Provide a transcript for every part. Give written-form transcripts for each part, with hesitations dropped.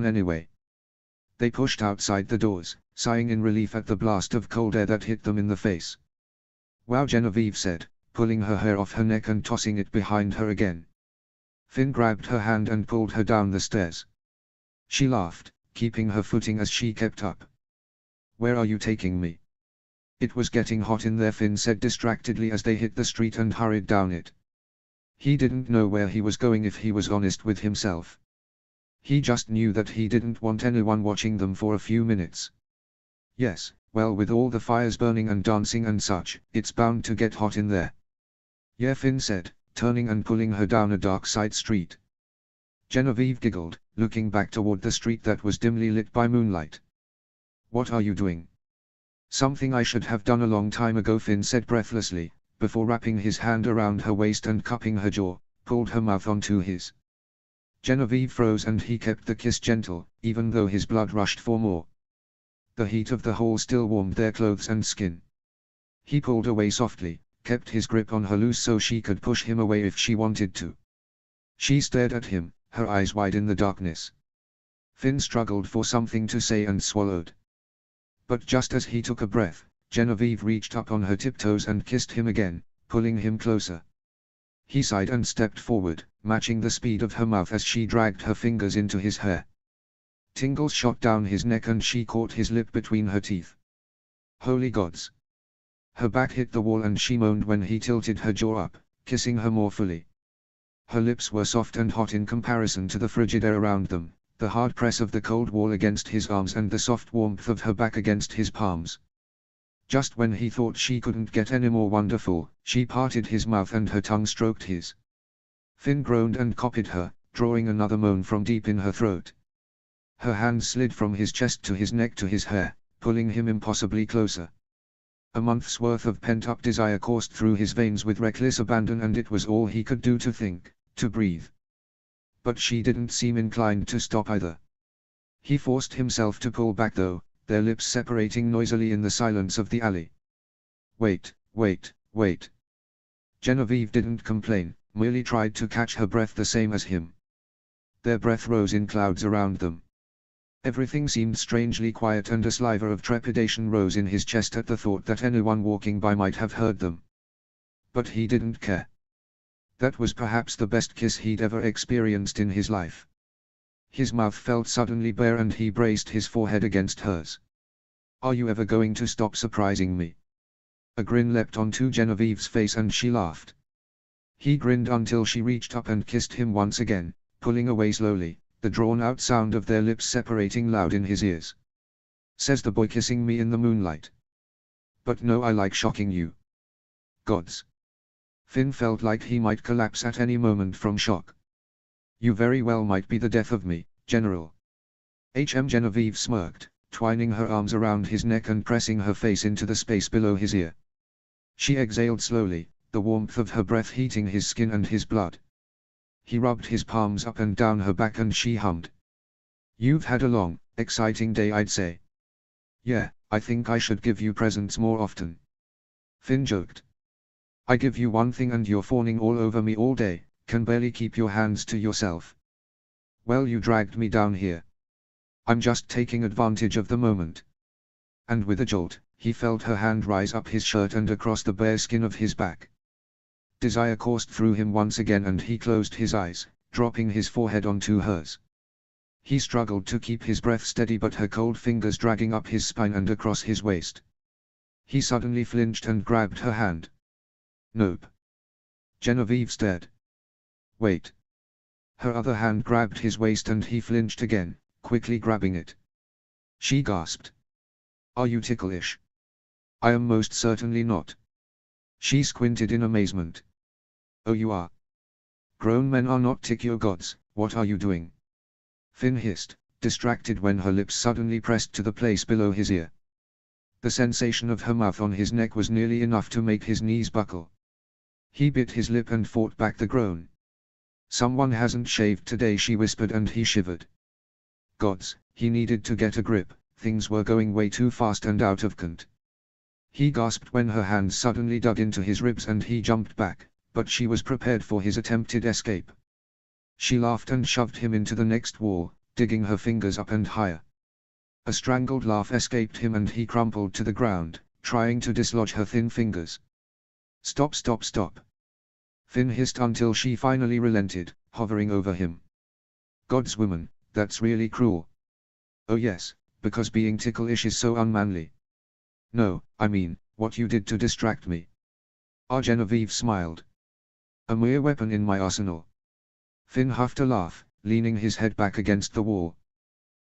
on anyway. They pushed outside the doors, sighing in relief at the blast of cold air that hit them in the face. "Wow," Genevieve said, pulling her hair off her neck and tossing it behind her again. Finn grabbed her hand and pulled her down the stairs. She laughed, keeping her footing as she kept up. "Where are you taking me?" "It was getting hot in there," Finn said distractedly as they hit the street and hurried down it. He didn't know where he was going if he was honest with himself. He just knew that he didn't want anyone watching them for a few minutes. "Yes, well, with all the fires burning and dancing and such, it's bound to get hot in there." "Yeah," Finn said, turning and pulling her down a dark side street. Genevieve giggled, looking back toward the street that was dimly lit by moonlight. "What are you doing?" "Something I should have done a long time ago," Finn said breathlessly, before wrapping his hand around her waist and cupping her jaw, pulled her mouth onto his. Genevieve froze and he kept the kiss gentle, even though his blood rushed for more. The heat of the hole still warmed their clothes and skin. He pulled away softly, kept his grip on her loose so she could push him away if she wanted to. She stared at him, her eyes wide in the darkness. Finn struggled for something to say and swallowed. But just as he took a breath, Genevieve reached up on her tiptoes and kissed him again, pulling him closer. He sighed and stepped forward, matching the speed of her mouth as she dragged her fingers into his hair. Tingles shot down his neck and she caught his lip between her teeth. Holy gods! Her back hit the wall and she moaned when he tilted her jaw up, kissing her more fully. Her lips were soft and hot in comparison to the frigid air around them, the hard press of the cold wall against his arms and the soft warmth of her back against his palms. Just when he thought she couldn't get any more wonderful, she parted his mouth and her tongue stroked his. Finn groaned and copied her, drawing another moan from deep in her throat. Her hands slid from his chest to his neck to his hair, pulling him impossibly closer. A month's worth of pent-up desire coursed through his veins with reckless abandon and it was all he could do to think, to breathe. But she didn't seem inclined to stop either. He forced himself to pull back though, their lips separating noisily in the silence of the alley. "Wait, wait, wait." Genevieve didn't complain, merely tried to catch her breath the same as him. Their breath rose in clouds around them. Everything seemed strangely quiet and a sliver of trepidation rose in his chest at the thought that anyone walking by might have heard them. But he didn't care. That was perhaps the best kiss he'd ever experienced in his life. His mouth felt suddenly bare and he braced his forehead against hers. "Are you ever going to stop surprising me?" A grin leapt onto Genevieve's face and she laughed. He grinned until she reached up and kissed him once again, pulling away slowly, the drawn-out sound of their lips separating loud in his ears. "Says the boy kissing me in the moonlight. But no, I like shocking you." Gods! Finn felt like he might collapse at any moment from shock. "You very well might be the death of me, General." Genevieve smirked, twining her arms around his neck and pressing her face into the space below his ear. She exhaled slowly, the warmth of her breath heating his skin and his blood. He rubbed his palms up and down her back and she hummed. "You've had a long, exciting day, I'd say." "Yeah, I think I should give you presents more often." Finn joked. "I give you one thing and you're fawning all over me all day, can barely keep your hands to yourself." "Well, you dragged me down here. I'm just taking advantage of the moment." And with a jolt, he felt her hand rise up his shirt and across the bare skin of his back. Desire coursed through him once again and he closed his eyes, dropping his forehead onto hers. He struggled to keep his breath steady but her cold fingers dragging up his spine and across his waist. He suddenly flinched and grabbed her hand. "Nope." Genevieve stared. "Wait." Her other hand grabbed his waist and he flinched again, quickly grabbing it. She gasped. "Are you ticklish?" "I am most certainly not." She squinted in amazement. "Oh, you are? Grown men are not tickle gods, what are you doing?" Finn hissed, distracted when her lips suddenly pressed to the place below his ear. The sensation of her mouth on his neck was nearly enough to make his knees buckle. He bit his lip and fought back the groan. "Someone hasn't shaved today," she whispered and he shivered. Gods, he needed to get a grip, things were going way too fast and out of control. He gasped when her hands suddenly dug into his ribs and he jumped back, but she was prepared for his attempted escape. She laughed and shoved him into the next wall, digging her fingers up and higher. A strangled laugh escaped him and he crumpled to the ground, trying to dislodge her thin fingers. Stop, stop, stop. Finn hissed until she finally relented, hovering over him. God's woman, that's really cruel. Oh yes, because being ticklish is so unmanly. No, I mean, what you did to distract me. Genevieve smiled. A mere weapon in my arsenal. Finn huffed a laugh, leaning his head back against the wall.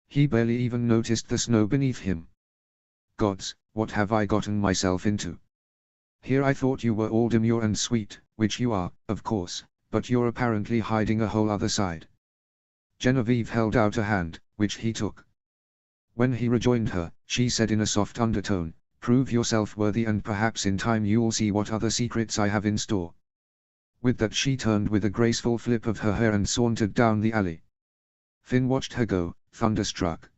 He barely even noticed the snow beneath him. Gods, what have I gotten myself into? Here I thought you were all demure and sweet, which you are, of course, but you're apparently hiding a whole other side. Genevieve held out a hand, which he took. When he rejoined her, she said in a soft undertone, "Prove yourself worthy and perhaps in time you'll see what other secrets I have in store." With that she turned with a graceful flip of her hair and sauntered down the alley. Finn watched her go, thunderstruck.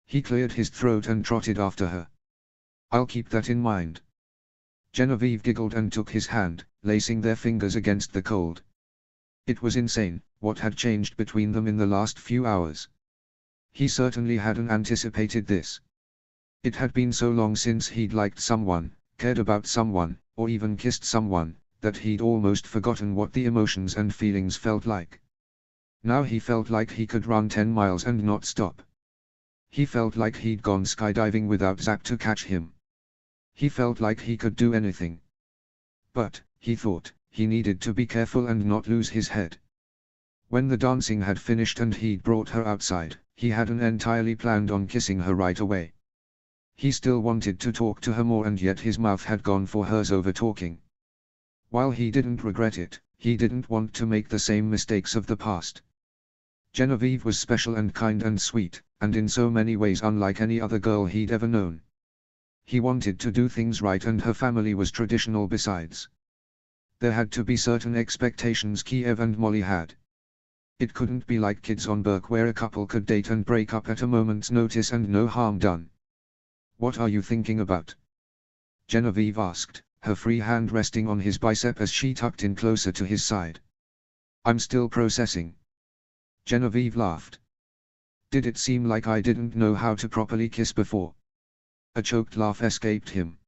He cleared his throat and trotted after her. "I'll keep that in mind." Genevieve giggled and took his hand, lacing their fingers against the cold. It was insane, what had changed between them in the last few hours. He certainly hadn't anticipated this. It had been so long since he'd liked someone, cared about someone, or even kissed someone, that he'd almost forgotten what the emotions and feelings felt like. Now he felt like he could run 10 miles and not stop. He felt like he'd gone skydiving without Zack to catch him. He felt like he could do anything. But, he thought, he needed to be careful and not lose his head. When the dancing had finished and he'd brought her outside, he hadn't entirely planned on kissing her right away. He still wanted to talk to her more and yet his mouth had gone for hers over talking. While he didn't regret it, he didn't want to make the same mistakes of the past. Genevieve was special and kind and sweet, and in so many ways unlike any other girl he'd ever known. He wanted to do things right and her family was traditional besides. There had to be certain expectations Kiev and Molly had. It couldn't be like Kids on Burke where a couple could date and break up at a moment's notice and no harm done. "What are you thinking about?" Genevieve asked, her free hand resting on his bicep as she tucked in closer to his side. "I'm still processing." Genevieve laughed. "Did it seem like I didn't know how to properly kiss before?" A choked laugh escaped him.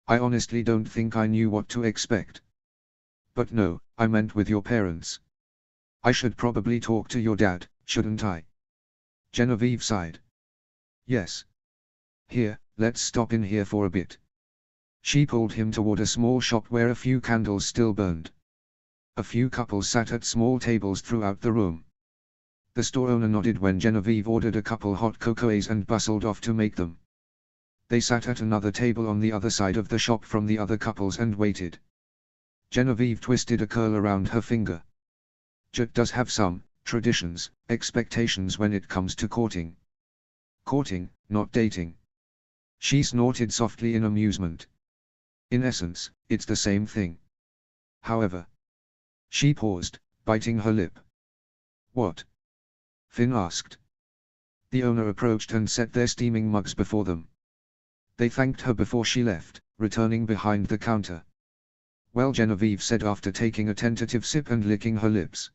"I honestly don't think I knew what to expect." "But no, I meant with your parents. I should probably talk to your dad, shouldn't I?" Genevieve sighed. "Yes. Here, let's stop in here for a bit." She pulled him toward a small shop where a few candles still burned. A few couples sat at small tables throughout the room. The store owner nodded when Genevieve ordered a couple hot cocoas and bustled off to make them. They sat at another table on the other side of the shop from the other couples and waited. Genevieve twisted a curl around her finger. Jut does have some traditions, expectations when it comes to courting. Courting, not dating. She snorted softly in amusement. In essence, it's the same thing. However. She paused, biting her lip. "What?" Finn asked. The owner approached and set their steaming mugs before them. They thanked her before she left, returning behind the counter. "Well," Genevieve said after taking a tentative sip and licking her lips.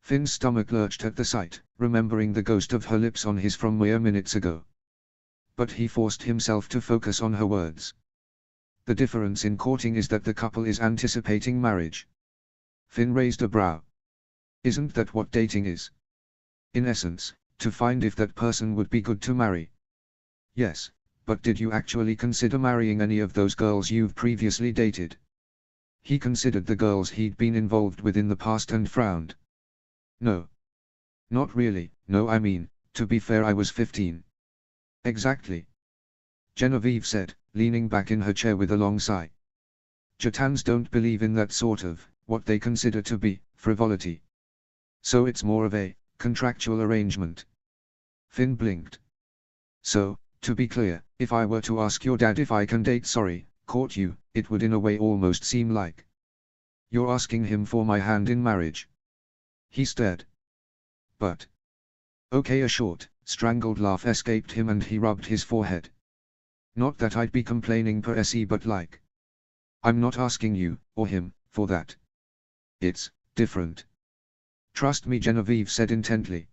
Finn's stomach lurched at the sight, remembering the ghost of her lips on his from mere minutes ago. But he forced himself to focus on her words. "The difference in courting is that the couple is anticipating marriage." Finn raised a brow. "Isn't that what dating is? In essence, to find if that person would be good to marry." "Yes, but did you actually consider marrying any of those girls you've previously dated?" He considered the girls he'd been involved with in the past and frowned. "No. Not really, no, I mean, to be fair, I was 15. "Exactly," Genevieve said, leaning back in her chair with a long sigh. "Jatans don't believe in that sort of, what they consider to be, frivolity. So it's more of a contractual arrangement." Finn blinked. "So, to be clear, if I were to ask your dad if I can court you, it would in a way almost seem like you're asking him for my hand in marriage." He stared. "But." Okay, a short, strangled laugh escaped him and he rubbed his forehead. "Not that I'd be complaining per se, but like. I'm not asking you, or him, for that. It's different. Trust me," Genevieve said intently.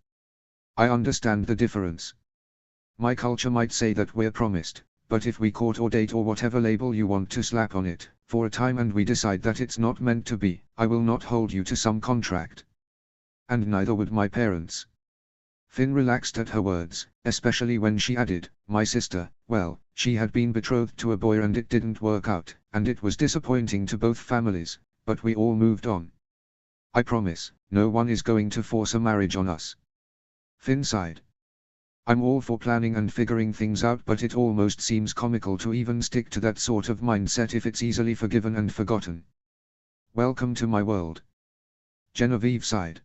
I understand the difference. My culture might say that we're promised, but if we court or date or whatever label you want to slap on it, for a time and we decide that it's not meant to be, I will not hold you to some contract. And neither would my parents. Finn relaxed at her words, especially when she added, my sister, well, she had been betrothed to a boy and it didn't work out, and it was disappointing to both families, but we all moved on. I promise, no one is going to force a marriage on us. Finn sighed. I'm all for planning and figuring things out, but it almost seems comical to even stick to that sort of mindset if it's easily forgiven and forgotten. Welcome to my world. Genevieve sighed.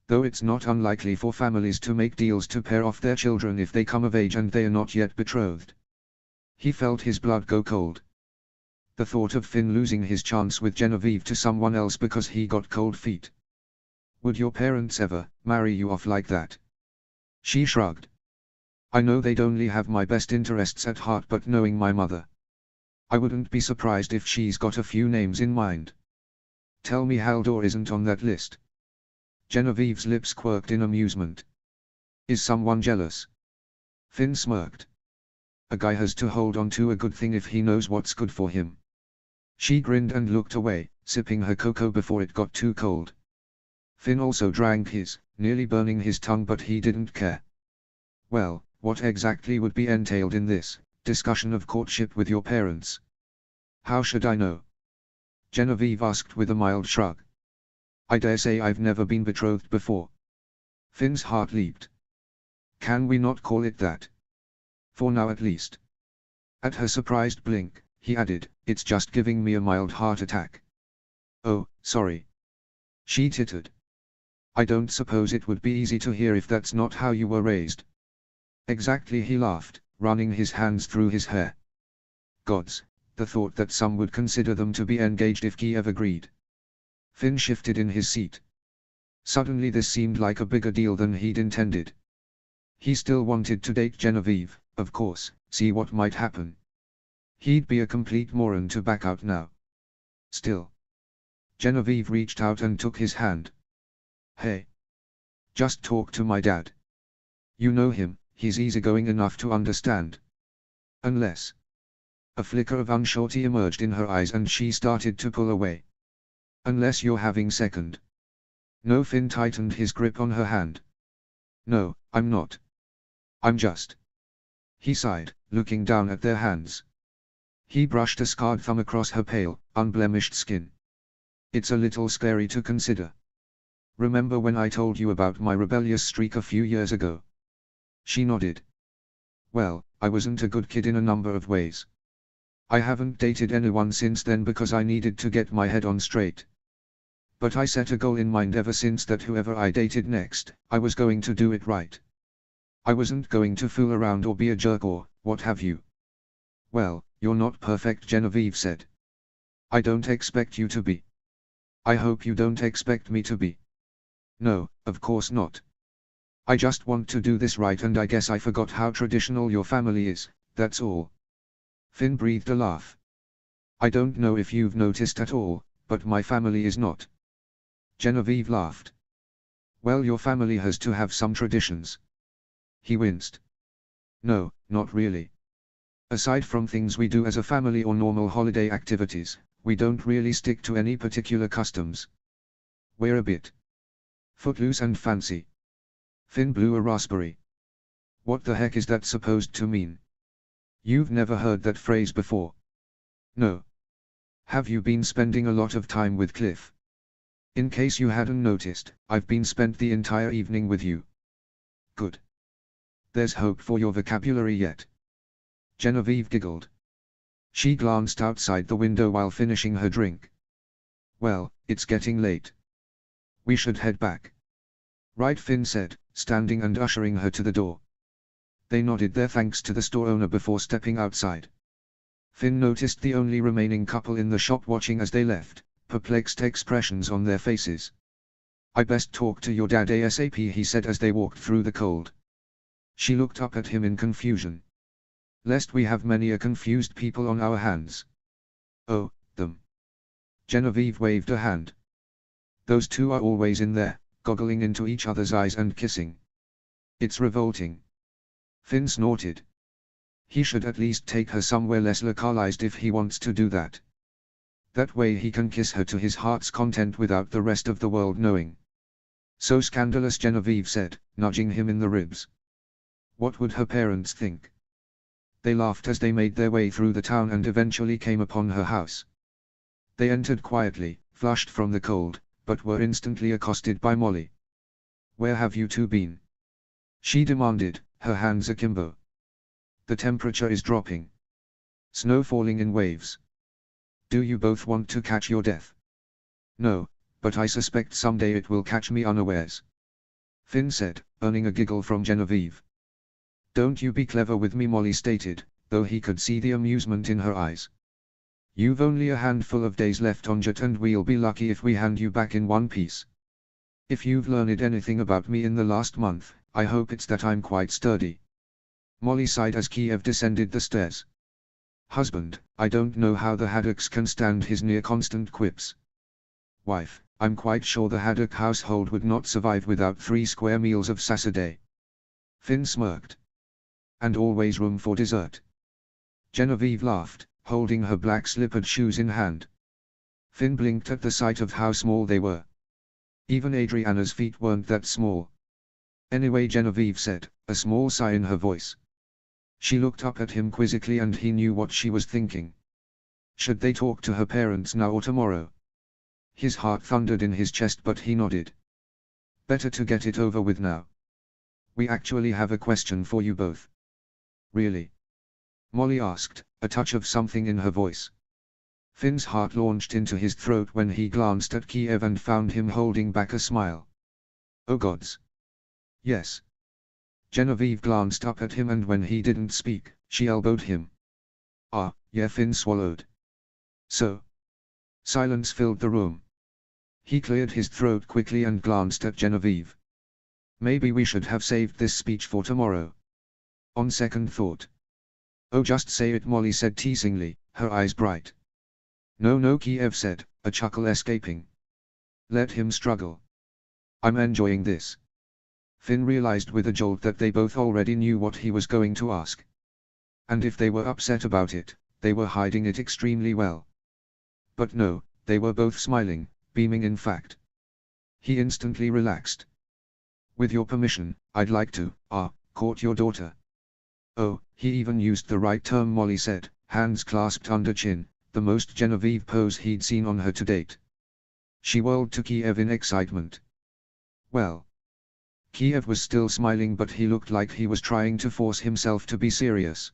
Though it's not unlikely for families to make deals to pair off their children if they come of age and they are not yet betrothed. He felt his blood go cold. The thought of Finn losing his chance with Genevieve to someone else because he got cold feet. Would your parents ever marry you off like that? She shrugged. I know they'd only have my best interests at heart, but knowing my mother, I wouldn't be surprised if she's got a few names in mind. Tell me Haldor isn't on that list. Genevieve's lips quirked in amusement. Is someone jealous? Finn smirked. A guy has to hold on to a good thing if he knows what's good for him. She grinned and looked away, sipping her cocoa before it got too cold. Finn also drank his, nearly burning his tongue, but he didn't care. Well, what exactly would be entailed in this discussion of courtship with your parents? How should I know? Genevieve asked with a mild shrug. I dare say I've never been betrothed before. Finn's heart leaped. Can we not call it that? For now at least. At her surprised blink, he added, it's just giving me a mild heart attack. Oh, sorry. She tittered. I don't suppose it would be easy to hear if that's not how you were raised. Exactly, he laughed, running his hands through his hair. Gods, the thought that some would consider them to be engaged if Kiev agreed. Finn shifted in his seat. Suddenly this seemed like a bigger deal than he'd intended. He still wanted to date Genevieve, of course, see what might happen. He'd be a complete moron to back out now. Still. Genevieve reached out and took his hand. Hey. Just talk to my dad. You know him, he's easygoing enough to understand. Unless. A flicker of unsurety emerged in her eyes and she started to pull away. Unless you're having second. No, Finn tightened his grip on her hand. No, I'm not. I'm just. He sighed, looking down at their hands. He brushed a scarred thumb across her pale, unblemished skin. It's a little scary to consider. Remember when I told you about my rebellious streak a few years ago? She nodded. Well, I wasn't a good kid in a number of ways. I haven't dated anyone since then because I needed to get my head on straight. But I set a goal in mind ever since that whoever I dated next, I was going to do it right. I wasn't going to fool around or be a jerk or what have you. Well, you're not perfect, Genevieve said. I don't expect you to be. I hope you don't expect me to be. No, of course not. I just want to do this right, and I guess I forgot how traditional your family is, that's all. Finn breathed a laugh. I don't know if you've noticed at all, but my family is not. Genevieve laughed. Well, your family has to have some traditions. He winced. No, not really. Aside from things we do as a family or normal holiday activities, we don't really stick to any particular customs. We're a bit footloose and fancy. Finn blew a raspberry. What the heck is that supposed to mean? You've never heard that phrase before? No. Have you been spending a lot of time with Cliff? In case you hadn't noticed, I've been spent the entire evening with you. Good. There's hope for your vocabulary yet. Genevieve giggled. She glanced outside the window while finishing her drink. Well, it's getting late. We should head back. Right, Finn said, standing and ushering her to the door. They nodded their thanks to the store owner before stepping outside. Finn noticed the only remaining couple in the shop watching as they left, perplexed expressions on their faces. I best talk to your dad ASAP, he said as they walked through the cold. She looked up at him in confusion. Lest we have many a confused people on our hands. Oh, them. Genevieve waved a hand. Those two are always in there, goggling into each other's eyes and kissing. It's revolting. Finn snorted. He should at least take her somewhere less localized if he wants to do that. That way he can kiss her to his heart's content without the rest of the world knowing. So scandalous, Genevieve said, nudging him in the ribs. What would her parents think? They laughed as they made their way through the town and eventually came upon her house. They entered quietly, flushed from the cold, but were instantly accosted by Molly. "Where have you two been?" she demanded, her hands akimbo. "The temperature is dropping. Snow falling in waves. Do you both want to catch your death?" "No, but I suspect someday it will catch me unawares," Finn said, earning a giggle from Genevieve. "Don't you be clever with me," Molly stated, though he could see the amusement in her eyes. "You've only a handful of days left on Jet and we'll be lucky if we hand you back in one piece. If you've learned anything about me in the last month, I hope it's that I'm quite sturdy." Molly sighed as Kiev descended the stairs. "Husband, I don't know how the Haddocks can stand his near-constant quips." "Wife, I'm quite sure the Haddock household would not survive without 3 square meals of sass a day." Finn smirked. "And always room for dessert." Genevieve laughed, holding her black slippered shoes in hand. Finn blinked at the sight of how small they were. Even Adriana's feet weren't that small. "Anyway," Genevieve said, a small sigh in her voice. She looked up at him quizzically and he knew what she was thinking. Should they talk to her parents now or tomorrow? His heart thundered in his chest, but he nodded. "Better to get it over with now. We actually have a question for you both." "Really?" Molly asked, a touch of something in her voice. Finn's heart launched into his throat when he glanced at Kiev and found him holding back a smile. "Oh gods. Yes." Genevieve glanced up at him and when he didn't speak, she elbowed him. "Ah, yeah," Finn swallowed. "So?" Silence filled the room. He cleared his throat quickly and glanced at Genevieve. "Maybe we should have saved this speech for tomorrow. On second thought." "Oh, just say it," Molly said teasingly, her eyes bright. No, Kiev said, a chuckle escaping. "Let him struggle. I'm enjoying this." Finn realized with a jolt that they both already knew what he was going to ask. And if they were upset about it, they were hiding it extremely well. But no, they were both smiling, beaming in fact. He instantly relaxed. "With your permission, I'd like to, court your daughter." "Oh," he even used the right term, Molly said, hands clasped under chin, the most Genevieve pose he'd seen on her to date. She whirled to Kiev in excitement. "Well." Kiev was still smiling, but he looked like he was trying to force himself to be serious.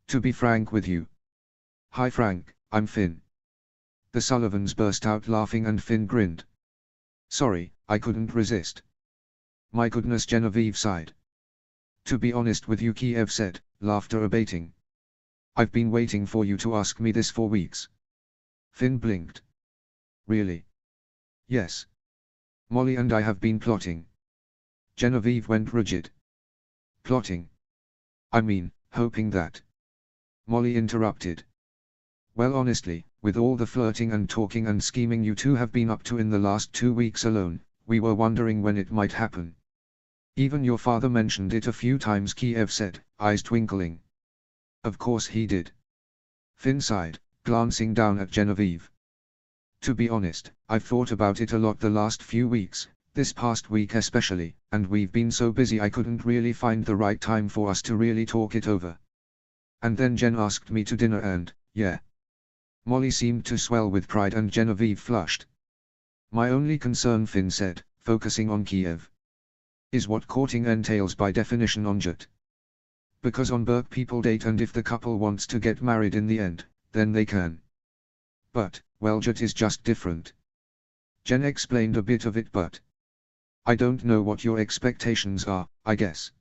"To be frank with you." "Hi Frank, I'm Finn." The Sullivans burst out laughing and Finn grinned. "Sorry, I couldn't resist." "My goodness," Genevieve sighed. "To be honest with you," Kiev said, laughter abating. "I've been waiting for you to ask me this for weeks." Finn blinked. "Really?" "Yes. Molly and I have been plotting." Genevieve went rigid. "Plotting? I mean, hoping that." Molly interrupted. "Well, honestly, with all the flirting and talking and scheming you two have been up to in the last 2 weeks alone, we were wondering when it might happen. Even your father mentioned it a few times," Kiev said, eyes twinkling. "Of course he did." Finn sighed, glancing down at Genevieve. "To be honest, I've thought about it a lot the last few weeks, this past week especially, and we've been so busy I couldn't really find the right time for us to really talk it over. And then Jen asked me to dinner and, yeah." Molly seemed to swell with pride and Genevieve flushed. "My only concern," Finn said, focusing on Kiev, "is what courting entails by definition on Jet. Because on Burke people date and if the couple wants to get married in the end, then they can. But, well, Jet is just different." Jen explained a bit of it, but I don't know what your expectations are, I guess.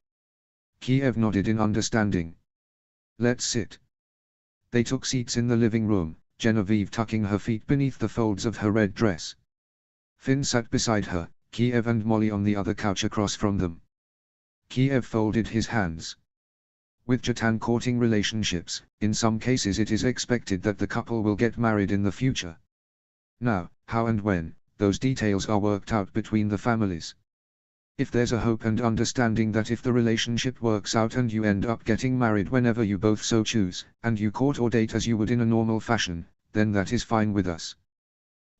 Kiev nodded in understanding. "Let's sit." They took seats in the living room, Genevieve tucking her feet beneath the folds of her red dress. Finn sat beside her, Kiev and Molly on the other couch across from them. Kiev folded his hands. With Jatan courting relationships, in some cases it is expected that the couple will get married in the future. Now, how and when, those details are worked out between the families. If there's a hope and understanding that if the relationship works out and you end up getting married whenever you both so choose, and you court or date as you would in a normal fashion, then that is fine with us.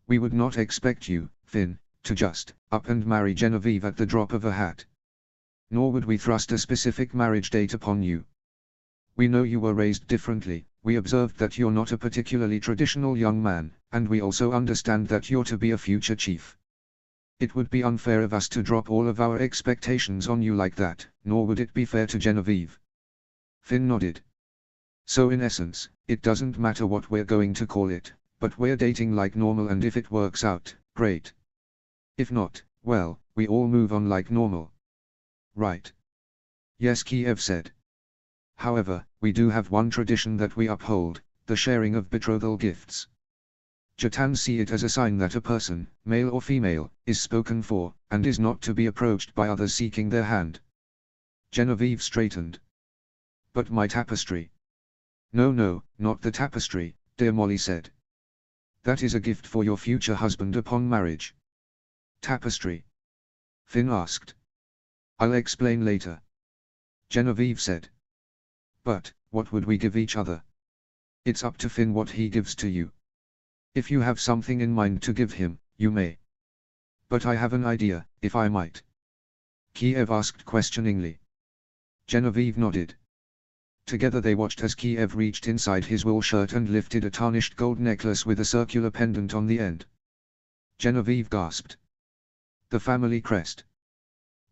We would not expect you, Finn, to just up and marry Genevieve at the drop of a hat. Nor would we thrust a specific marriage date upon you. We know you were raised differently, we observed that you're not a particularly traditional young man, and we also understand that you're to be a future chief. It would be unfair of us to drop all of our expectations on you like that, nor would it be fair to Genevieve. Finn nodded. So in essence, it doesn't matter what we're going to call it, but we're dating like normal, and if it works out, great. If not, well, we all move on like normal. Right. Yes, Kiev said. However, we do have one tradition that we uphold, the sharing of betrothal gifts. Jatans see it as a sign that a person, male or female, is spoken for, and is not to be approached by others seeking their hand. Genevieve straightened. But my tapestry. No, not the tapestry, dear Molly said. That is a gift for your future husband upon marriage. Tapestry? Finn asked. I'll explain later. Genevieve said. But, what would we give each other? It's up to Finn what he gives to you. If you have something in mind to give him, you may. But I have an idea, if I might. Kiev asked questioningly. Genevieve nodded. Together they watched as Kiev reached inside his wool shirt and lifted a tarnished gold necklace with a circular pendant on the end. Genevieve gasped. The family crest.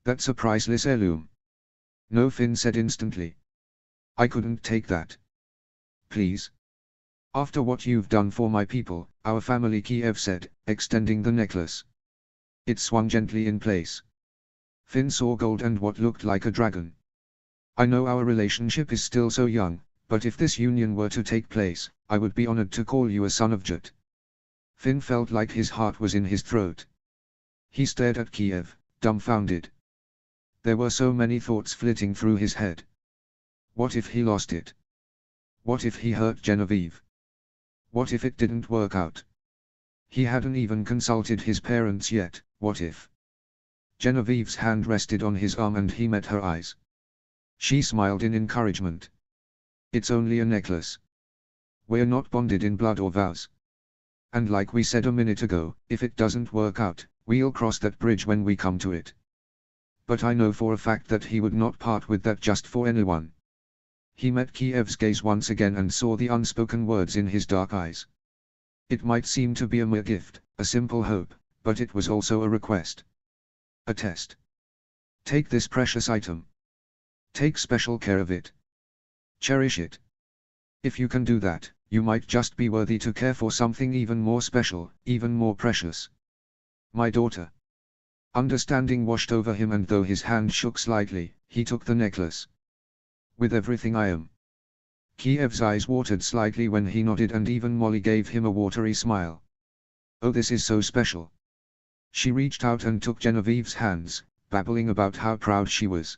That's a priceless heirloom. No, Finn said instantly. I couldn't take that. Please. After what you've done for my people, our family, Kiev said, extending the necklace. It swung gently in place. Finn saw gold and what looked like a dragon. I know our relationship is still so young, but if this union were to take place, I would be honored to call you a son of Jat. Finn felt like his heart was in his throat. He stared at Kiev, dumbfounded. There were so many thoughts flitting through his head. What if he lost it? What if he hurt Genevieve? What if it didn't work out? He hadn't even consulted his parents yet, what if? Genevieve's hand rested on his arm and he met her eyes. She smiled in encouragement. It's only a necklace. We're not bonded in blood or vows. And like we said a minute ago, if it doesn't work out, we'll cross that bridge when we come to it. But I know for a fact that he would not part with that just for anyone. He met Kiev's gaze once again and saw the unspoken words in his dark eyes. It might seem to be a mere gift, a simple hope, but it was also a request. A test. Take this precious item. Take special care of it. Cherish it. If you can do that, you might just be worthy to care for something even more special, even more precious. My daughter. Understanding washed over him, and though his hand shook slightly, he took the necklace. With everything I am. Kiev's eyes watered slightly when he nodded, and even Molly gave him a watery smile. Oh, this is so special. She reached out and took Genevieve's hands, babbling about how proud she was.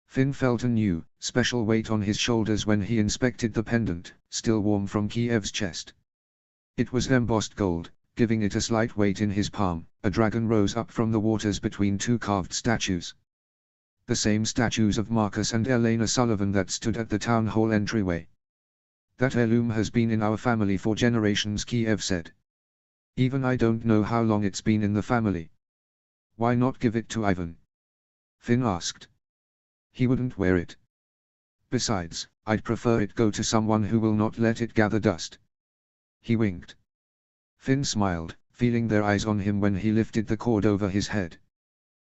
Finn felt a new, special weight on his shoulders when he inspected the pendant, still warm from Kiev's chest. It was embossed gold, giving it a slight weight in his palm. A dragon rose up from the waters between two carved statues. The same statues of Marcus and Elena Sullivan that stood at the town hall entryway. That heirloom has been in our family for generations, Kiev said. Even I don't know how long it's been in the family. Why not give it to Ivan? Finn asked. He wouldn't wear it. Besides, I'd prefer it go to someone who will not let it gather dust. He winked. Finn smiled, feeling their eyes on him when he lifted the cord over his head.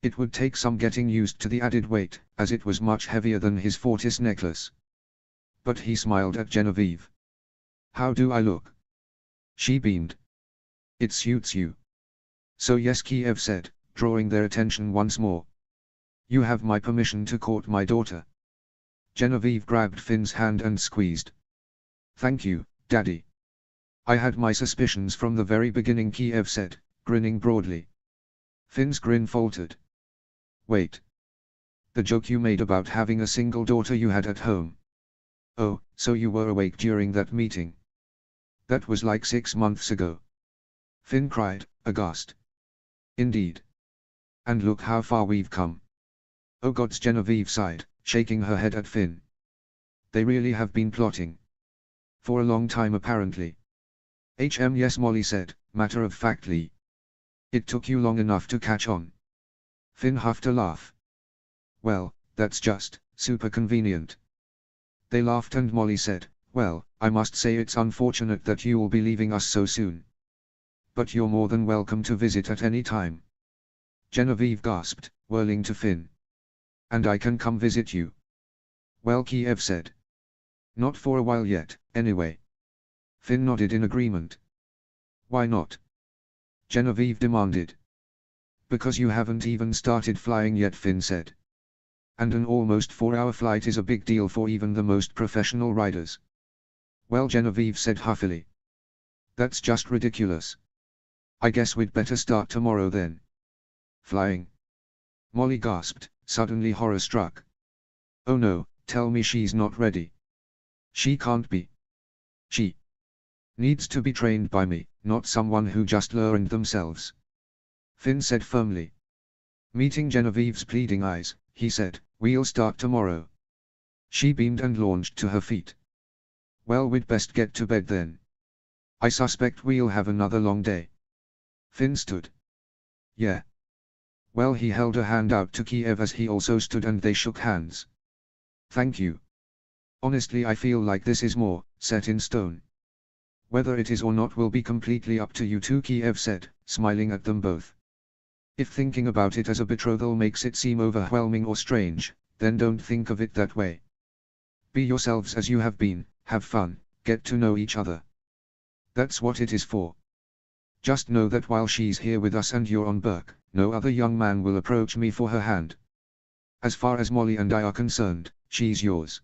It would take some getting used to the added weight, as it was much heavier than his Fortis necklace. But he smiled at Genevieve. How do I look? She beamed. It suits you. So yes, Kiev said, drawing their attention once more. You have my permission to court my daughter. Genevieve grabbed Finn's hand and squeezed. Thank you, Daddy. I had my suspicions from the very beginning, Kiev said, grinning broadly. Finn's grin faltered. Wait. The joke you made about having a single daughter you had at home. Oh, so you were awake during that meeting. That was like 6 months ago. Finn cried, aghast. Indeed. And look how far we've come. Oh gods, Genevieve sighed, shaking her head at Finn. They really have been plotting. For a long time apparently. Yes, Molly said, matter-of-factly. It took you long enough to catch on. Finn huffed a laugh. Well, that's just super convenient. They laughed and Molly said, well, I must say it's unfortunate that you'll be leaving us so soon. But you're more than welcome to visit at any time. Genevieve gasped, whirling to Finn. And I can come visit you. Well, Kiev said. Not for a while yet, anyway. Finn nodded in agreement. Why not? Genevieve demanded. Because you haven't even started flying yet, Finn said. And an almost 4-hour flight is a big deal for even the most professional riders. Well, Genevieve said huffily. That's just ridiculous. I guess we'd better start tomorrow then. Flying? Molly gasped, suddenly horror-struck. Oh no, tell me she's not ready. She can't be. She needs to be trained by me, not someone who just learned themselves. Finn said firmly. Meeting Genevieve's pleading eyes, he said, we'll start tomorrow. She beamed and launched to her feet. Well, we'd best get to bed then. I suspect we'll have another long day. Finn stood. Yeah. Well, he held a hand out to Kiev as he also stood and they shook hands. Thank you. Honestly, I feel like this is more set in stone. Whether it is or not will be completely up to you two, Kiev said, smiling at them both. If thinking about it as a betrothal makes it seem overwhelming or strange, then don't think of it that way. Be yourselves as you have been, have fun, get to know each other. That's what it is for. Just know that while she's here with us and you're on Burke, no other young man will approach me for her hand. As far as Molly and I are concerned, she's yours.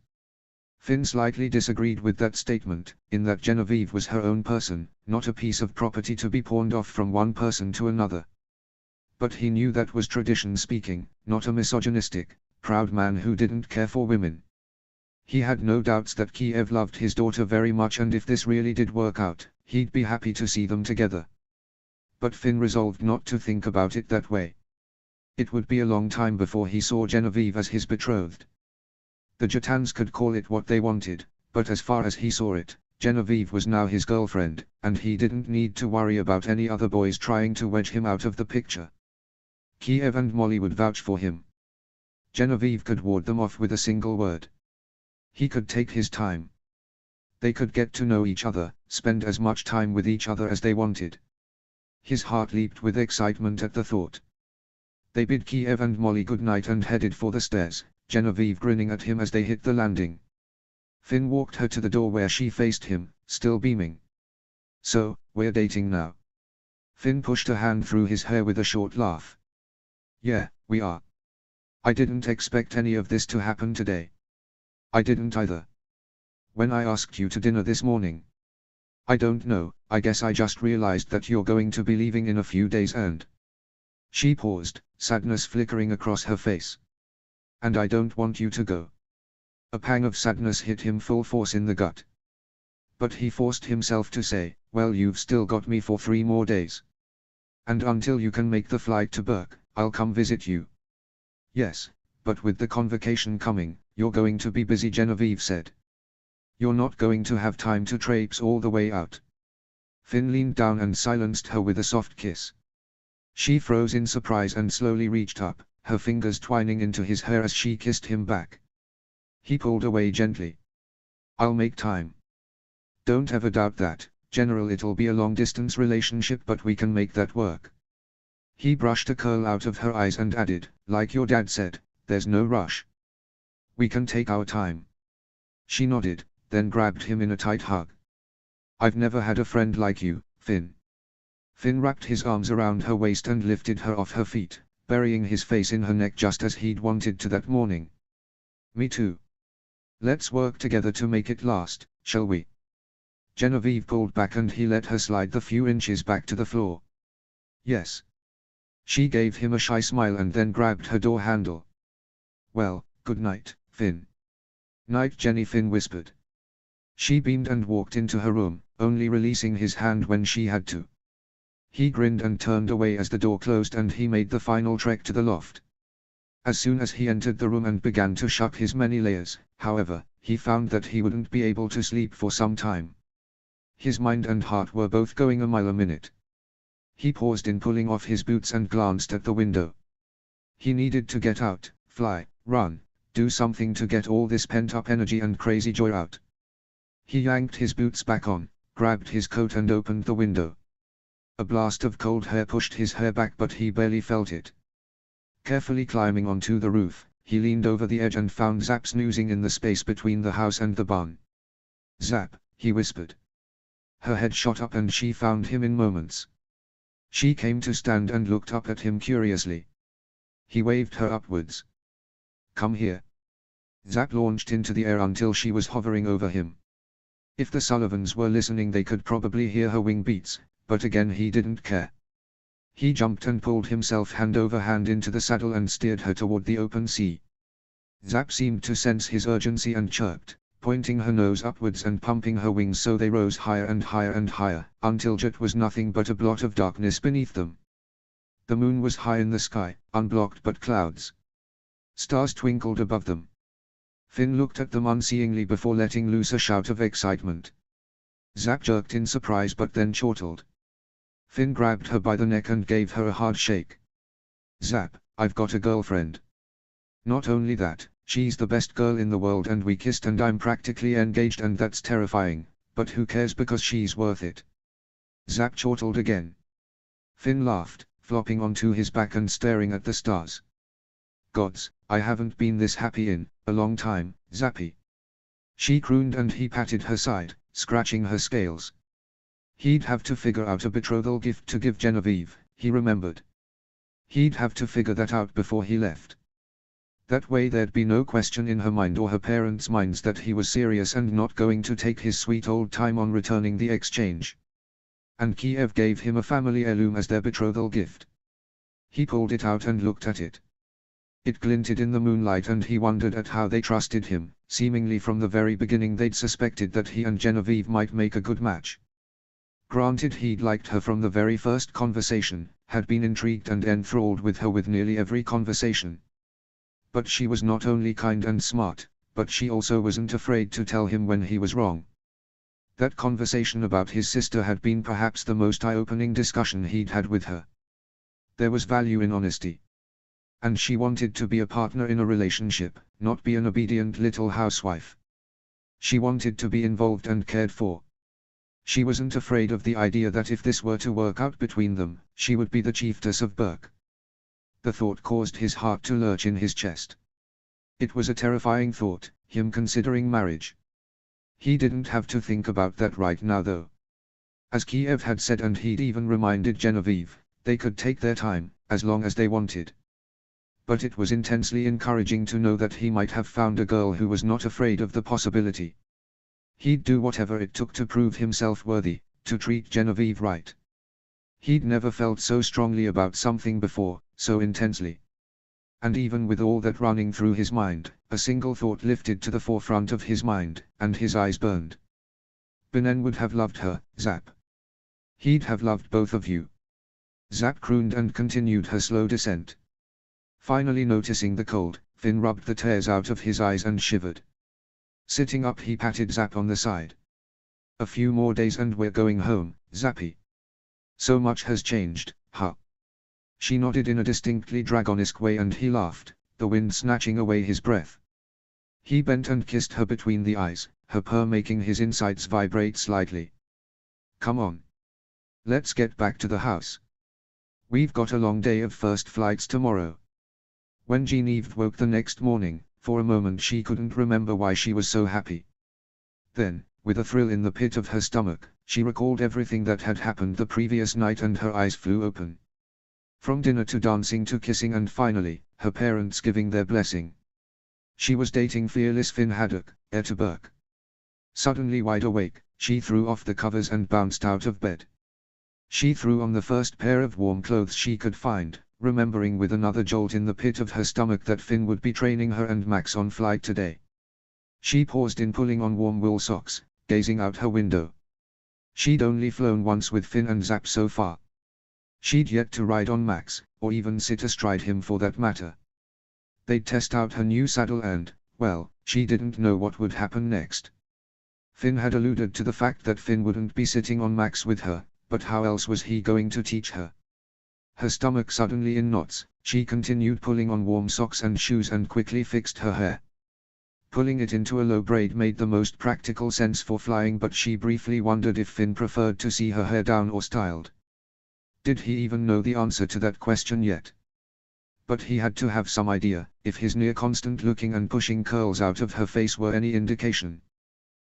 Finn slightly disagreed with that statement, in that Genevieve was her own person, not a piece of property to be pawned off from one person to another. But he knew that was tradition speaking, not a misogynistic, proud man who didn't care for women. He had no doubts that Kiev loved his daughter very much, and if this really did work out, he'd be happy to see them together. But Finn resolved not to think about it that way. It would be a long time before he saw Genevieve as his betrothed. The Jatans could call it what they wanted, but as far as he saw it, Genevieve was now his girlfriend, and he didn't need to worry about any other boys trying to wedge him out of the picture. Kiev and Molly would vouch for him. Genevieve could ward them off with a single word. He could take his time. They could get to know each other, spend as much time with each other as they wanted. His heart leaped with excitement at the thought. They bid Kiev and Molly good night and headed for the stairs, Genevieve grinning at him as they hit the landing. Finn walked her to the door where she faced him, still beaming. So, we're dating now. Finn pushed a hand through his hair with a short laugh. Yeah, we are. I didn't expect any of this to happen today. I didn't either. When I asked you to dinner this morning. I don't know, I guess I just realized that you're going to be leaving in a few days and... She paused, sadness flickering across her face. And I don't want you to go. A pang of sadness hit him full force in the gut. But he forced himself to say, well, you've still got me for 3 more days. And until you can make the flight to Burke, I'll come visit you. Yes, but with the convocation coming, you're going to be busy, Genevieve said. You're not going to have time to traipse all the way out. Finn leaned down and silenced her with a soft kiss. She froze in surprise and slowly reached up, her fingers twining into his hair as she kissed him back. He pulled away gently. I'll make time. Don't ever doubt that, General. It'll be a long-distance relationship, but we can make that work. He brushed a curl out of her eyes and added, like your dad said, there's no rush. We can take our time. She nodded, then grabbed him in a tight hug. I've never had a friend like you, Finn. Finn wrapped his arms around her waist and lifted her off her feet, burying his face in her neck just as he'd wanted to that morning. Me too. Let's work together to make it last, shall we? Genevieve pulled back and he let her slide the few inches back to the floor. Yes. She gave him a shy smile and then grabbed her door handle. Well, good night, Finn. Night, Jenny, Finn whispered. She beamed and walked into her room, only releasing his hand when she had to. He grinned and turned away as the door closed and he made the final trek to the loft. As soon as he entered the room and began to shuck his many layers, however, he found that he wouldn't be able to sleep for some time. His mind and heart were both going a mile a minute. He paused in pulling off his boots and glanced at the window. He needed to get out, fly, run, do something to get all this pent-up energy and crazy joy out. He yanked his boots back on, grabbed his coat and opened the window. A blast of cold air pushed his hair back but he barely felt it. Carefully climbing onto the roof, he leaned over the edge and found Zap snoozing in the space between the house and the barn. "Zap," he whispered. Her head shot up and she found him in moments. She came to stand and looked up at him curiously. He waved her upwards. "Come here." Zap launched into the air until she was hovering over him. If the Sullivans were listening they could probably hear her wing beats, but again he didn't care. He jumped and pulled himself hand over hand into the saddle and steered her toward the open sea. Zap seemed to sense his urgency and chirped, pointing her nose upwards and pumping her wings so they rose higher and higher and higher, until Jet was nothing but a blot of darkness beneath them. The moon was high in the sky, unblocked but clouds. Stars twinkled above them. Finn looked at them unseeingly before letting loose a shout of excitement. Zap jerked in surprise but then chortled. Finn grabbed her by the neck and gave her a hard shake. "Zap, I've got a girlfriend. Not only that, she's the best girl in the world and we kissed and I'm practically engaged and that's terrifying, but who cares because she's worth it." Zap chortled again. Finn laughed, flopping onto his back and staring at the stars. "Gods, I haven't been this happy in a long time, Zappy." She crooned and he patted her side, scratching her scales. He'd have to figure out a betrothal gift to give Genevieve, he remembered. He'd have to figure that out before he left. That way there'd be no question in her mind or her parents' minds that he was serious and not going to take his sweet old time on returning the exchange. And Kiev gave him a family heirloom as their betrothal gift. He pulled it out and looked at it. It glinted in the moonlight and he wondered at how they trusted him. Seemingly from the very beginning they'd suspected that he and Genevieve might make a good match. Granted he'd liked her from the very first conversation, had been intrigued and enthralled with her with nearly every conversation. But she was not only kind and smart, but she also wasn't afraid to tell him when he was wrong. That conversation about his sister had been perhaps the most eye-opening discussion he'd had with her. There was value in honesty. And she wanted to be a partner in a relationship, not be an obedient little housewife. She wanted to be involved and cared for. She wasn't afraid of the idea that if this were to work out between them, she would be the chiefess of Burke. The thought caused his heart to lurch in his chest. It was a terrifying thought, him considering marriage. He didn't have to think about that right now though. As Kiev had said and he'd even reminded Genevieve, they could take their time, as long as they wanted. But it was intensely encouraging to know that he might have found a girl who was not afraid of the possibility. He'd do whatever it took to prove himself worthy, to treat Genevieve right. He'd never felt so strongly about something before, so intensely. And even with all that running through his mind, a single thought lifted to the forefront of his mind, and his eyes burned. Benin would have loved her, Zap. He'd have loved both of you. Zap crooned and continued her slow descent. Finally noticing the cold, Finn rubbed the tears out of his eyes and shivered. Sitting up he patted Zap on the side. "A few more days and we're going home, Zappy. So much has changed, huh?" She nodded in a distinctly dragonesque way and he laughed, the wind snatching away his breath. He bent and kissed her between the eyes, her purr making his insides vibrate slightly. "Come on. Let's get back to the house. We've got a long day of first flights tomorrow." When Genevieve woke the next morning, for a moment she couldn't remember why she was so happy. Then, with a thrill in the pit of her stomach, she recalled everything that had happened the previous night and her eyes flew open. From dinner to dancing to kissing and finally, her parents giving their blessing. She was dating fearless Finn Haddock, heir to Burke. Suddenly wide awake, she threw off the covers and bounced out of bed. She threw on the first pair of warm clothes she could find, remembering with another jolt in the pit of her stomach that Finn would be training her and Max on flight today. She paused in pulling on warm wool socks, gazing out her window. She'd only flown once with Finn and Zap so far. She'd yet to ride on Max, or even sit astride him for that matter. They'd test out her new saddle and, well, she didn't know what would happen next. Finn had alluded to the fact that Finn wouldn't be sitting on Max with her, but how else was he going to teach her? Her stomach suddenly in knots, she continued pulling on warm socks and shoes and quickly fixed her hair. Pulling it into a low braid made the most practical sense for flying, but she briefly wondered if Finn preferred to see her hair down or styled. Did he even know the answer to that question yet? But he had to have some idea, if his near-constant looking and pushing curls out of her face were any indication.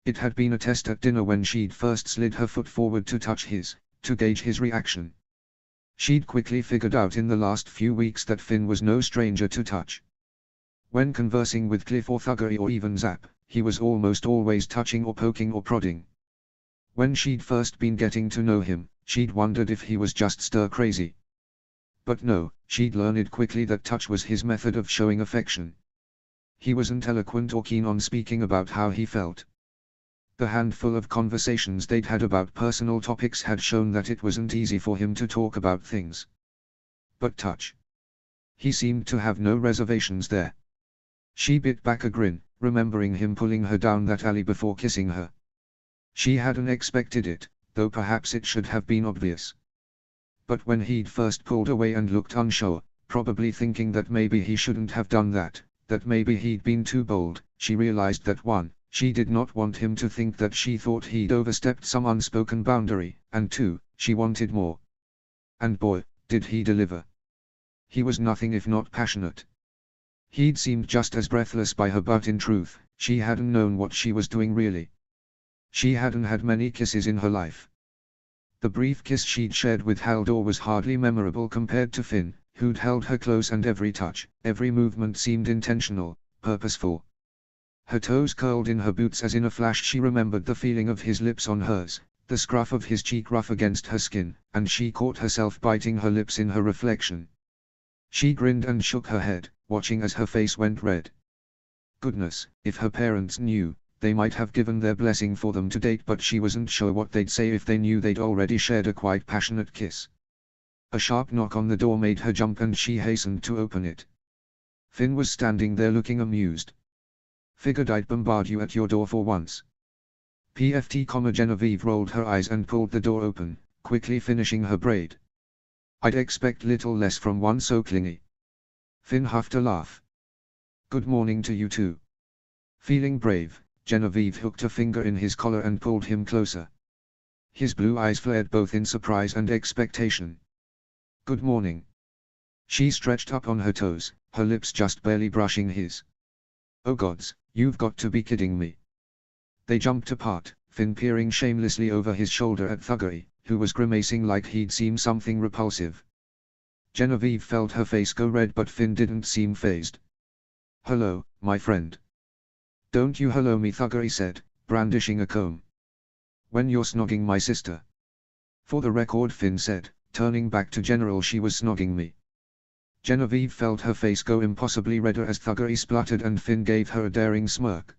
It had been a test at dinner when she'd first slid her foot forward to touch his, to gauge his reaction. She'd quickly figured out in the last few weeks that Finn was no stranger to touch. When conversing with Cliff or Thuggery or even Zap, he was almost always touching or poking or prodding. When she'd first been getting to know him, she'd wondered if he was just stir-crazy. But no, she'd learned quickly that touch was his method of showing affection. He wasn't eloquent or keen on speaking about how he felt. The handful of conversations they'd had about personal topics had shown that it wasn't easy for him to talk about things. But touch. He seemed to have no reservations there. She bit back a grin, remembering him pulling her down that alley before kissing her. She hadn't expected it, though perhaps it should have been obvious. But when he'd first pulled away and looked unsure, probably thinking that maybe he shouldn't have done that maybe he'd been too bold, she realized that 1, she did not want him to think that she thought he'd overstepped some unspoken boundary, and 2, she wanted more. And boy, did he deliver. He was nothing if not passionate. He'd seemed just as breathless by her, but in truth, she hadn't known what she was doing really. She hadn't had many kisses in her life. The brief kiss she'd shared with Haldor was hardly memorable compared to Finn, who'd held her close, and every touch, every movement seemed intentional, purposeful. Her toes curled in her boots as in a flash she remembered the feeling of his lips on hers, the scruff of his cheek rough against her skin, and she caught herself biting her lips in her reflection. She grinned and shook her head, watching as her face went red. Goodness, if her parents knew, they might have given their blessing for them to date, but she wasn't sure what they'd say if they knew they'd already shared a quite passionate kiss. A sharp knock on the door made her jump and she hastened to open it. Finn was standing there looking amused. Figured I'd bombard you at your door for once. PFT, Genevieve rolled her eyes and pulled the door open, quickly finishing her braid. I'd expect little less from one so clingy. Finn huffed a laugh. Good morning to you too. Feeling brave, Genevieve hooked a finger in his collar and pulled him closer. His blue eyes flared both in surprise and expectation. Good morning. She stretched up on her toes, her lips just barely brushing his. Oh gods, you've got to be kidding me. They jumped apart, Finn peering shamelessly over his shoulder at Thuggery, who was grimacing like he'd seen something repulsive. Genevieve felt her face go red, but Finn didn't seem fazed. Hello, my friend. Don't you hello me, Thuggery said, brandishing a comb. When you're snogging my sister. For the record, Finn said, turning back to General, she was snogging me. Genevieve felt her face go impossibly redder as Thuggery spluttered and Finn gave her a daring smirk.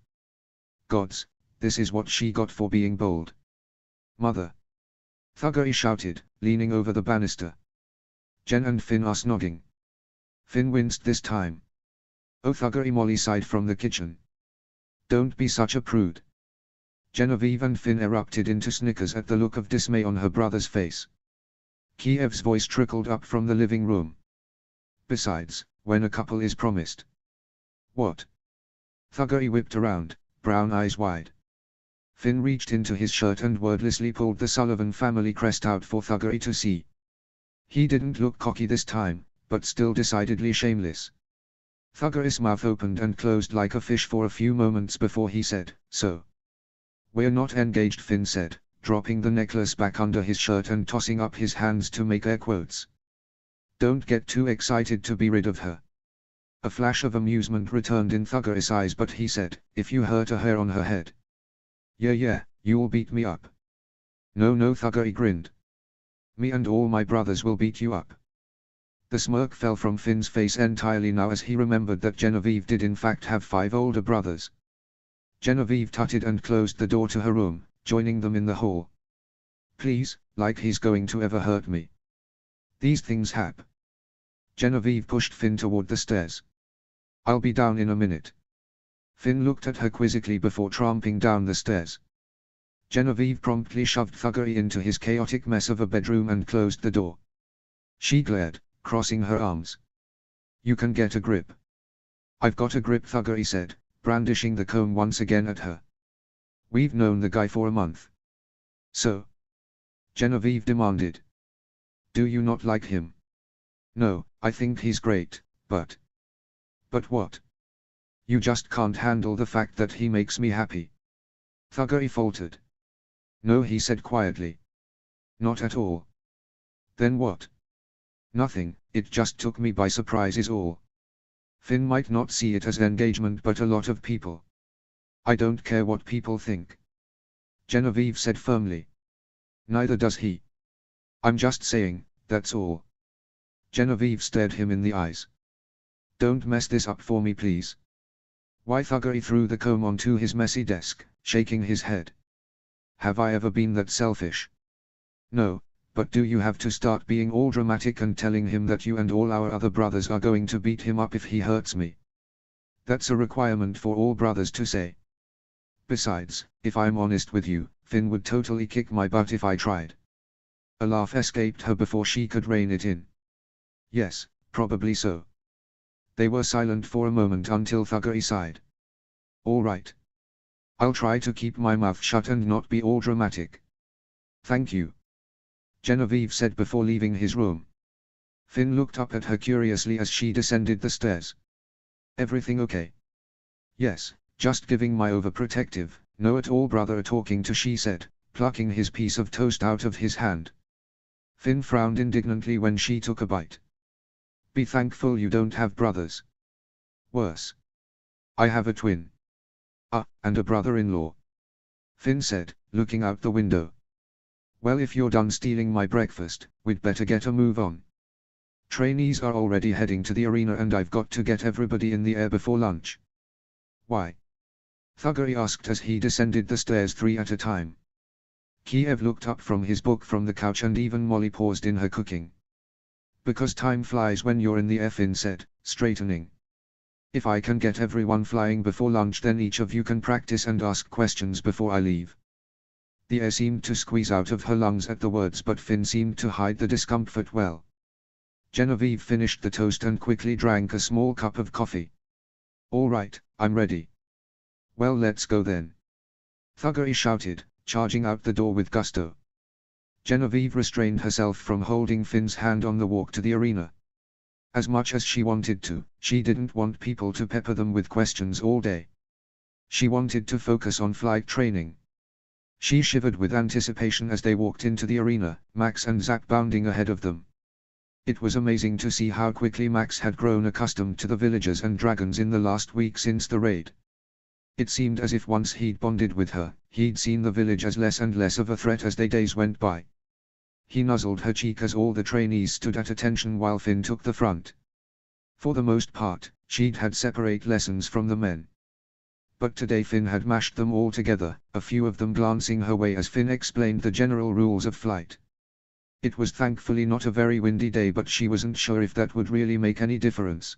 Gods, this is what she got for being bold. Mother! Thuggery shouted, leaning over the banister. Jen and Finn are snogging. Finn winced this time. Oh, Thuggery, Molly sighed from the kitchen. Don't be such a prude. Genevieve and Finn erupted into snickers at the look of dismay on her brother's face. Kiev's voice trickled up from the living room. Besides, when a couple is promised. What? Thuggery whipped around, brown eyes wide. Finn reached into his shirt and wordlessly pulled the Sullivan family crest out for Thuggery to see. He didn't look cocky this time, but still decidedly shameless. Thuggery's mouth opened and closed like a fish for a few moments before he said, So. We're not engaged, Finn said, dropping the necklace back under his shirt and tossing up his hands to make air quotes. Don't get too excited to be rid of her. A flash of amusement returned in Thuggery's eyes, but he said, if you hurt a hair on her head. Yeah, you'll beat me up. No, Thuggery grinned. Me and all my brothers will beat you up. The smirk fell from Finn's face entirely now as he remembered that Genevieve did in fact have 5 older brothers. Genevieve tutted and closed the door to her room, joining them in the hall. Please, like he's going to ever hurt me. These things happen. Genevieve pushed Finn toward the stairs. I'll be down in a minute. Finn looked at her quizzically before tramping down the stairs. Genevieve promptly shoved Thuggery into his chaotic mess of a bedroom and closed the door. She glared, crossing her arms. You can get a grip. I've got a grip, Thuggery said, brandishing the comb once again at her. We've known the guy for a month. So? Genevieve demanded. Do you not like him? No, I think he's great, but... But what? You just can't handle the fact that he makes me happy. Thuggery faltered. No, he said quietly. Not at all. Then what? Nothing, it just took me by surprise is all. Finn might not see it as engagement, but a lot of people. I don't care what people think. Genevieve said firmly. Neither does he. I'm just saying, that's all. Genevieve stared him in the eyes. Don't mess this up for me, please. Why? Thuggery threw the comb onto his messy desk, shaking his head. Have I ever been that selfish? No, but do you have to start being all dramatic and telling him that you and all our other brothers are going to beat him up if he hurts me? That's a requirement for all brothers to say. Besides, if I'm honest with you, Finn would totally kick my butt if I tried. A laugh escaped her before she could rein it in. Yes, probably so. They were silent for a moment until Thuggery sighed. All right. I'll try to keep my mouth shut and not be all dramatic. Thank you. Genevieve said before leaving his room. Finn looked up at her curiously as she descended the stairs. Everything okay? Yes, just giving my overprotective, know-it-all brother a talking to, she said, plucking his piece of toast out of his hand. Finn frowned indignantly when she took a bite. Be thankful you don't have brothers. Worse. I have a twin. And a brother-in-law. Finn said, looking out the window. Well, if you're done stealing my breakfast, we'd better get a move on. Trainees are already heading to the arena and I've got to get everybody in the air before lunch. Why? Thuggery asked as he descended the stairs 3 at a time. Kiev looked up from his book from the couch and even Molly paused in her cooking. Because time flies when you're in the air, Finn said, straightening. If I can get everyone flying before lunch, then each of you can practice and ask questions before I leave. The air seemed to squeeze out of her lungs at the words, but Finn seemed to hide the discomfort well. Genevieve finished the toast and quickly drank a small cup of coffee. All right, I'm ready. Well, let's go then. Thuggery shouted, charging out the door with gusto. Genevieve restrained herself from holding Finn's hand on the walk to the arena. As much as she wanted to, she didn't want people to pepper them with questions all day. She wanted to focus on flight training. She shivered with anticipation as they walked into the arena, Max and Zack bounding ahead of them. It was amazing to see how quickly Max had grown accustomed to the villagers and dragons in the last week since the raid. It seemed as if once he'd bonded with her, he'd seen the village as less and less of a threat as the days went by. He nuzzled her cheek as all the trainees stood at attention while Finn took the front. For the most part, she'd had separate lessons from the men. But today Finn had mashed them all together, a few of them glancing her way as Finn explained the general rules of flight. It was thankfully not a very windy day, but she wasn't sure if that would really make any difference.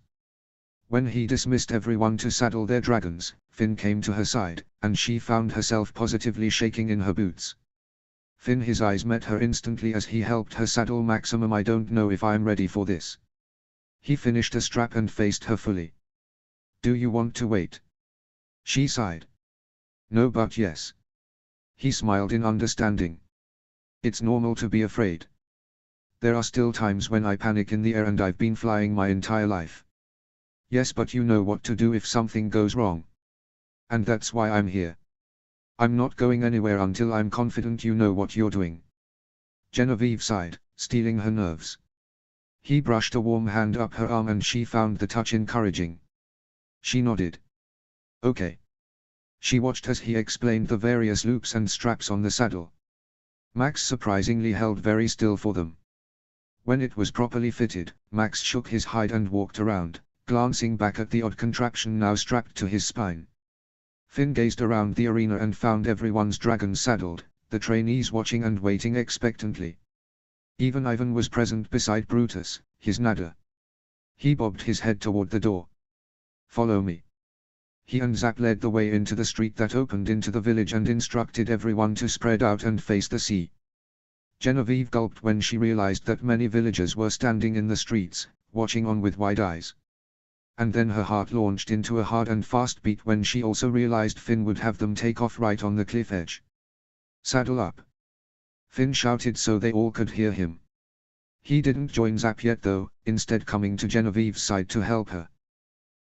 When he dismissed everyone to saddle their dragons, Finn came to her side, and she found herself positively shaking in her boots. Finn, his eyes met her instantly as he helped her saddle Maximum. I don't know if I'm ready for this. He finished a strap and faced her fully. Do you want to wait? She sighed. No, but yes. He smiled in understanding. It's normal to be afraid. There are still times when I panic in the air, and I've been flying my entire life. Yes, but you know what to do if something goes wrong. And that's why I'm here. I'm not going anywhere until I'm confident you know what you're doing. Genevieve sighed, steeling her nerves. He brushed a warm hand up her arm and she found the touch encouraging. She nodded. Okay. She watched as he explained the various loops and straps on the saddle. Max surprisingly held very still for them. When it was properly fitted, Max shook his hide and walked around, glancing back at the odd contraption now strapped to his spine. Finn gazed around the arena and found everyone's dragons saddled, the trainees watching and waiting expectantly. Even Ivan was present beside Brutus, his nada. He bobbed his head toward the door. "Follow me." He and Zap led the way into the street that opened into the village and instructed everyone to spread out and face the sea. Genevieve gulped when she realized that many villagers were standing in the streets, watching on with wide eyes. And then her heart launched into a hard and fast beat when she also realized Finn would have them take off right on the cliff edge. "Saddle up!" Finn shouted so they all could hear him. He didn't join Zap yet though, instead coming to Genevieve's side to help her.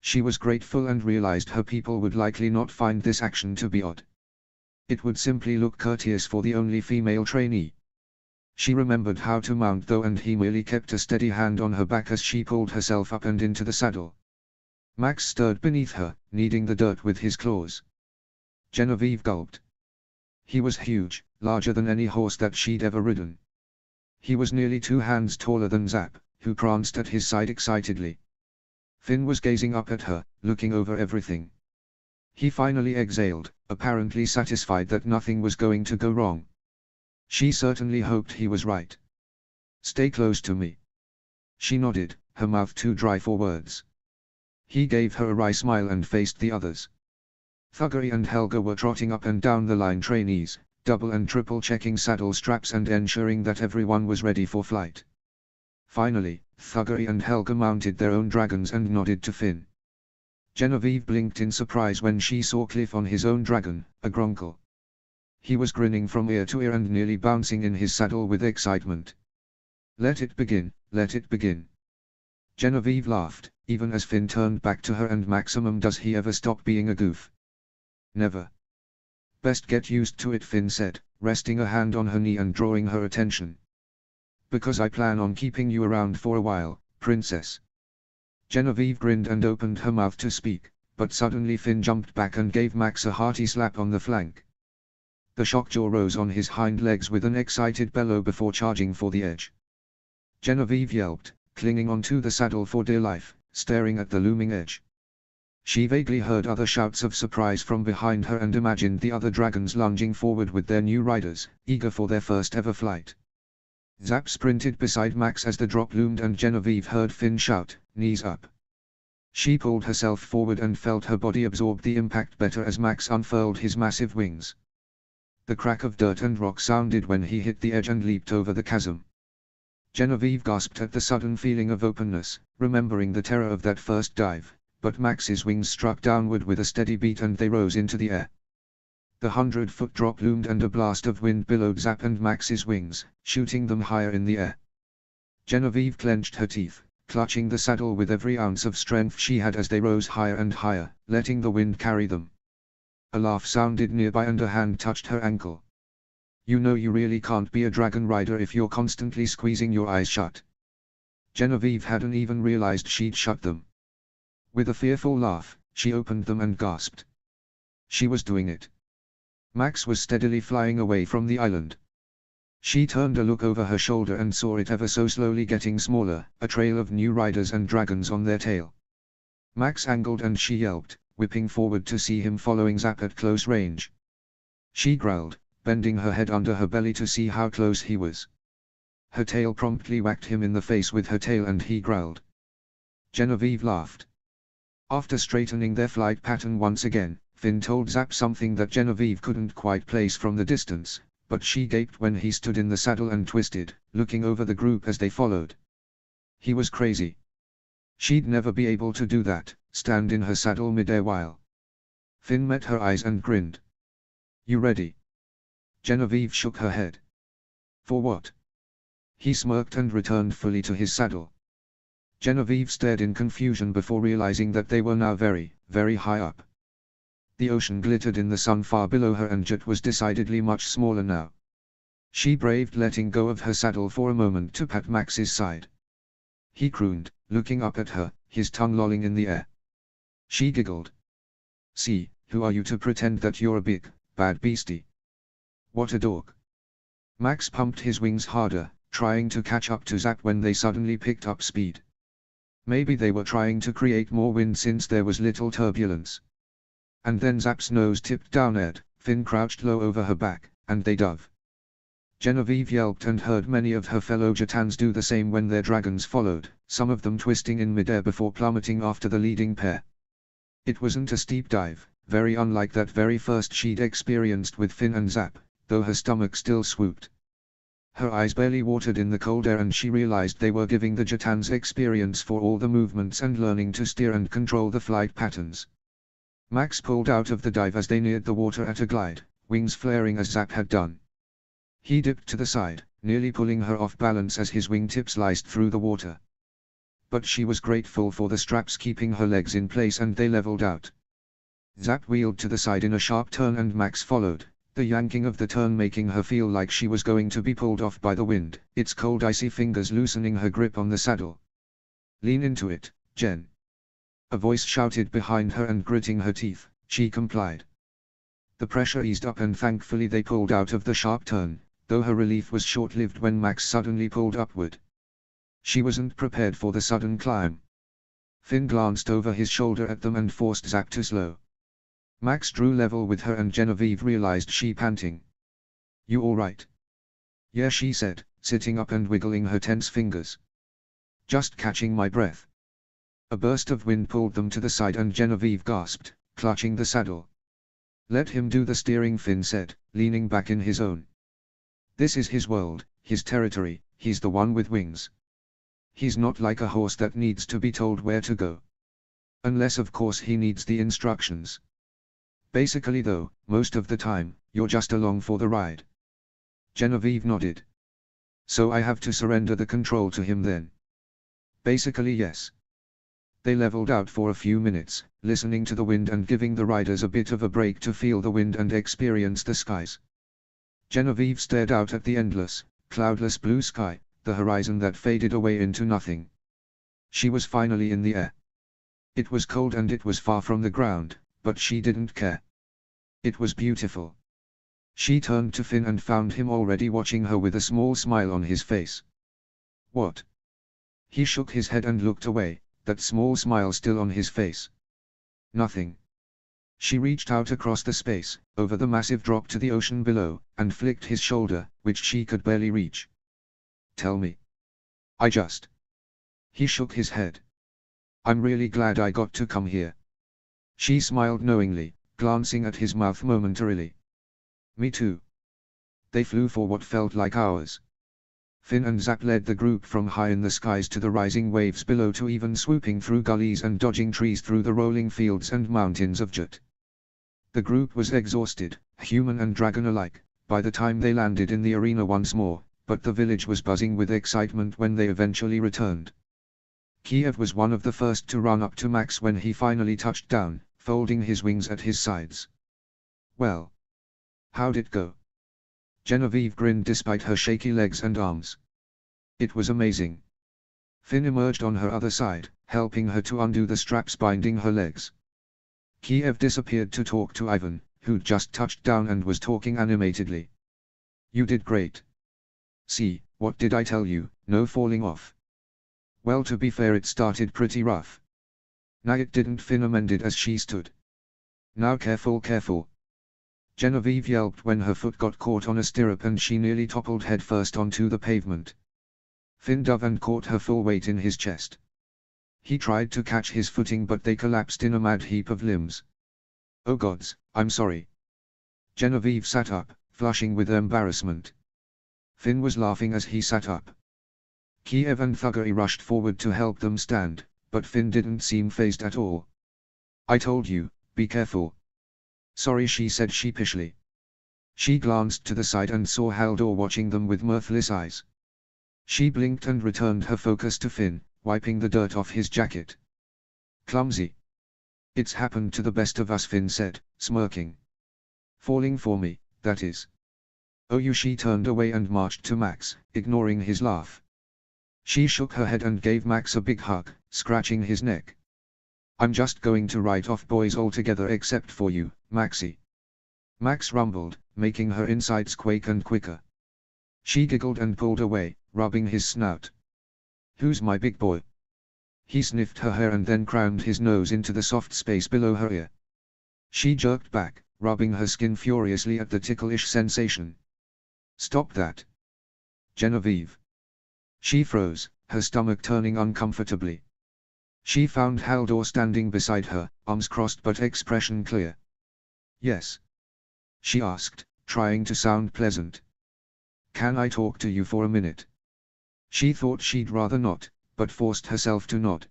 She was grateful and realized her people would likely not find this action to be odd. It would simply look courteous for the only female trainee. She remembered how to mount though, and he merely kept a steady hand on her back as she pulled herself up and into the saddle. Max stirred beneath her, kneading the dirt with his claws. Genevieve gulped. He was huge, larger than any horse that she'd ever ridden. He was nearly 2 hands taller than Zap, who pranced at his side excitedly. Finn was gazing up at her, looking over everything. He finally exhaled, apparently satisfied that nothing was going to go wrong. She certainly hoped he was right. "Stay close to me." She nodded, her mouth too dry for words. He gave her a wry smile and faced the others. Thuggery and Helga were trotting up and down the line, trainees, double and triple checking saddle straps and ensuring that everyone was ready for flight. Finally, Thuggery and Helga mounted their own dragons and nodded to Finn. Genevieve blinked in surprise when she saw Cliff on his own dragon, a Gronkel. He was grinning from ear to ear and nearly bouncing in his saddle with excitement. "Let it begin, let it begin." Genevieve laughed, even as Finn turned back to her, and maximum does he ever stop being a goof? Never. "Best get used to it," Finn said, resting a hand on her knee and drawing her attention. "Because I plan on keeping you around for a while, princess." Genevieve grinned and opened her mouth to speak, but suddenly Finn jumped back and gave Max a hearty slap on the flank. The shockjaw rose on his hind legs with an excited bellow before charging for the edge. Genevieve yelped, clinging onto the saddle for dear life, staring at the looming edge. She vaguely heard other shouts of surprise from behind her and imagined the other dragons lunging forward with their new riders, eager for their first ever flight. Zap sprinted beside Max as the drop loomed, and Genevieve heard Finn shout, "Knees up." She pulled herself forward and felt her body absorb the impact better as Max unfurled his massive wings. The crack of dirt and rock sounded when he hit the edge and leaped over the chasm. Genevieve gasped at the sudden feeling of openness, remembering the terror of that first dive, but Max's wings struck downward with a steady beat and they rose into the air. The 100-foot drop loomed and a blast of wind billowed Zap and Max's wings, shooting them higher in the air. Genevieve clenched her teeth, clutching the saddle with every ounce of strength she had as they rose higher and higher, letting the wind carry them. A laugh sounded nearby and a hand touched her ankle. "You know you really can't be a dragon rider if you're constantly squeezing your eyes shut." Genevieve hadn't even realized she'd shut them. With a fearful laugh, she opened them and gasped. She was doing it. Max was steadily flying away from the island. She turned a look over her shoulder and saw it ever so slowly getting smaller, a trail of new riders and dragons on their tail. Max angled and she yelped, whipping forward to see him following Zap at close range. She growled, bending her head under her belly to see how close he was. Her tail promptly whacked him in the face with her tail and he growled. Genevieve laughed. After straightening their flight pattern once again, Finn told Zap something that Genevieve couldn't quite place from the distance, but she gaped when he stood in the saddle and twisted, looking over the group as they followed. He was crazy. She'd never be able to do that, stand in her saddle mid-air while. Finn met her eyes and grinned. "You ready?" Genevieve shook her head. "For what?" He smirked and returned fully to his saddle. Genevieve stared in confusion before realizing that they were now very, very high up. The ocean glittered in the sun far below her and Jet was decidedly much smaller now. She braved letting go of her saddle for a moment to pat Max's side. He crooned, looking up at her, his tongue lolling in the air. She giggled. "See, who are you to pretend that you're a big, bad beastie? What a dork." Max pumped his wings harder, trying to catch up to Zap when they suddenly picked up speed. Maybe they were trying to create more wind since there was little turbulence. And then Zap's nose tipped downward, Finn crouched low over her back, and they dove. Genevieve yelped and heard many of her fellow Jatans do the same when their dragons followed, some of them twisting in midair before plummeting after the leading pair. It wasn't a steep dive, very unlike that very first she'd experienced with Finn and Zap, though her stomach still swooped. Her eyes barely watered in the cold air and she realized they were giving the Jatans experience for all the movements and learning to steer and control the flight patterns. Max pulled out of the dive as they neared the water at a glide, wings flaring as Zap had done. He dipped to the side, nearly pulling her off balance as his wingtips sliced through the water. But she was grateful for the straps keeping her legs in place and they leveled out. Zap wheeled to the side in a sharp turn and Max followed, the yanking of the turn making her feel like she was going to be pulled off by the wind, its cold icy fingers loosening her grip on the saddle. "Lean into it, Jen." A voice shouted behind her and gritting her teeth, she complied. The pressure eased up and thankfully they pulled out of the sharp turn, though her relief was short-lived when Max suddenly pulled upward. She wasn't prepared for the sudden climb. Finn glanced over his shoulder at them and forced Zap to slow. Max drew level with her and Genevieve realized she panting. "You alright?" "Yeah," she said, sitting up and wiggling her tense fingers. "Just catching my breath." A burst of wind pulled them to the side and Genevieve gasped, clutching the saddle. "Let him do the steering," Finn said, leaning back in his own. "This is his world, his territory, he's the one with wings. He's not like a horse that needs to be told where to go. Unless of course he needs the instructions. Basically though, most of the time, you're just along for the ride." Genevieve nodded. "So I have to surrender the control to him then?" "Basically yes." They leveled out for a few minutes, listening to the wind and giving the riders a bit of a break to feel the wind and experience the skies. Genevieve stared out at the endless, cloudless blue sky, the horizon that faded away into nothing. She was finally in the air. It was cold and it was far from the ground, but she didn't care. It was beautiful. She turned to Finn and found him already watching her with a small smile on his face. "What?" He shook his head and looked away, that small smile still on his face. "Nothing." She reached out across the space, over the massive drop to the ocean below, and flicked his shoulder, which she could barely reach. "Tell me." "I just." He shook his head. "I'm really glad I got to come here." She smiled knowingly, glancing at his mouth momentarily. "Me too." They flew for what felt like hours. Finn and Zap led the group from high in the skies to the rising waves below to even swooping through gullies and dodging trees through the rolling fields and mountains of Jut. The group was exhausted, human and dragon alike, by the time they landed in the arena once more, but the village was buzzing with excitement when they eventually returned. Kiev was one of the first to run up to Max when he finally touched down, folding his wings at his sides. "Well, how'd it go?" Genevieve grinned despite her shaky legs and arms. "It was amazing." Finn emerged on her other side, helping her to undo the straps binding her legs. Kiev disappeared to talk to Ivan, who'd just touched down and was talking animatedly. "You did great. See, what did I tell you, no falling off." "Well, to be fair, it started pretty rough." "Nah, it didn't," Finn amended as she stood. "Now careful, careful." Genevieve yelped when her foot got caught on a stirrup and she nearly toppled headfirst onto the pavement. Finn dove and caught her full weight in his chest. He tried to catch his footing but they collapsed in a mad heap of limbs. "Oh gods, I'm sorry." Genevieve sat up, flushing with embarrassment. Finn was laughing as he sat up. Kiev and Thuggery rushed forward to help them stand, but Finn didn't seem fazed at all. "I told you, be careful." "Sorry," she said sheepishly. She glanced to the side and saw Haldor watching them with mirthless eyes. She blinked and returned her focus to Finn, wiping the dirt off his jacket. "Clumsy." "It's happened to the best of us," Finn said, smirking. "Falling for me, that is." "Oh you." She turned away and marched to Max, ignoring his laugh. She shook her head and gave Max a big hug, scratching his neck. "I'm just going to write off boys altogether except for you, Maxie." Max rumbled, making her insides quake and quicker. She giggled and pulled away, rubbing his snout. "Who's my big boy?" He sniffed her hair and then crammed his nose into the soft space below her ear. She jerked back, rubbing her skin furiously at the ticklish sensation. "Stop that." Genevieve. She froze, her stomach turning uncomfortably. She found Haldor standing beside her, arms crossed but expression clear. Yes? She asked, trying to sound pleasant. Can I talk to you for a minute? She thought she'd rather not, but forced herself to nod.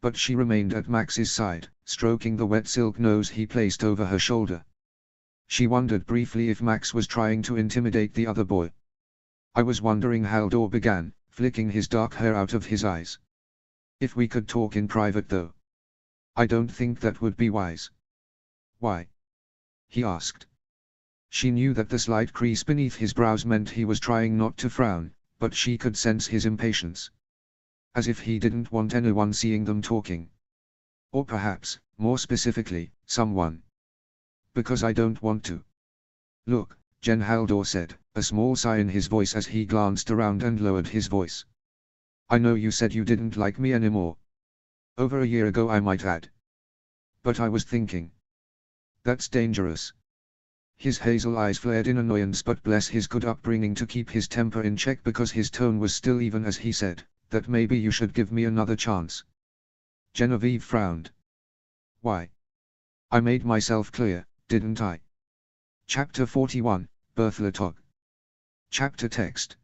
But she remained at Max's side, stroking the wet silk nose he placed over her shoulder. She wondered briefly if Max was trying to intimidate the other boy. I was wondering, Haldor began, flicking his dark hair out of his eyes. If we could talk in private though. I don't think that would be wise. Why? He asked. She knew that the slight crease beneath his brows meant he was trying not to frown, but she could sense his impatience. As if he didn't want anyone seeing them talking. Or perhaps, more specifically, someone. Because I don't want to. Look, Jen, Haldor said, a small sigh in his voice as he glanced around and lowered his voice. I know you said you didn't like me anymore. Over a year ago, I might add. But I was thinking. That's dangerous. His hazel eyes flared in annoyance, but bless his good upbringing to keep his temper in check, because his tone was still even as he said, that maybe you should give me another chance. Genevieve frowned. Why? I made myself clear, didn't I? Chapter 41, Berthalatog. Chapter text.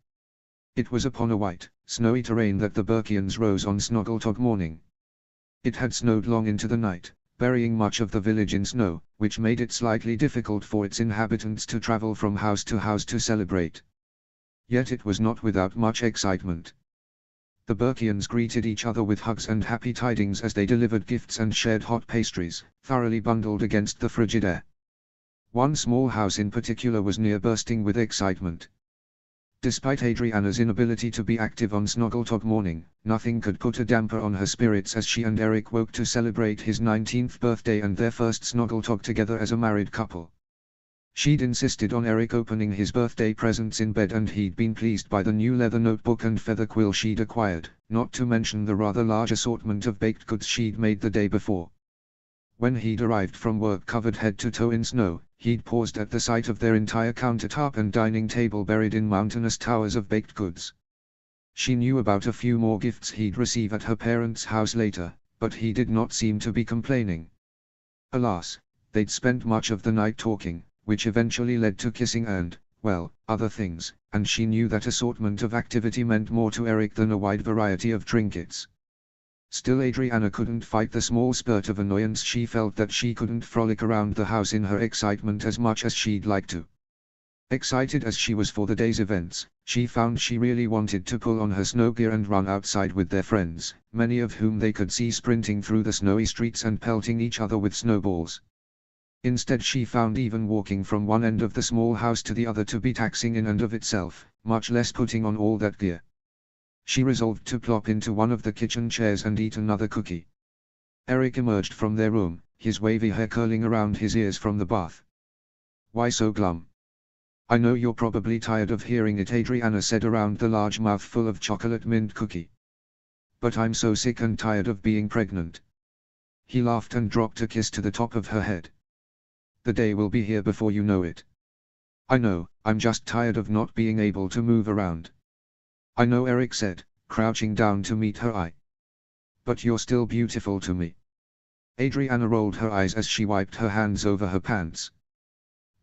It was upon a white, snowy terrain that the Burkians rose on Snoggletog morning. It had snowed long into the night, burying much of the village in snow, which made it slightly difficult for its inhabitants to travel from house to celebrate. Yet it was not without much excitement. The Burkians greeted each other with hugs and happy tidings as they delivered gifts and shared hot pastries, thoroughly bundled against the frigid air. One small house in particular was near bursting with excitement. Despite Adriana's inability to be active on Snoggletog morning, nothing could put a damper on her spirits as she and Eric woke to celebrate his 19th birthday and their first Snoggletog together as a married couple. She'd insisted on Eric opening his birthday presents in bed, and he'd been pleased by the new leather notebook and feather quill she'd acquired, not to mention the rather large assortment of baked goods she'd made the day before. When he'd arrived from work covered head to toe in snow, he'd paused at the sight of their entire countertop and dining table buried in mountainous towers of baked goods. She knew about a few more gifts he'd receive at her parents' house later, but he did not seem to be complaining. Alas, they'd spent much of the night talking, which eventually led to kissing and, well, other things, and she knew that assortment of activity meant more to Eric than a wide variety of trinkets. Still, Adriana couldn't fight the small spurt of annoyance she felt that she couldn't frolic around the house in her excitement as much as she'd like to. Excited as she was for the day's events, she found she really wanted to pull on her snow gear and run outside with their friends, many of whom they could see sprinting through the snowy streets and pelting each other with snowballs. Instead, she found even walking from one end of the small house to the other to be taxing in and of itself, much less putting on all that gear. She resolved to plop into one of the kitchen chairs and eat another cookie. Eric emerged from their room, his wavy hair curling around his ears from the bath. Why so glum? I know you're probably tired of hearing it, Adriana said around the large mouthful of chocolate mint cookie. But I'm so sick and tired of being pregnant. He laughed and dropped a kiss to the top of her head. The day will be here before you know it. I know, I'm just tired of not being able to move around. I know, Eric said, crouching down to meet her eye. But you're still beautiful to me. Adriana rolled her eyes as she wiped her hands over her pants.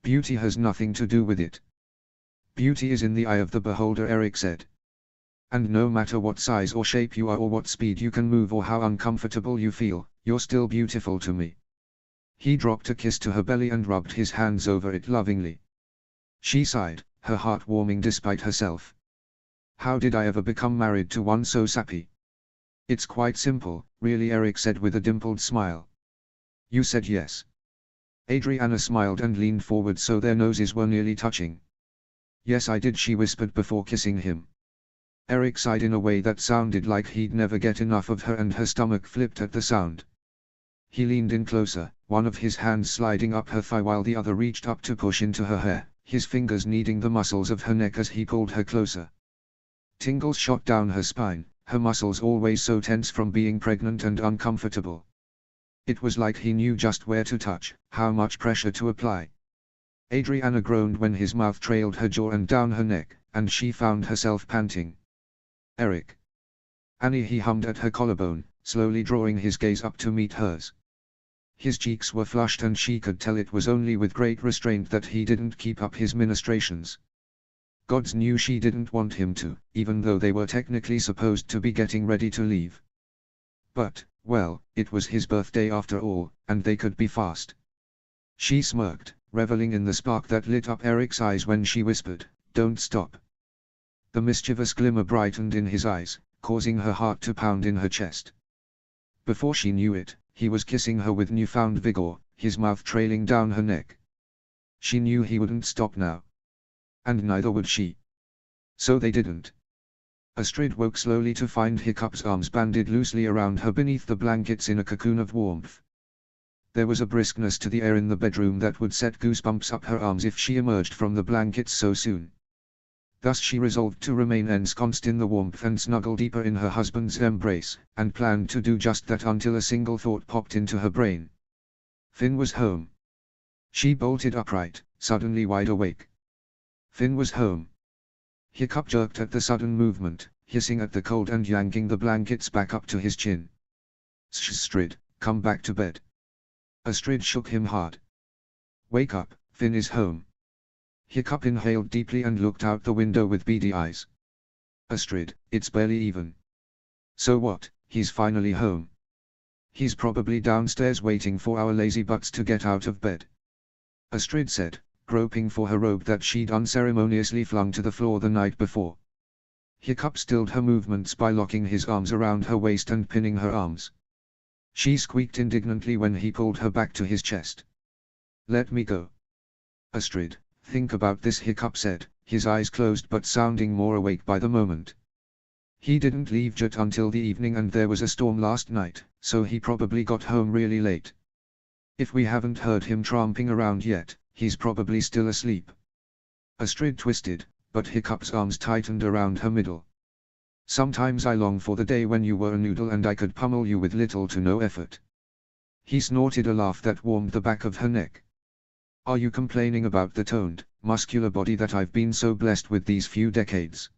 Beauty has nothing to do with it. Beauty is in the eye of the beholder, Eric said. And no matter what size or shape you are or what speed you can move or how uncomfortable you feel, you're still beautiful to me. He dropped a kiss to her belly and rubbed his hands over it lovingly. She sighed, her heart warming despite herself. How did I ever become married to one so sappy? It's quite simple, really, Eric said with a dimpled smile. You said yes. Adriana smiled and leaned forward so their noses were nearly touching. Yes, I did, she whispered before kissing him. Eric sighed in a way that sounded like he'd never get enough of her, and her stomach flipped at the sound. He leaned in closer, one of his hands sliding up her thigh while the other reached up to push into her hair, his fingers kneading the muscles of her neck as he pulled her closer. Tingles shot down her spine, her muscles always so tense from being pregnant and uncomfortable. It was like he knew just where to touch, how much pressure to apply. Adriana groaned when his mouth trailed her jaw and down her neck, and she found herself panting. Eric. Annie, he hummed at her collarbone, slowly drawing his gaze up to meet hers. His cheeks were flushed and she could tell it was only with great restraint that he didn't keep up his ministrations. Gods knew she didn't want him to, even though they were technically supposed to be getting ready to leave. But, well, it was his birthday after all, and they could be fast. She smirked, reveling in the spark that lit up Eric's eyes when she whispered, "Don't stop." The mischievous glimmer brightened in his eyes, causing her heart to pound in her chest. Before she knew it, he was kissing her with newfound vigor, his mouth trailing down her neck. She knew he wouldn't stop now. And neither would she. So they didn't. Astrid woke slowly to find Hiccup's arms banded loosely around her beneath the blankets in a cocoon of warmth. There was a briskness to the air in the bedroom that would set goosebumps up her arms if she emerged from the blankets so soon. Thus she resolved to remain ensconced in the warmth and snuggle deeper in her husband's embrace, and planned to do just that until a single thought popped into her brain. Finn was home. She bolted upright, suddenly wide awake. Finn was home. Hiccup jerked at the sudden movement, hissing at the cold and yanking the blankets back up to his chin. Astrid, come back to bed. Astrid shook him hard. Wake up, Finn is home. Hiccup inhaled deeply and looked out the window with beady eyes. Astrid, it's barely even. So what, he's finally home. He's probably downstairs waiting for our lazy butts to get out of bed. Astrid said, groping for her robe that she'd unceremoniously flung to the floor the night before. Hiccup stilled her movements by locking his arms around her waist and pinning her arms. She squeaked indignantly when he pulled her back to his chest. Let me go. Astrid, think about this, Hiccup said, his eyes closed but sounding more awake by the moment. He didn't leave Jet until the evening and there was a storm last night, so he probably got home really late. If we haven't heard him tramping around yet, he's probably still asleep. Astrid twisted, but Hiccup's arms tightened around her middle. Sometimes I long for the day when you were a noodle and I could pummel you with little to no effort. He snorted a laugh that warmed the back of her neck. Are you complaining about the toned, muscular body that I've been so blessed with these few decades?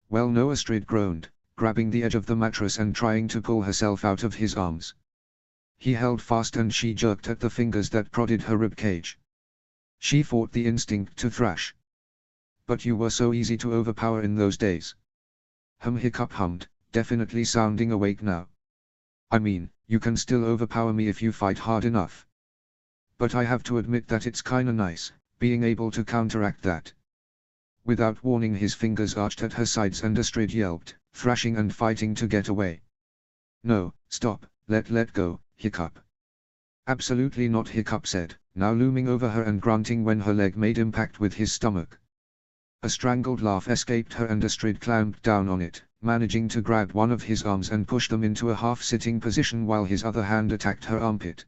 Well no, Astrid groaned, grabbing the edge of the mattress and trying to pull herself out of his arms. He held fast and she jerked at the fingers that prodded her ribcage. She fought the instinct to thrash. But you were so easy to overpower in those days. Hiccup hummed, definitely sounding awake now. I mean, you can still overpower me if you fight hard enough. But I have to admit that it's kinda nice, being able to counteract that. Without warning his fingers arched at her sides and Astrid yelped, thrashing and fighting to get away. No, stop, let go, Hiccup. Absolutely not, Hiccup said, now looming over her and grunting when her leg made impact with his stomach. A strangled laugh escaped her and Astrid clamped down on it, managing to grab one of his arms and push them into a half-sitting position while his other hand attacked her armpit.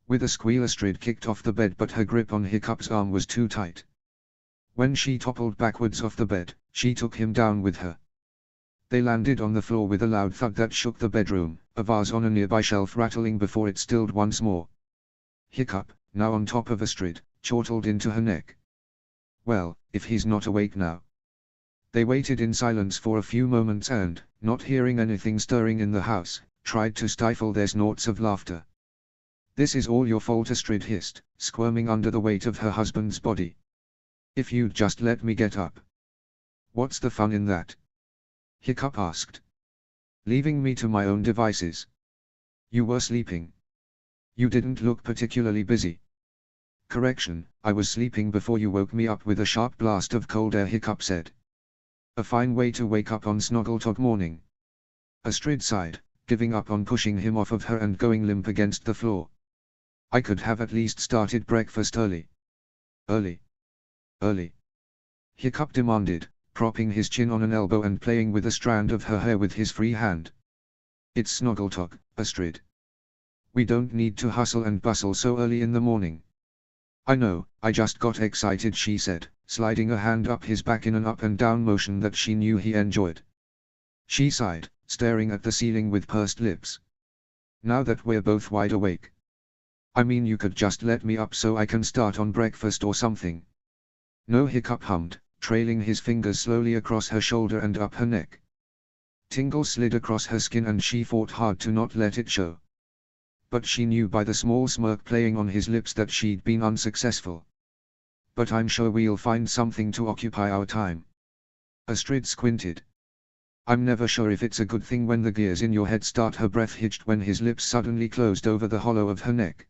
With a squeal Astrid kicked off the bed but her grip on Hiccup's arm was too tight. When she toppled backwards off the bed, she took him down with her. They landed on the floor with a loud thud that shook the bedroom, a vase on a nearby shelf rattling before it stilled once more. Hiccup, now on top of Astrid, chortled into her neck. Well, if he's not awake now. They waited in silence for a few moments and, not hearing anything stirring in the house, tried to stifle their snorts of laughter. This is all your fault, Astrid hissed, squirming under the weight of her husband's body. If you'd just let me get up. What's the fun in that? Hiccup asked. Leaving me to my own devices. You were sleeping. You didn't look particularly busy. Correction, I was sleeping before you woke me up with a sharp blast of cold air, Hiccup said. A fine way to wake up on Snoggletog morning. Astrid sighed, giving up on pushing him off of her and going limp against the floor. I could have at least started breakfast early. Early. Hiccup demanded, propping his chin on an elbow and playing with a strand of her hair with his free hand. It's Snoggletog, Astrid. We don't need to hustle and bustle so early in the morning. I know, I just got excited, she said, sliding a hand up his back in an up and down motion that she knew he enjoyed. She sighed, staring at the ceiling with pursed lips. Now that we're both wide awake. I mean, you could just let me up so I can start on breakfast or something. No, Hiccup hummed, trailing his fingers slowly across her shoulder and up her neck. Tingle slid across her skin and she fought hard to not let it show. But she knew by the small smirk playing on his lips that she'd been unsuccessful. "But I'm sure we'll find something to occupy our time." Astrid squinted. "I'm never sure if it's a good thing when the gears in your head start." Her breath hitched when his lips suddenly closed over the hollow of her neck.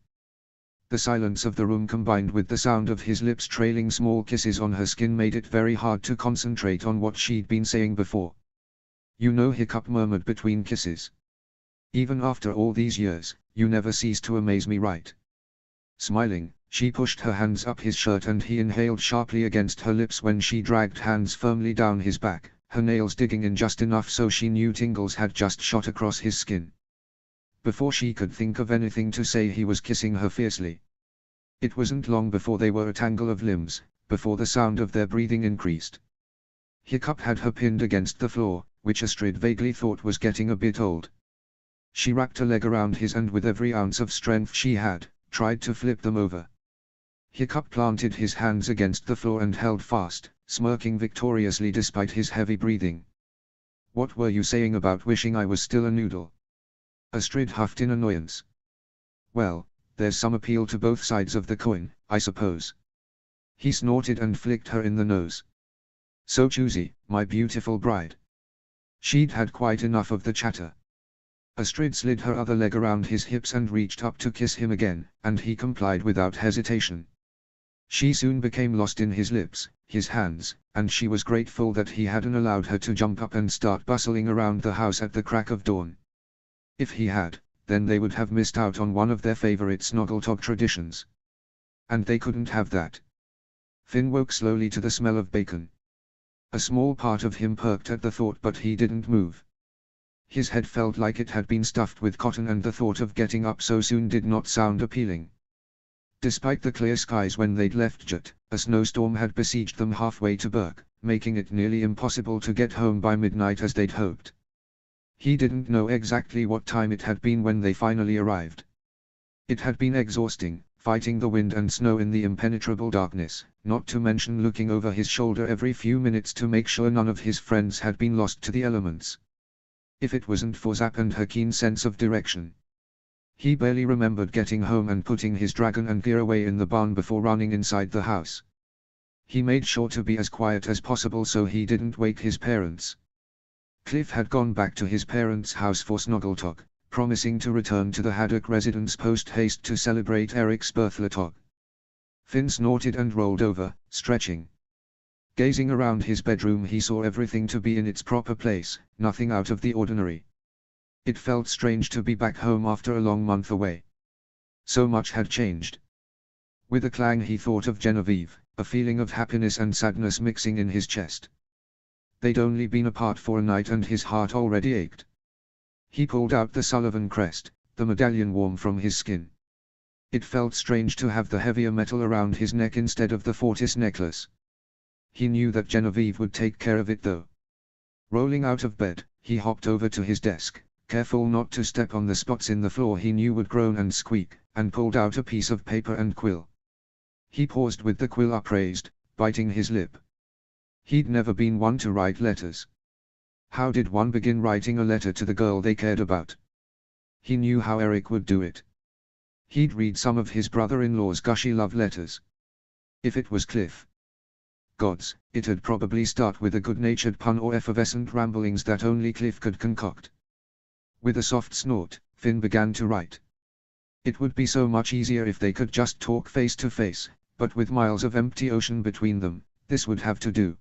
The silence of the room combined with the sound of his lips trailing small kisses on her skin made it very hard to concentrate on what she'd been saying before. "You know," Hiccup murmured between kisses. "Even after all these years, you never cease to amaze me, right?" Smiling, she pushed her hands up his shirt and he inhaled sharply against her lips when she dragged hands firmly down his back, her nails digging in just enough so she knew tingles had just shot across his skin. Before she could think of anything to say, he was kissing her fiercely. It wasn't long before they were a tangle of limbs, before the sound of their breathing increased. Hiccup had her pinned against the floor, which Astrid vaguely thought was getting a bit old. She wrapped a leg around his and with every ounce of strength she had, tried to flip them over. Hiccup planted his hands against the floor and held fast, smirking victoriously despite his heavy breathing. "What were you saying about wishing I was still a noodle?" Astrid huffed in annoyance. "Well, there's some appeal to both sides of the coin, I suppose." He snorted and flicked her in the nose. "So choosy, my beautiful bride." She'd had quite enough of the chatter. Astrid slid her other leg around his hips and reached up to kiss him again, and he complied without hesitation. She soon became lost in his lips, his hands, and she was grateful that he hadn't allowed her to jump up and start bustling around the house at the crack of dawn. If he had, then they would have missed out on one of their favorite Snoggletog traditions. And they couldn't have that. Finn woke slowly to the smell of bacon. A small part of him perked at the thought, but he didn't move. His head felt like it had been stuffed with cotton, and the thought of getting up so soon did not sound appealing. Despite the clear skies when they'd left Jut, a snowstorm had besieged them halfway to Berk, making it nearly impossible to get home by midnight as they'd hoped. He didn't know exactly what time it had been when they finally arrived. It had been exhausting, fighting the wind and snow in the impenetrable darkness, not to mention looking over his shoulder every few minutes to make sure none of his friends had been lost to the elements. If it wasn't for Zap and her keen sense of direction. He barely remembered getting home and putting his dragon and gear away in the barn before running inside the house. He made sure to be as quiet as possible so he didn't wake his parents. Cliff had gone back to his parents' house for Snoggletog, promising to return to the Haddock residence post-haste to celebrate Eric's birthday. Finn snorted and rolled over, stretching. Gazing around his bedroom, he saw everything to be in its proper place, nothing out of the ordinary. It felt strange to be back home after a long month away. So much had changed. With a clang he thought of Genevieve, a feeling of happiness and sadness mixing in his chest. They'd only been apart for a night and his heart already ached. He pulled out the Sullivan crest, the medallion warm from his skin. It felt strange to have the heavier metal around his neck instead of the Fortis necklace. He knew that Genevieve would take care of it though. Rolling out of bed, he hopped over to his desk, careful not to step on the spots in the floor he knew would groan and squeak, and pulled out a piece of paper and quill. He paused with the quill upraised, biting his lip. He'd never been one to write letters. How did one begin writing a letter to the girl they cared about? He knew how Eric would do it. He'd read some of his brother-in-law's gushy love letters. If it was Cliff. Gods, it'd probably start with a good-natured pun or effervescent ramblings that only Cliff could concoct. With a soft snort, Finn began to write. It would be so much easier if they could just talk face to face, but with miles of empty ocean between them, this would have to do.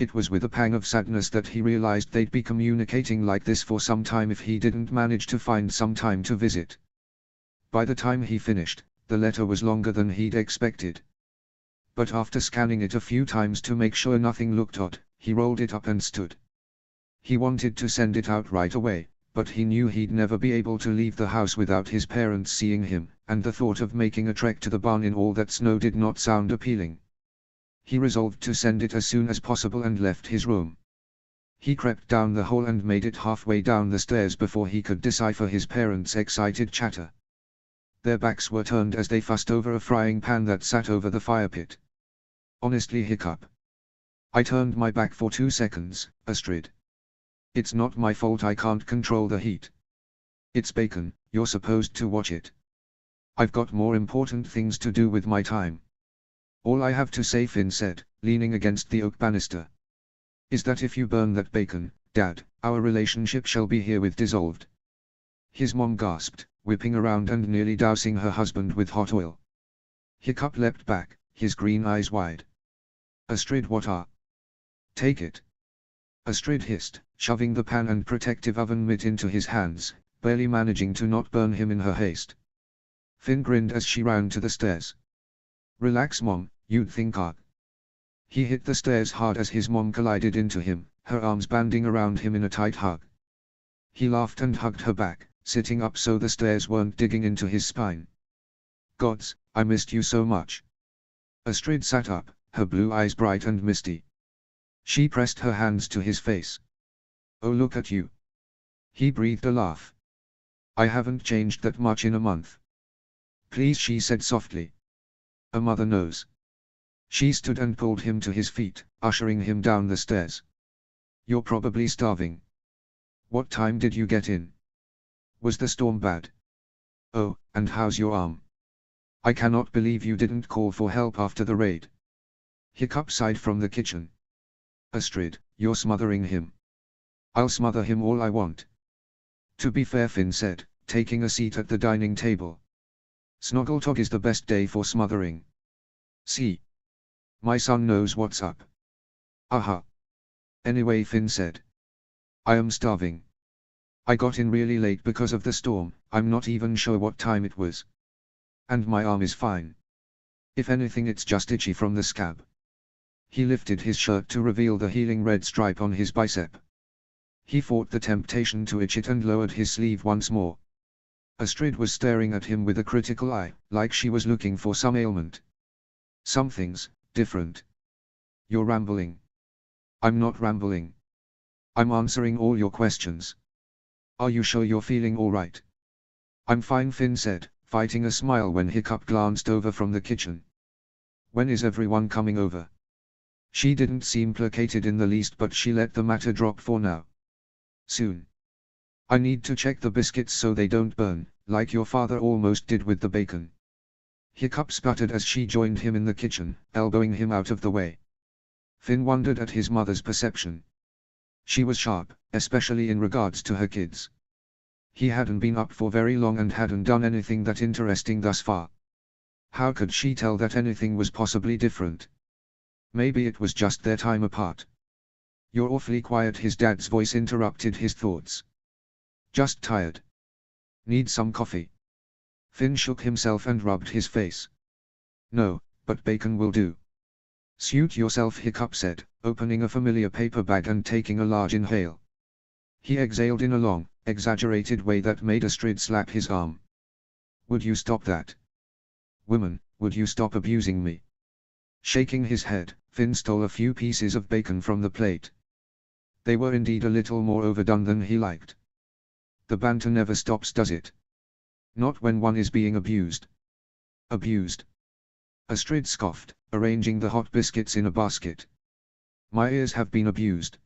It was with a pang of sadness that he realized they'd be communicating like this for some time if he didn't manage to find some time to visit. By the time he finished, the letter was longer than he'd expected. But after scanning it a few times to make sure nothing looked odd, he rolled it up and stood. He wanted to send it out right away, but he knew he'd never be able to leave the house without his parents seeing him, and the thought of making a trek to the barn in all that snow did not sound appealing. He resolved to send it as soon as possible and left his room. He crept down the hall and made it halfway down the stairs before he could decipher his parents' excited chatter. Their backs were turned as they fussed over a frying pan that sat over the fire pit. "Honestly, Hiccup. I turned my back for 2 seconds, Astrid. It's not my fault I can't control the heat. It's bacon, you're supposed to watch it. I've got more important things to do with my time. All I have to say, Finn said, leaning against the oak banister, is that if you burn that bacon, Dad, our relationship shall be herewith dissolved. His mom gasped, whipping around and nearly dousing her husband with hot oil. Hiccup leapt back, his green eyes wide. Astrid, what are? Take it. Astrid hissed, shoving the pan and protective oven mitt into his hands, barely managing to not burn him in her haste. Finn grinned as she ran to the stairs. Relax, Mom, you'd think I'd. He hit the stairs hard as his mom collided into him, her arms banding around him in a tight hug. He laughed and hugged her back, sitting up so the stairs weren't digging into his spine. Gods, I missed you so much. Astrid sat up, her blue eyes bright and misty. She pressed her hands to his face. Oh, look at you. He breathed a laugh. I haven't changed that much in a month. Please, she said softly. A mother knows. She stood and pulled him to his feet, ushering him down the stairs. You're probably starving. What time did you get in? Was the storm bad? Oh, and how's your arm? I cannot believe you didn't call for help after the raid. Hiccup sighed from the kitchen. Astrid, you're smothering him. I'll smother him all I want. To be fair, Finn said, taking a seat at the dining table. Snoggletog is the best day for smothering. See? My son knows what's up. Aha. Anyway, Finn said. I am starving. I got in really late because of the storm, I'm not even sure what time it was. And my arm is fine. If anything, it's just itchy from the scab. He lifted his shirt to reveal the healing red stripe on his bicep. He fought the temptation to itch it and lowered his sleeve once more. Astrid was staring at him with a critical eye, like she was looking for some ailment. Something's different. You're rambling. I'm not rambling. I'm answering all your questions. Are you sure you're feeling all right? I'm fine, Finn said, fighting a smile when Hiccup glanced over from the kitchen. When is everyone coming over? She didn't seem placated in the least, but she let the matter drop for now. Soon. I need to check the biscuits so they don't burn, like your father almost did with the bacon. Hiccup sputtered as she joined him in the kitchen, elbowing him out of the way. Finn wondered at his mother's perception. She was sharp, especially in regards to her kids. He hadn't been up for very long and hadn't done anything that interesting thus far. How could she tell that anything was possibly different? Maybe it was just their time apart. You're awfully quiet, his dad's voice interrupted his thoughts. Just tired. Need some coffee? Finn shook himself and rubbed his face. No, but bacon will do. Suit yourself, Hiccup said, opening a familiar paper bag and taking a large inhale. He exhaled in a long, exaggerated way that made Astrid slap his arm. Would you stop that? Woman, would you stop abusing me? Shaking his head, Finn stole a few pieces of bacon from the plate. They were indeed a little more overdone than he liked. The banter never stops, does it? Not when one is being abused. Abused? Astrid scoffed, arranging the hot biscuits in a basket. My ears have been abused.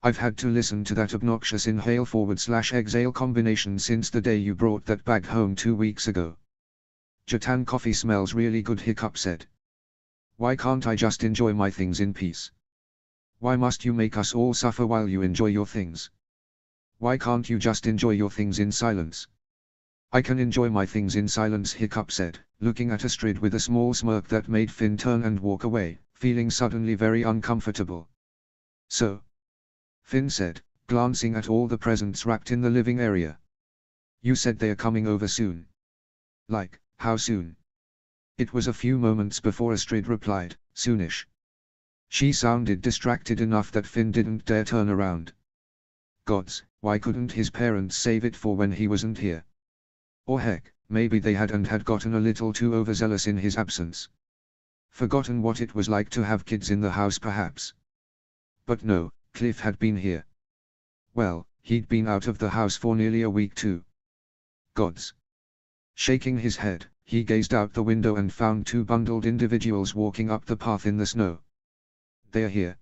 I've had to listen to that obnoxious inhale/exhale combination since the day you brought that bag home 2 weeks ago. Jatan coffee smells really good, Hiccup said. Why can't I just enjoy my things in peace? Why must you make us all suffer while you enjoy your things? Why can't you just enjoy your things in silence? I can enjoy my things in silence, Hiccup said, looking at Astrid with a small smirk that made Finn turn and walk away, feeling suddenly very uncomfortable. So? Finn said, glancing at all the presents wrapped in the living area. You said they are coming over soon. Like, how soon? It was a few moments before Astrid replied, soonish. She sounded distracted enough that Finn didn't dare turn around. Gods, why couldn't his parents save it for when he wasn't here? Or heck, maybe they had and had gotten a little too overzealous in his absence. Forgotten what it was like to have kids in the house perhaps. But no, Cliff had been here. Well, he'd been out of the house for nearly a week too. Gods. Shaking his head, he gazed out the window and found 2 bundled individuals walking up the path in the snow. They are here.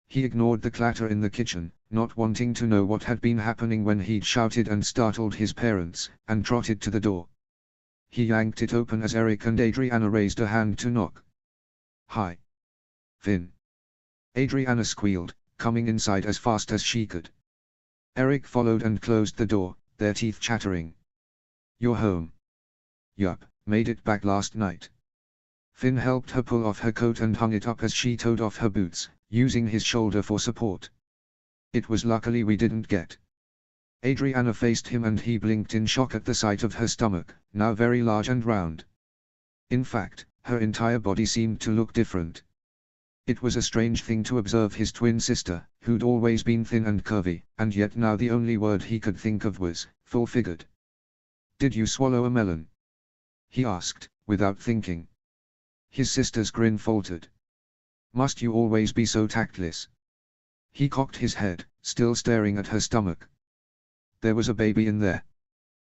He ignored the clatter in the kitchen, not wanting to know what had been happening when he'd shouted and startled his parents, and trotted to the door. He yanked it open as Eric and Adriana raised a hand to knock. "Hi. Finn." Adriana squealed, coming inside as fast as she could. Eric followed and closed the door, their teeth chattering. "You're home." "Yup, made it back last night." Finn helped her pull off her coat and hung it up as she toed off her boots, using his shoulder for support. "It was luckily we didn't get." Adriana faced him and he blinked in shock at the sight of her stomach, now very large and round. In fact, her entire body seemed to look different. It was a strange thing to observe his twin sister, who'd always been thin and curvy, and yet now the only word he could think of was, full-figured. "Did you swallow a melon?" he asked, without thinking. His sister's grin faltered. "Must you always be so tactless?" He cocked his head, still staring at her stomach. "There was a baby in there.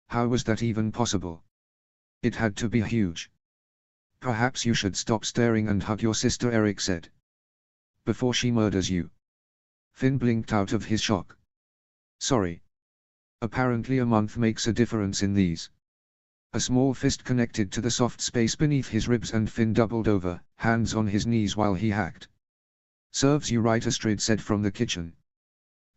How was that even possible? It had to be huge." "Perhaps you should stop staring and hug your sister," Eric said. "Before she murders you." Finn blinked out of his shock. "Sorry. Apparently a month makes a difference in these." A small fist connected to the soft space beneath his ribs and Finn doubled over, hands on his knees while he hacked. "Serves you right," Astrid said from the kitchen.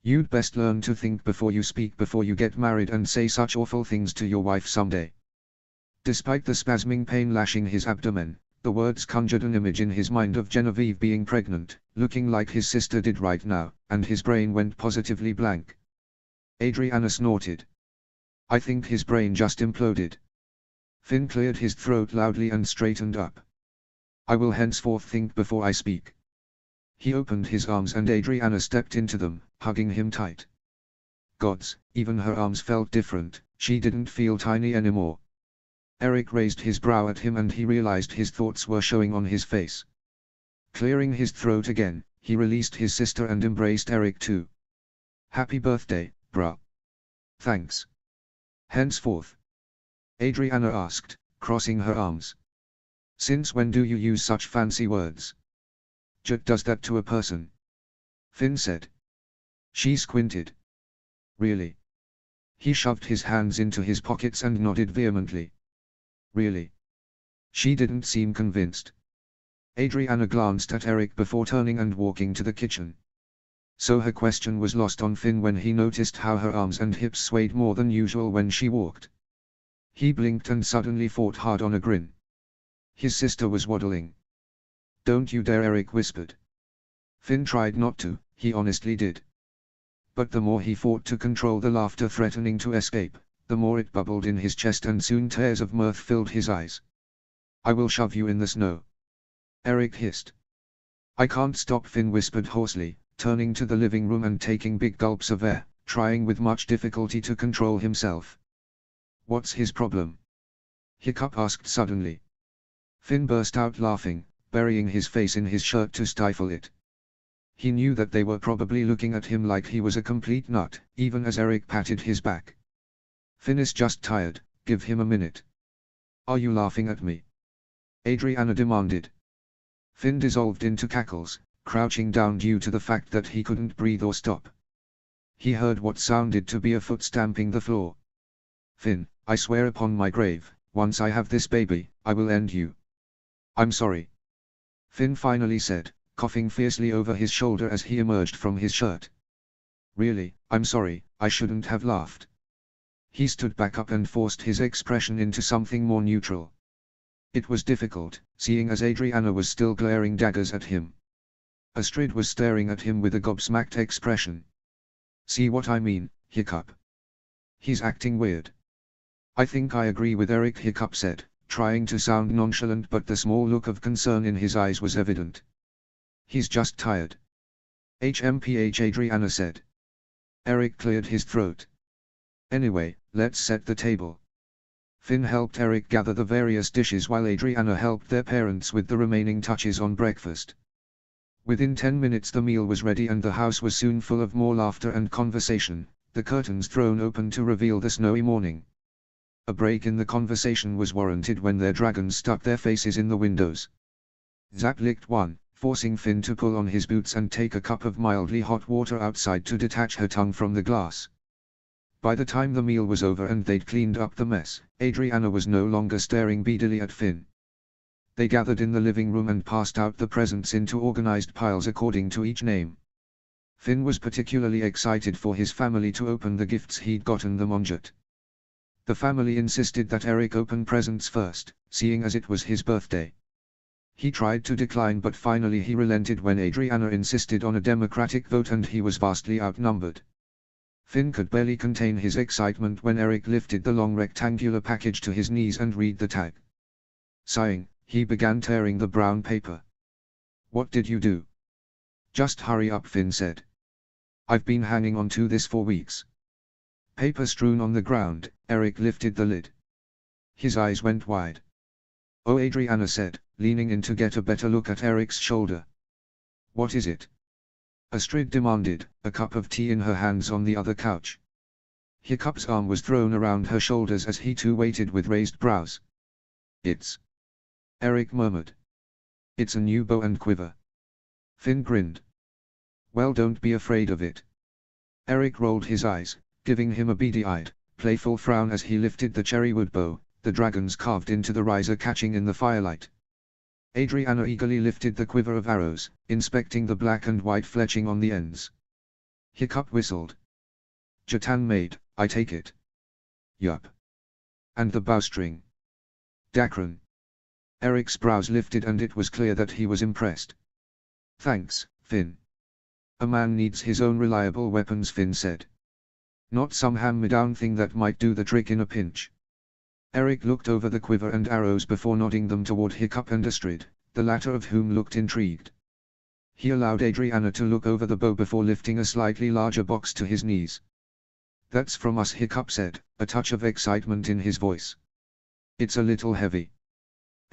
"You'd best learn to think before you speak before you get married and say such awful things to your wife someday." Despite the spasming pain lashing his abdomen, the words conjured an image in his mind of Genevieve being pregnant, looking like his sister did right now, and his brain went positively blank. Adriana snorted. "I think his brain just imploded." Finn cleared his throat loudly and straightened up. "I will henceforth think before I speak." He opened his arms and Adriana stepped into them, hugging him tight. Gods, even her arms felt different, she didn't feel tiny anymore. Eric raised his brow at him and he realized his thoughts were showing on his face. Clearing his throat again, he released his sister and embraced Eric too. "Happy birthday, bruh." "Thanks." "Henceforth?" Adriana asked, crossing her arms. "Since when do you use such fancy words?" "Jet does that to a person," Finn said. She squinted. "Really?" He shoved his hands into his pockets and nodded vehemently. "Really?" She didn't seem convinced. Adriana glanced at Eric before turning and walking to the kitchen. So her question was lost on Finn when he noticed how her arms and hips swayed more than usual when she walked. He blinked and suddenly fought hard on a grin. His sister was waddling. "Don't you dare," Eric whispered. Finn tried not to, he honestly did. But the more he fought to control the laughter threatening to escape, the more it bubbled in his chest and soon tears of mirth filled his eyes. "I will shove you in the snow," Eric hissed. "I can't stop," Finn whispered hoarsely, turning to the living room and taking big gulps of air, trying with much difficulty to control himself. "What's his problem?" Hiccup asked suddenly. Finn burst out laughing, burying his face in his shirt to stifle it. He knew that they were probably looking at him like he was a complete nut, even as Eric patted his back. "Finn is just tired, give him a minute." "Are you laughing at me?" Adriana demanded. Finn dissolved into cackles, crouching down due to the fact that he couldn't breathe or stop. He heard what sounded to be a foot stamping the floor. "Finn, I swear upon my grave, once I have this baby, I will end you." "I'm sorry," Finn finally said, coughing fiercely over his shoulder as he emerged from his shirt. "Really, I'm sorry, I shouldn't have laughed." He stood back up and forced his expression into something more neutral. It was difficult, seeing as Adriana was still glaring daggers at him. Astrid was staring at him with a gobsmacked expression. "See what I mean, Hiccup? He's acting weird." "I think I agree with Eric," Hiccup said, trying to sound nonchalant, but the small look of concern in his eyes was evident. "He's just tired." "HMPH," Adriana said. Eric cleared his throat. "Anyway, let's set the table." Finn helped Eric gather the various dishes while Adriana helped their parents with the remaining touches on breakfast. Within 10 minutes the meal was ready and the house was soon full of more laughter and conversation, the curtains thrown open to reveal the snowy morning. A break in the conversation was warranted when their dragons stuck their faces in the windows. Zap licked one, forcing Finn to pull on his boots and take a cup of mildly hot water outside to detach her tongue from the glass. By the time the meal was over and they'd cleaned up the mess, Adriana was no longer staring beadily at Finn. They gathered in the living room and passed out the presents into organized piles according to each name. Finn was particularly excited for his family to open the gifts he'd gotten them on Jet. The family insisted that Eric open presents first, seeing as it was his birthday. He tried to decline but finally he relented when Adriana insisted on a democratic vote and he was vastly outnumbered. Finn could barely contain his excitement when Eric lifted the long rectangular package to his knees and read the tag. Sighing, he began tearing the brown paper. "What did you do?" "Just hurry up," Finn said. "I've been hanging on to this for weeks." Paper strewn on the ground, Eric lifted the lid. His eyes went wide. "Oh," Adriana said, leaning in to get a better look at Eric's shoulder. "What is it?" Astrid demanded, a cup of tea in her hands on the other couch. Hiccup's arm was thrown around her shoulders as he too waited with raised brows. "It's..." Eric murmured. "It's a new bow and quiver." Finn grinned. "Well, don't be afraid of it." Eric rolled his eyes, giving him a beady-eyed, playful frown as he lifted the cherrywood bow, the dragons carved into the riser catching in the firelight. Adriana eagerly lifted the quiver of arrows, inspecting the black and white fletching on the ends. Hiccup whistled. "Jatan made, I take it." "Yup. And the bowstring." "Dakron." Eric's brows lifted and it was clear that he was impressed. "Thanks, Finn." "A man needs his own reliable weapons," Finn said. "Not some hand-me-down thing that might do the trick in a pinch." Eric looked over the quiver and arrows before nodding them toward Hiccup and Astrid, the latter of whom looked intrigued. He allowed Adriana to look over the bow before lifting a slightly larger box to his knees. "That's from us," Hiccup said, a touch of excitement in his voice. "It's a little heavy,"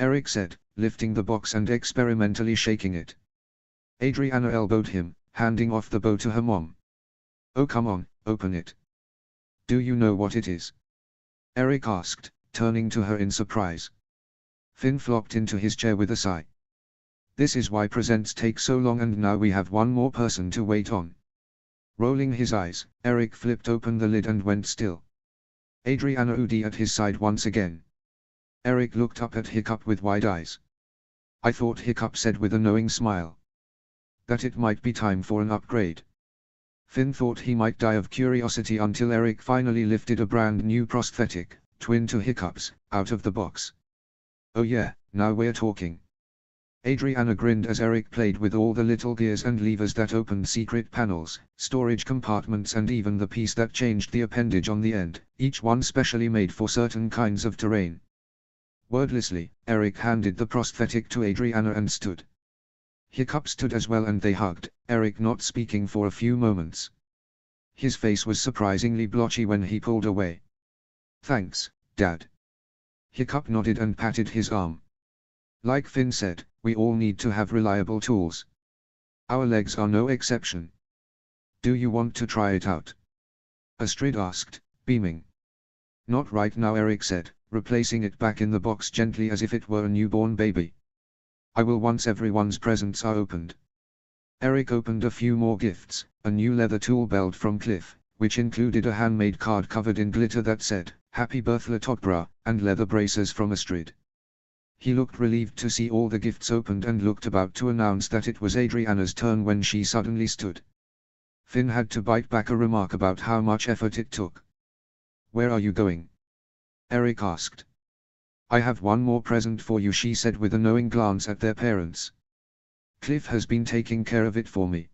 Eric said, lifting the box and experimentally shaking it. Adriana elbowed him, handing off the bow to her mom. "Oh, come on, open it." "Do you know what it is?" Eric asked, turning to her in surprise. Finn flopped into his chair with a sigh. "This is why presents take so long and now we have one more person to wait on." Rolling his eyes, Eric flipped open the lid and went still. Adriana Udi at his side once again. Eric looked up at Hiccup with wide eyes. "I thought," Hiccup said with a knowing smile, "that it might be time for an upgrade." Finn thought he might die of curiosity until Eric finally lifted a brand new prosthetic, twin to Hiccup's, out of the box. "Oh yeah, now we're talking." Adriana grinned as Eric played with all the little gears and levers that opened secret panels, storage compartments and even the piece that changed the appendage on the end, each one specially made for certain kinds of terrain. Wordlessly, Eric handed the prosthetic to Adriana and stood. Hiccup stood as well and they hugged, Eric not speaking for a few moments. His face was surprisingly blotchy when he pulled away. "Thanks, Dad." Hiccup nodded and patted his arm. "Like Finn said, we all need to have reliable tools. Our legs are no exception. Do you want to try it out?" Astrid asked, beaming. "Not right now," Eric said, replacing it back in the box gently as if it were a newborn baby. "I will once everyone's presents are opened." Eric opened a few more gifts, a new leather tool belt from Cliff, which included a handmade card covered in glitter that said, "Happy Birthday Totbra," and leather braces from Astrid. He looked relieved to see all the gifts opened and looked about to announce that it was Adriana's turn when she suddenly stood. Finn had to bite back a remark about how much effort it took. "Where are you going?" Eric asked. "I have one more present for you," she said with a knowing glance at their parents. "Cliff has been taking care of it for me.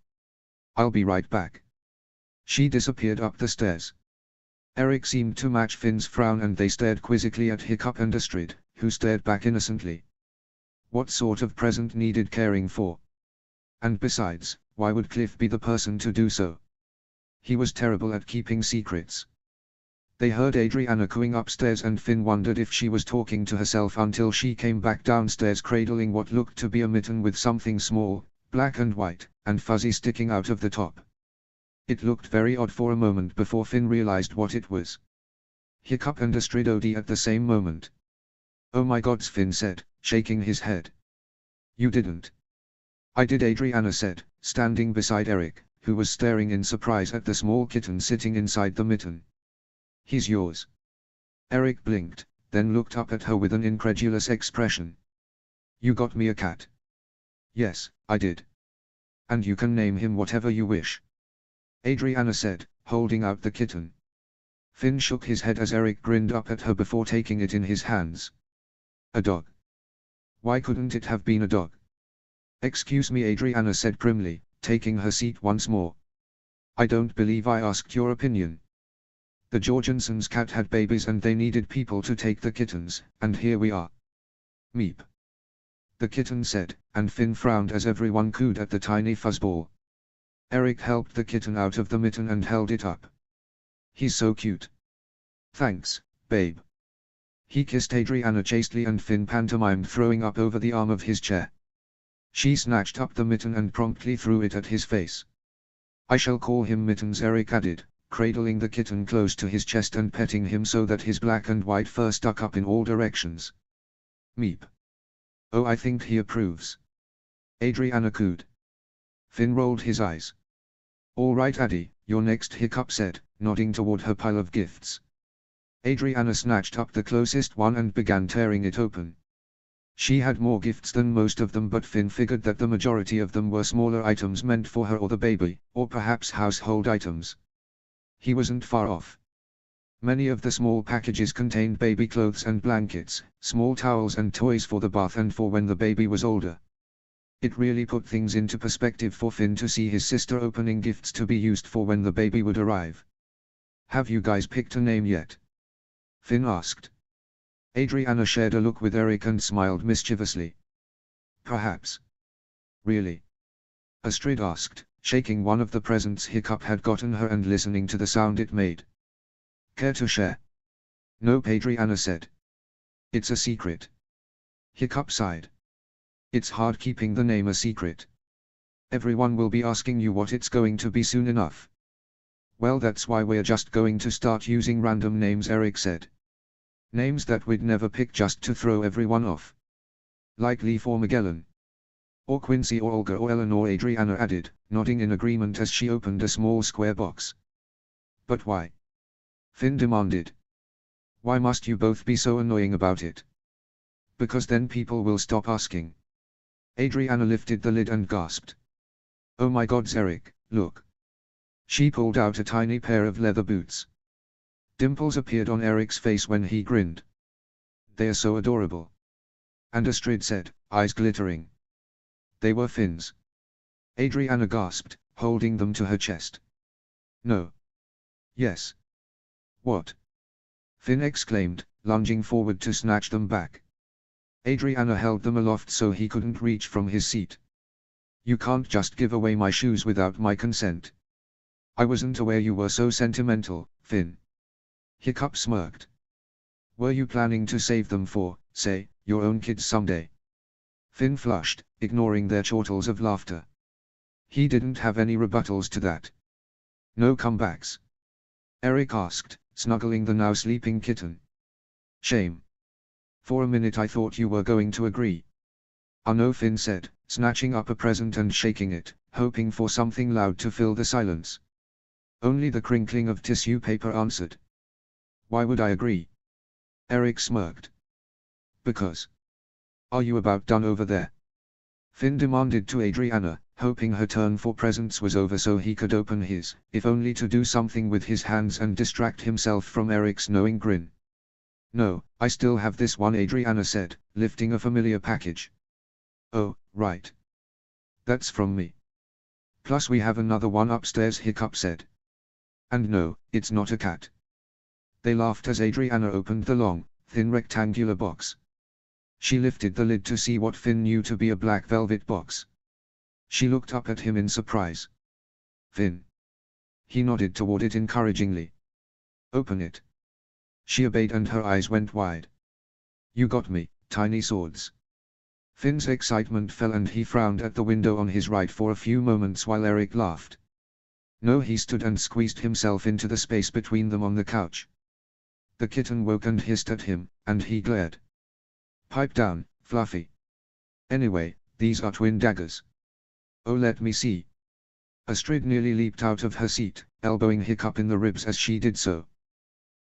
I'll be right back." She disappeared up the stairs. Eric seemed to match Finn's frown and they stared quizzically at Hiccup and Astrid, who stared back innocently. What sort of present needed caring for? And besides, why would Cliff be the person to do so? He was terrible at keeping secrets. They heard Adriana cooing upstairs and Finn wondered if she was talking to herself until she came back downstairs cradling what looked to be a mitten with something small, black and white, and fuzzy sticking out of the top. It looked very odd for a moment before Finn realized what it was. Hiccup and Astrid OD at the same moment. "Oh my gods," Finn said, shaking his head. "You didn't." I did, Adriana said, standing beside Eric, who was staring in surprise at the small kitten sitting inside the mitten. He's yours. Eric blinked, then looked up at her with an incredulous expression. You got me a cat? Yes, I did. And you can name him whatever you wish. Adriana said, holding out the kitten. Finn shook his head as Eric grinned up at her before taking it in his hands. A dog. Why couldn't it have been a dog? Excuse me, Adriana said grimly, taking her seat once more. I don't believe I asked your opinion. The Jorgensens' cat had babies and they needed people to take the kittens, and here we are. Meep. The kitten said, and Finn frowned as everyone cooed at the tiny fuzzball. Eric helped the kitten out of the mitten and held it up. He's so cute. Thanks, babe. He kissed Adriana chastely and Finn pantomimed throwing up over the arm of his chair. She snatched up the mitten and promptly threw it at his face. I shall call him Mittens, Eric added, cradling the kitten close to his chest and petting him so that his black and white fur stuck up in all directions. Meep. Oh, I think he approves. Adriana cooed. Finn rolled his eyes. All right, Addie, you're next, Hiccup said, nodding toward her pile of gifts. Adriana snatched up the closest one and began tearing it open. She had more gifts than most of them, but Finn figured that the majority of them were smaller items meant for her or the baby, or perhaps household items. He wasn't far off. Many of the small packages contained baby clothes and blankets, small towels and toys for the bath and for when the baby was older. It really put things into perspective for Finn to see his sister opening gifts to be used for when the baby would arrive. Have you guys picked a name yet? Finn asked. Adriana shared a look with Eric and smiled mischievously. Perhaps. Really? Astrid asked, shaking one of the presents Hiccup had gotten her and listening to the sound it made. Care to share? Nope, Adriana said. It's a secret. Hiccup sighed. It's hard keeping the name a secret. Everyone will be asking you what it's going to be soon enough. Well, that's why we're just going to start using random names, Eric said. Names that we'd never pick just to throw everyone off. Like Leaf or Magellan. Or Quincy or Olga or Ellen, or Adriana added, nodding in agreement as she opened a small square box. But why? Finn demanded. Why must you both be so annoying about it? Because then people will stop asking. Adriana lifted the lid and gasped. Oh my God, Eric, look. She pulled out a tiny pair of leather boots. Dimples appeared on Eric's face when he grinned. They are so adorable. And Astrid said, eyes glittering. They were Finn's. Adriana gasped, holding them to her chest. No. Yes. What? Finn exclaimed, lunging forward to snatch them back. Adriana held them aloft so he couldn't reach from his seat. You can't just give away my shoes without my consent. I wasn't aware you were so sentimental, Finn. Hiccup smirked. Were you planning to save them for, say, your own kids someday? Finn flushed, ignoring their chortles of laughter. He didn't have any rebuttals to that. No comebacks? Eric asked, snuggling the now sleeping kitten. Shame. For a minute I thought you were going to agree. No, Finn said, snatching up a present and shaking it, hoping for something loud to fill the silence. Only the crinkling of tissue paper answered. Why would I agree? Eric smirked. Because. Are you about done over there? Finn demanded to Adriana, hoping her turn for presents was over so he could open his, if only to do something with his hands and distract himself from Eric's knowing grin. No, I still have this one, Adriana said, lifting a familiar package. Oh, right. That's from me. Plus we have another one upstairs, Hiccup said. And no, it's not a cat. They laughed as Adriana opened the long, thin rectangular box. She lifted the lid to see what Finn knew to be a black velvet box. She looked up at him in surprise. Finn. He nodded toward it encouragingly. Open it. She obeyed and her eyes went wide. You got me, tiny swords. Finn's excitement fell and he frowned at the window on his right for a few moments while Eric laughed. No, he stood and squeezed himself into the space between them on the couch. The kitten woke and hissed at him, and he glared. Pipe down, Fluffy. Anyway, these are twin daggers. Oh, let me see. Astrid nearly leaped out of her seat, elbowing Hiccup in the ribs as she did so.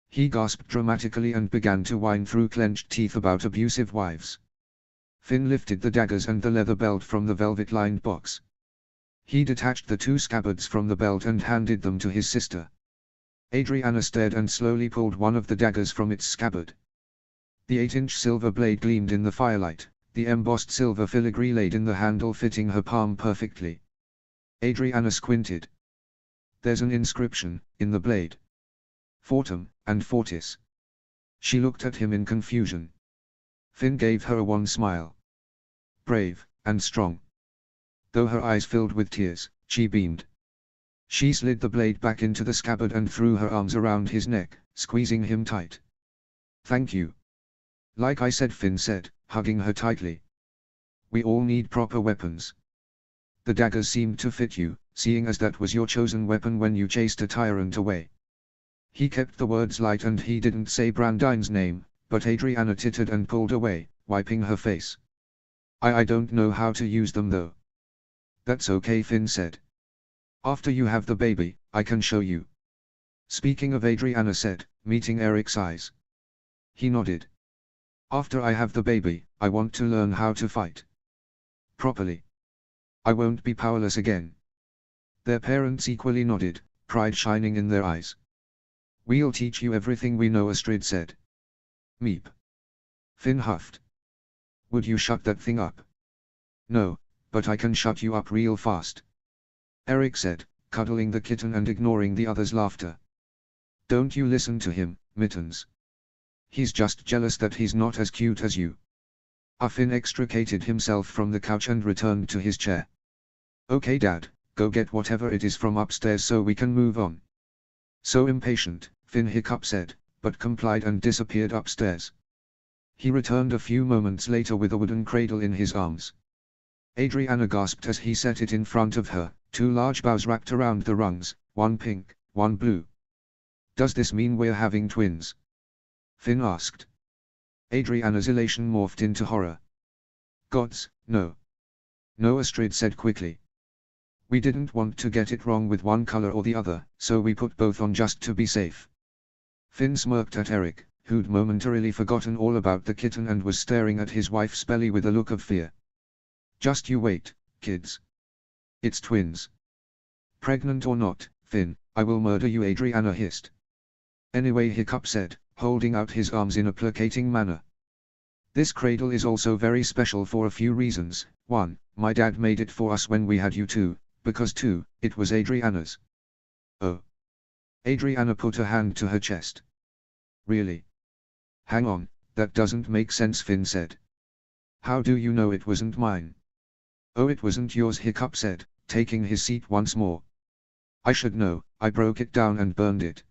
He gasped dramatically and began to whine through clenched teeth about abusive wives. Finn lifted the daggers and the leather belt from the velvet-lined box. He detached the two scabbards from the belt and handed them to his sister. Adriana stared and slowly pulled one of the daggers from its scabbard. The 8-inch silver blade gleamed in the firelight, the embossed silver filigree laid in the handle fitting her palm perfectly. Adriana squinted. There's an inscription, in the blade. Fortum, and Fortis. She looked at him in confusion. Finn gave her a wan smile. Brave, and strong. Though her eyes filled with tears, she beamed. She slid the blade back into the scabbard and threw her arms around his neck, squeezing him tight. Thank you. Like I said, Finn said, hugging her tightly. We all need proper weapons. The daggers seemed to fit you, seeing as that was your chosen weapon when you chased a tyrant away. He kept the words light and he didn't say Brandine's name, but Adriana tittered and pulled away, wiping her face. I don't know how to use them though. That's okay, Finn said. After you have the baby, I can show you. Speaking of, Adriana said, meeting Eric's eyes. He nodded. After I have the baby, I want to learn how to fight. Properly. I won't be powerless again. Their parents equally nodded, pride shining in their eyes. We'll teach you everything we know, Astrid said. Meep. Finn huffed. Would you shut that thing up? No, but I can shut you up real fast. Eric said, cuddling the kitten and ignoring the others' laughter. Don't you listen to him, Mittens. He's just jealous that he's not as cute as you. Finn extricated himself from the couch and returned to his chair. Okay, Dad, go get whatever it is from upstairs so we can move on. So impatient, Finn Hiccup said, but complied and disappeared upstairs. He returned a few moments later with a wooden cradle in his arms. Adriana gasped as he set it in front of her, two large bows wrapped around the rungs, one pink, one blue. Does this mean we're having twins? Finn asked. Adriana's elation morphed into horror. Gods, no. No, Astrid said quickly. We didn't want to get it wrong with one color or the other, so we put both on just to be safe. Finn smirked at Eric, who'd momentarily forgotten all about the kitten and was staring at his wife's belly with a look of fear. Just you wait, kids. It's twins. Pregnant or not, Finn, I will murder you, Adriana hissed. Anyway, Hiccup said, holding out his arms in a placating manner. This cradle is also very special for a few reasons. 1, my dad made it for us when we had you too, because 2, it was Adriana's. Oh. Adriana put a hand to her chest. Really? Hang on, that doesn't make sense, Finn said. How do you know it wasn't mine? Oh, it wasn't yours, Hiccup said, taking his seat once more. I should know, I broke it down and burned it.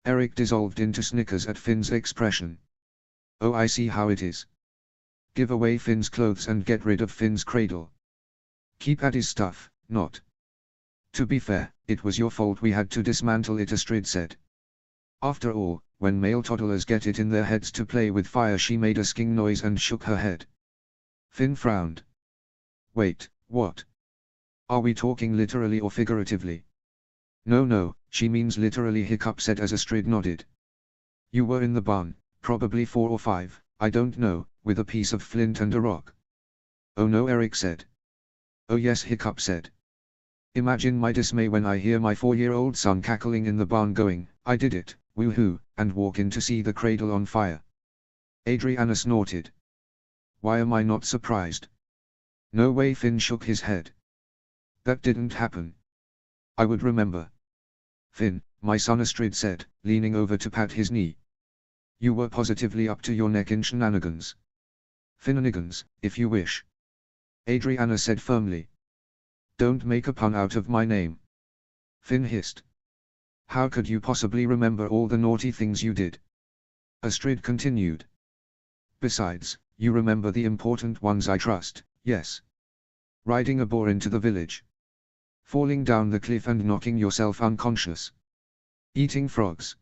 Eric dissolved into snickers at Finn's expression. Oh, I see how it is. Give away Finn's clothes and get rid of Finn's cradle. Keep Addie's stuff, not. To be fair, it was your fault we had to dismantle it, Astrid said. After all, when male toddlers get it in their heads to play with fire, she made a sking noise and shook her head. Finn frowned. Wait, what? Are we talking literally or figuratively? No, she means literally, Hiccup said as Astrid nodded. You were in the barn, probably 4 or 5, I don't know, with a piece of flint and a rock. Oh no, Eric said. Oh yes, Hiccup said. Imagine my dismay when I hear my 4-year-old son cackling in the barn going, I did it, woohoo, and walk in to see the cradle on fire. Adriana snorted. Why am I not surprised? No way, Finn shook his head. That didn't happen. I would remember. Finn, my son, Astrid said, leaning over to pat his knee. You were positively up to your neck in shenanigans. Finnanigans, if you wish. Adriana said firmly. Don't make a pun out of my name. Finn hissed. How could you possibly remember all the naughty things you did? Astrid continued. Besides, you remember the important ones, I trust, yes. Riding a boar into the village. Falling down the cliff and knocking yourself unconscious. Eating frogs.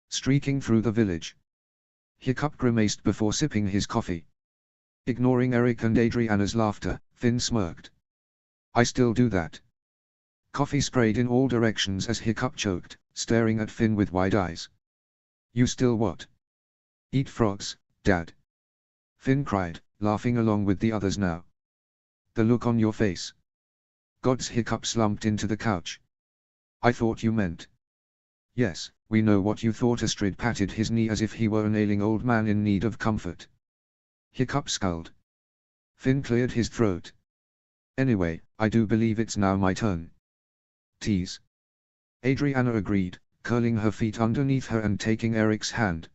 Streaking through the village. Hiccup grimaced before sipping his coffee. Ignoring Eric and Adriana's laughter, Finn smirked. I still do that. Coffee sprayed in all directions as Hiccup choked, staring at Finn with wide eyes. You still what? Eat frogs, Dad. Finn cried, laughing along with the others now. The look on your face. God's Hiccup slumped into the couch. I thought you meant. Yes, we know what you thought. Astrid patted his knee as if he were an ailing old man in need of comfort. Hiccup scowled. Finn cleared his throat. Anyway, I do believe it's now my turn. Tease. Adriana agreed, curling her feet underneath her and taking Eric's hand.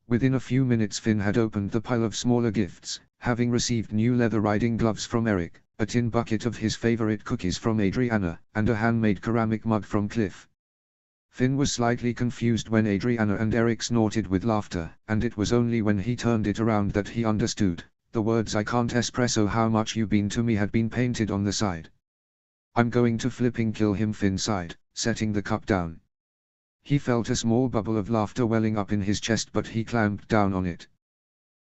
Within a few minutes Finn had opened the pile of smaller gifts, having received new leather riding gloves from Eric, a tin bucket of his favorite cookies from Adriana, and a handmade ceramic mug from Cliff. Finn was slightly confused when Adriana and Eric snorted with laughter, and it was only when he turned it around that he understood. The words "I can't espresso how much you been to me" had been painted on the side. I'm going to flipping kill him, Finn sighed, setting the cup down. He felt a small bubble of laughter welling up in his chest, but he clamped down on it.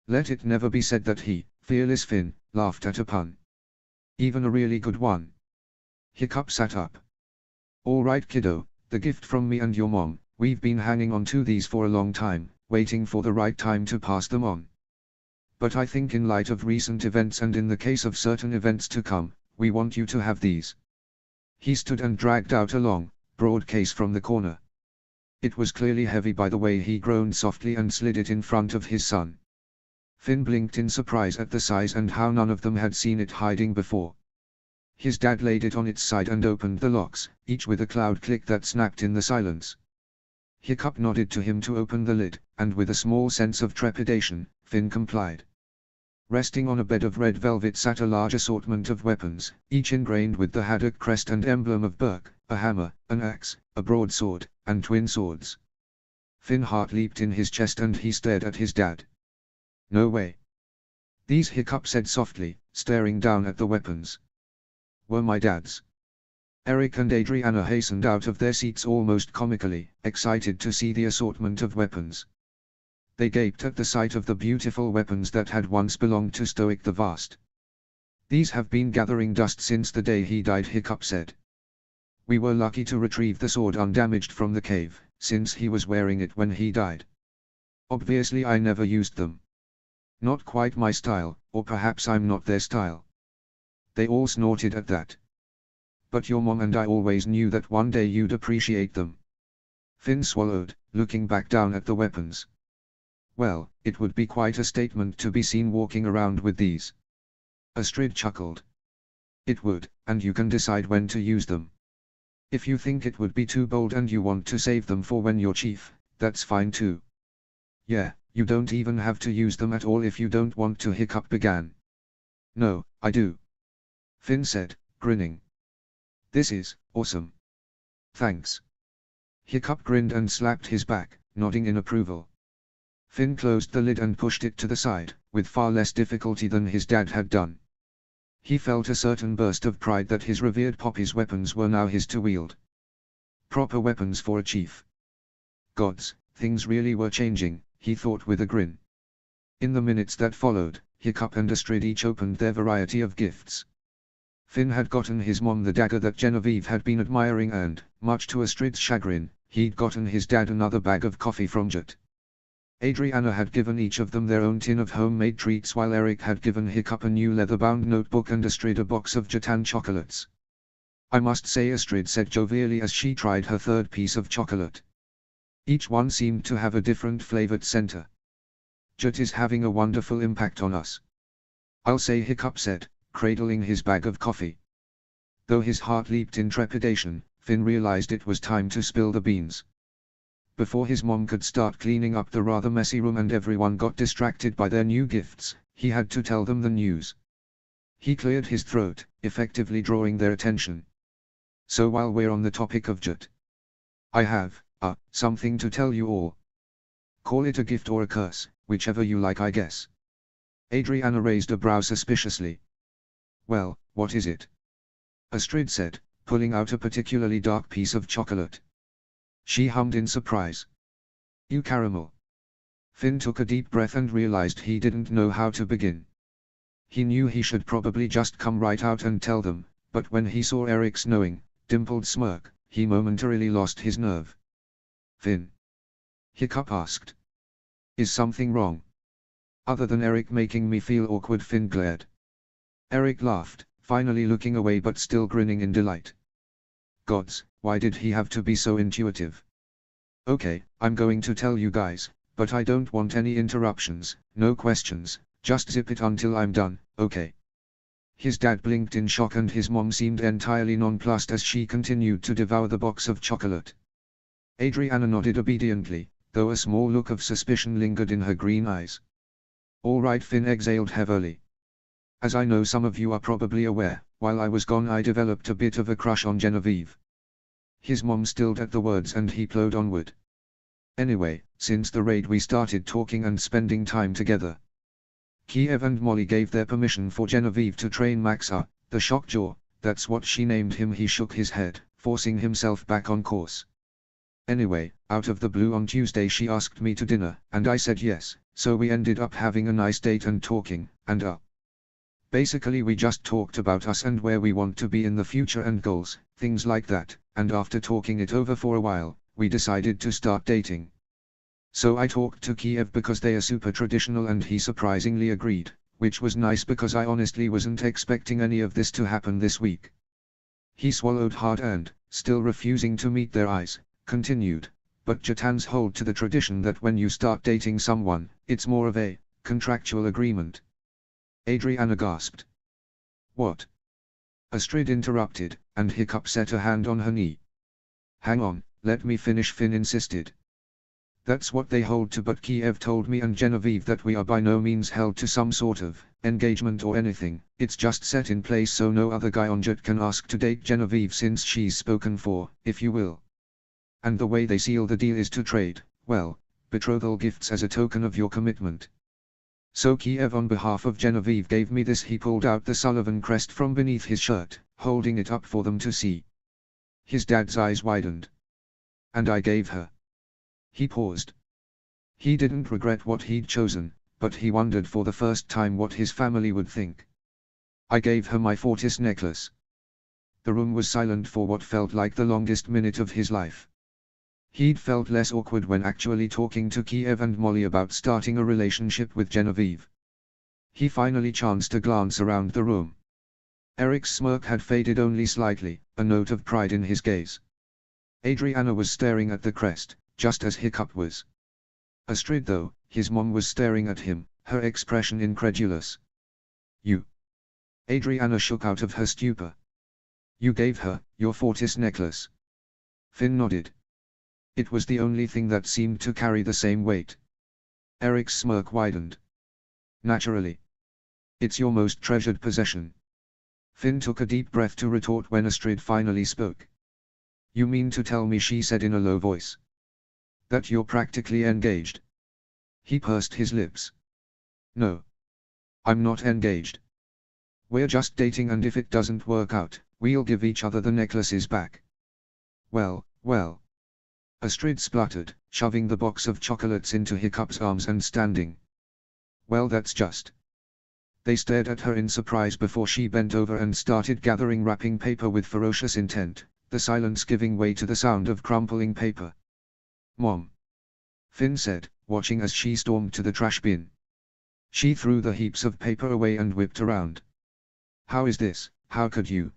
Let it never be said that he, fearless Finn, laughed at a pun. Even a really good one. Hiccup sat up. All right kiddo, the gift from me and your mom, we've been hanging on to these for a long time, waiting for the right time to pass them on. But I think in light of recent events and in the case of certain events to come, we want you to have these. He stood and dragged out a long, broad case from the corner. It was clearly heavy by the way he groaned softly and slid it in front of his son. Finn blinked in surprise at the size and how none of them had seen it hiding before. His dad laid it on its side and opened the locks, each with a loud click that snapped in the silence. Hiccup nodded to him to open the lid, and with a small sense of trepidation, Finn complied. Resting on a bed of red velvet sat a large assortment of weapons, each ingrained with the haddock crest and emblem of Burke, a hammer, an axe, a broadsword, and twin swords. Finn's heart leaped in his chest and he stared at his dad. No way. These, Hiccup said softly, staring down at the weapons. Were my dad's. Eric and Adriana hastened out of their seats almost comically, excited to see the assortment of weapons. They gaped at the sight of the beautiful weapons that had once belonged to Stoic the Vast. These have been gathering dust since the day he died, Hiccup said. We were lucky to retrieve the sword undamaged from the cave, since he was wearing it when he died. Obviously I never used them. Not quite my style, or perhaps I'm not their style. They all snorted at that. But your mom and I always knew that one day you'd appreciate them. Finn swallowed, looking back down at the weapons. Well, it would be quite a statement to be seen walking around with these. Astrid chuckled. It would, and you can decide when to use them. If you think it would be too bold and you want to save them for when you're chief, that's fine too. Yeah, you don't even have to use them at all if you don't want to, Hiccup began. No, I do. Finn said, grinning. This is awesome. Thanks. Hiccup grinned and slapped his back, nodding in approval. Finn closed the lid and pushed it to the side, with far less difficulty than his dad had done. He felt a certain burst of pride that his revered Poppy's weapons were now his to wield. Proper weapons for a chief. Gods, things really were changing, he thought with a grin. In the minutes that followed, Hiccup and Astrid each opened their variety of gifts. Finn had gotten his mom the dagger that Genevieve had been admiring and, much to Astrid's chagrin, he'd gotten his dad another bag of coffee from Jet. Adriana had given each of them their own tin of homemade treats, while Eric had given Hiccup a new leather-bound notebook and Astrid a box of Jatan chocolates. I must say, Astrid said jovially as she tried her third piece of chocolate. Each one seemed to have a different flavored center. Jet is having a wonderful impact on us. I'll say, Hiccup said, cradling his bag of coffee. Though his heart leaped in trepidation, Finn realized it was time to spill the beans. Before his mom could start cleaning up the rather messy room and everyone got distracted by their new gifts, he had to tell them the news. He cleared his throat, effectively drawing their attention. So while we're on the topic of Jet, I have, something to tell you all. Call it a gift or a curse, whichever you like, I guess. Adriana raised a brow suspiciously. Well, what is it? Astrid said, pulling out a particularly dark piece of chocolate. She hummed in surprise. You caramel. Finn took a deep breath and realized he didn't know how to begin. He knew he should probably just come right out and tell them, But when he saw Eric's knowing, dimpled smirk, he momentarily lost his nerve. "Finn?" Hiccup asked. "Is something wrong?" "Other than Eric making me feel awkward," Finn glared. Eric laughed, finally looking away but still grinning in delight. Gods, why did he have to be so intuitive? "Okay, I'm going to tell you guys, but I don't want any interruptions, no questions, just zip it until I'm done, okay?" His dad blinked in shock and his mom seemed entirely nonplussed as she continued to devour the box of chocolate. Adriana nodded obediently, though a small look of suspicion lingered in her green eyes. "All right," Finn exhaled heavily. "As I know some of you are probably aware, while I was gone I developed a bit of a crush on Genevieve." His mom stilled at the words and he plowed onward. "Anyway, since the raid we started talking and spending time together. Kiev and Molly gave their permission for Genevieve to train Maxa, the shockjaw, that's what she named him." He shook his head, forcing himself back on course. "Anyway, out of the blue on Tuesday she asked me to dinner, and I said yes, so we ended up having a nice date and talking, and basically we just talked about us and where we want to be in the future and goals, things like that, and after talking it over for a while, we decided to start dating. So I talked to Kiev because they are super traditional and he surprisingly agreed, which was nice because I honestly wasn't expecting any of this to happen this week." He swallowed hard and, still refusing to meet their eyes, continued, "But Jatans hold to the tradition that when you start dating someone, it's more of a contractual agreement." Adriana gasped. "What?" Astrid interrupted, and Hiccup set a hand on her knee. "Hang on, let me finish," Finn insisted. "That's what they hold to, but Kiev told me and Genevieve that we are by no means held to some sort of engagement or anything, it's just set in place so no other guy on Jet can ask to date Genevieve since she's spoken for, if you will. And the way they seal the deal is to trade, well, betrothal gifts as a token of your commitment. So Kiev on behalf of Genevieve gave me this." He pulled out the Sullivan crest from beneath his shirt, holding it up for them to see. His dad's eyes widened. "And I gave her." He paused. He didn't regret what he'd chosen, but he wondered for the first time what his family would think. "I gave her my Fortis necklace." The room was silent for what felt like the longest minute of his life. He'd felt less awkward when actually talking to Kiev and Molly about starting a relationship with Genevieve. He finally chanced a glance around the room. Eric's smirk had faded only slightly, a note of pride in his gaze. Adriana was staring at the crest, just as Hiccup was. Astrid though, his mom was staring at him, her expression incredulous. "You?" Adriana shook out of her stupor. "You gave her your Fortis necklace?" Finn nodded. It was the only thing that seemed to carry the same weight. Eric's smirk widened. "Naturally. It's your most treasured possession." Finn took a deep breath to retort when Astrid finally spoke. "You mean to tell me," she said in a low voice, "that you're practically engaged?" He pursed his lips. "No. I'm not engaged. We're just dating, and if it doesn't work out, we'll give each other the necklaces back." Well. Astrid spluttered, shoving the box of chocolates into Hiccup's arms and standing. "Well, that's just." They stared at her in surprise before she bent over and started gathering wrapping paper with ferocious intent, the silence giving way to the sound of crumpling paper. "Mom," Finn said, watching as she stormed to the trash bin. She threw the heaps of paper away and whipped around. "How is this? How could you?"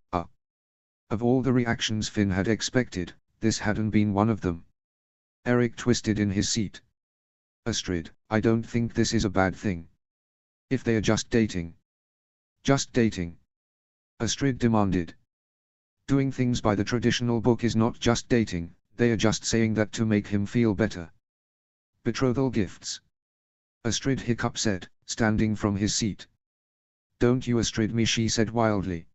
Of all the reactions Finn had expected, this hadn't been one of them. Eric twisted in his seat. "Astrid, I don't think this is a bad thing. If they are just dating." "Just dating?" Astrid demanded. "Doing things by the traditional book is not just dating, they are just saying that to make him feel better." "Betrothal gifts," Astrid Hiccup said, standing from his seat. "Don't you Astrid me," she said wildly.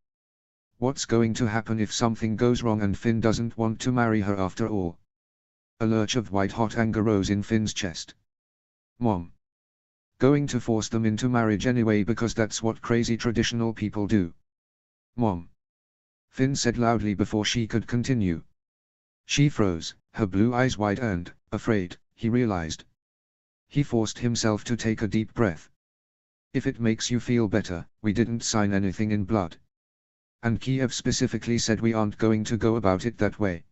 "What's going to happen if something goes wrong and Finn doesn't want to marry her after all?" A lurch of white-hot anger rose in Finn's chest. "Mom. Going to force them into marriage anyway because that's what crazy traditional people do." "Mom," Finn said loudly before she could continue. She froze, her blue eyes wide and, afraid, he realized. He forced himself to take a deep breath. "If it makes you feel better, we didn't sign anything in blood." And Kiev specifically said we aren't going to go about it that way.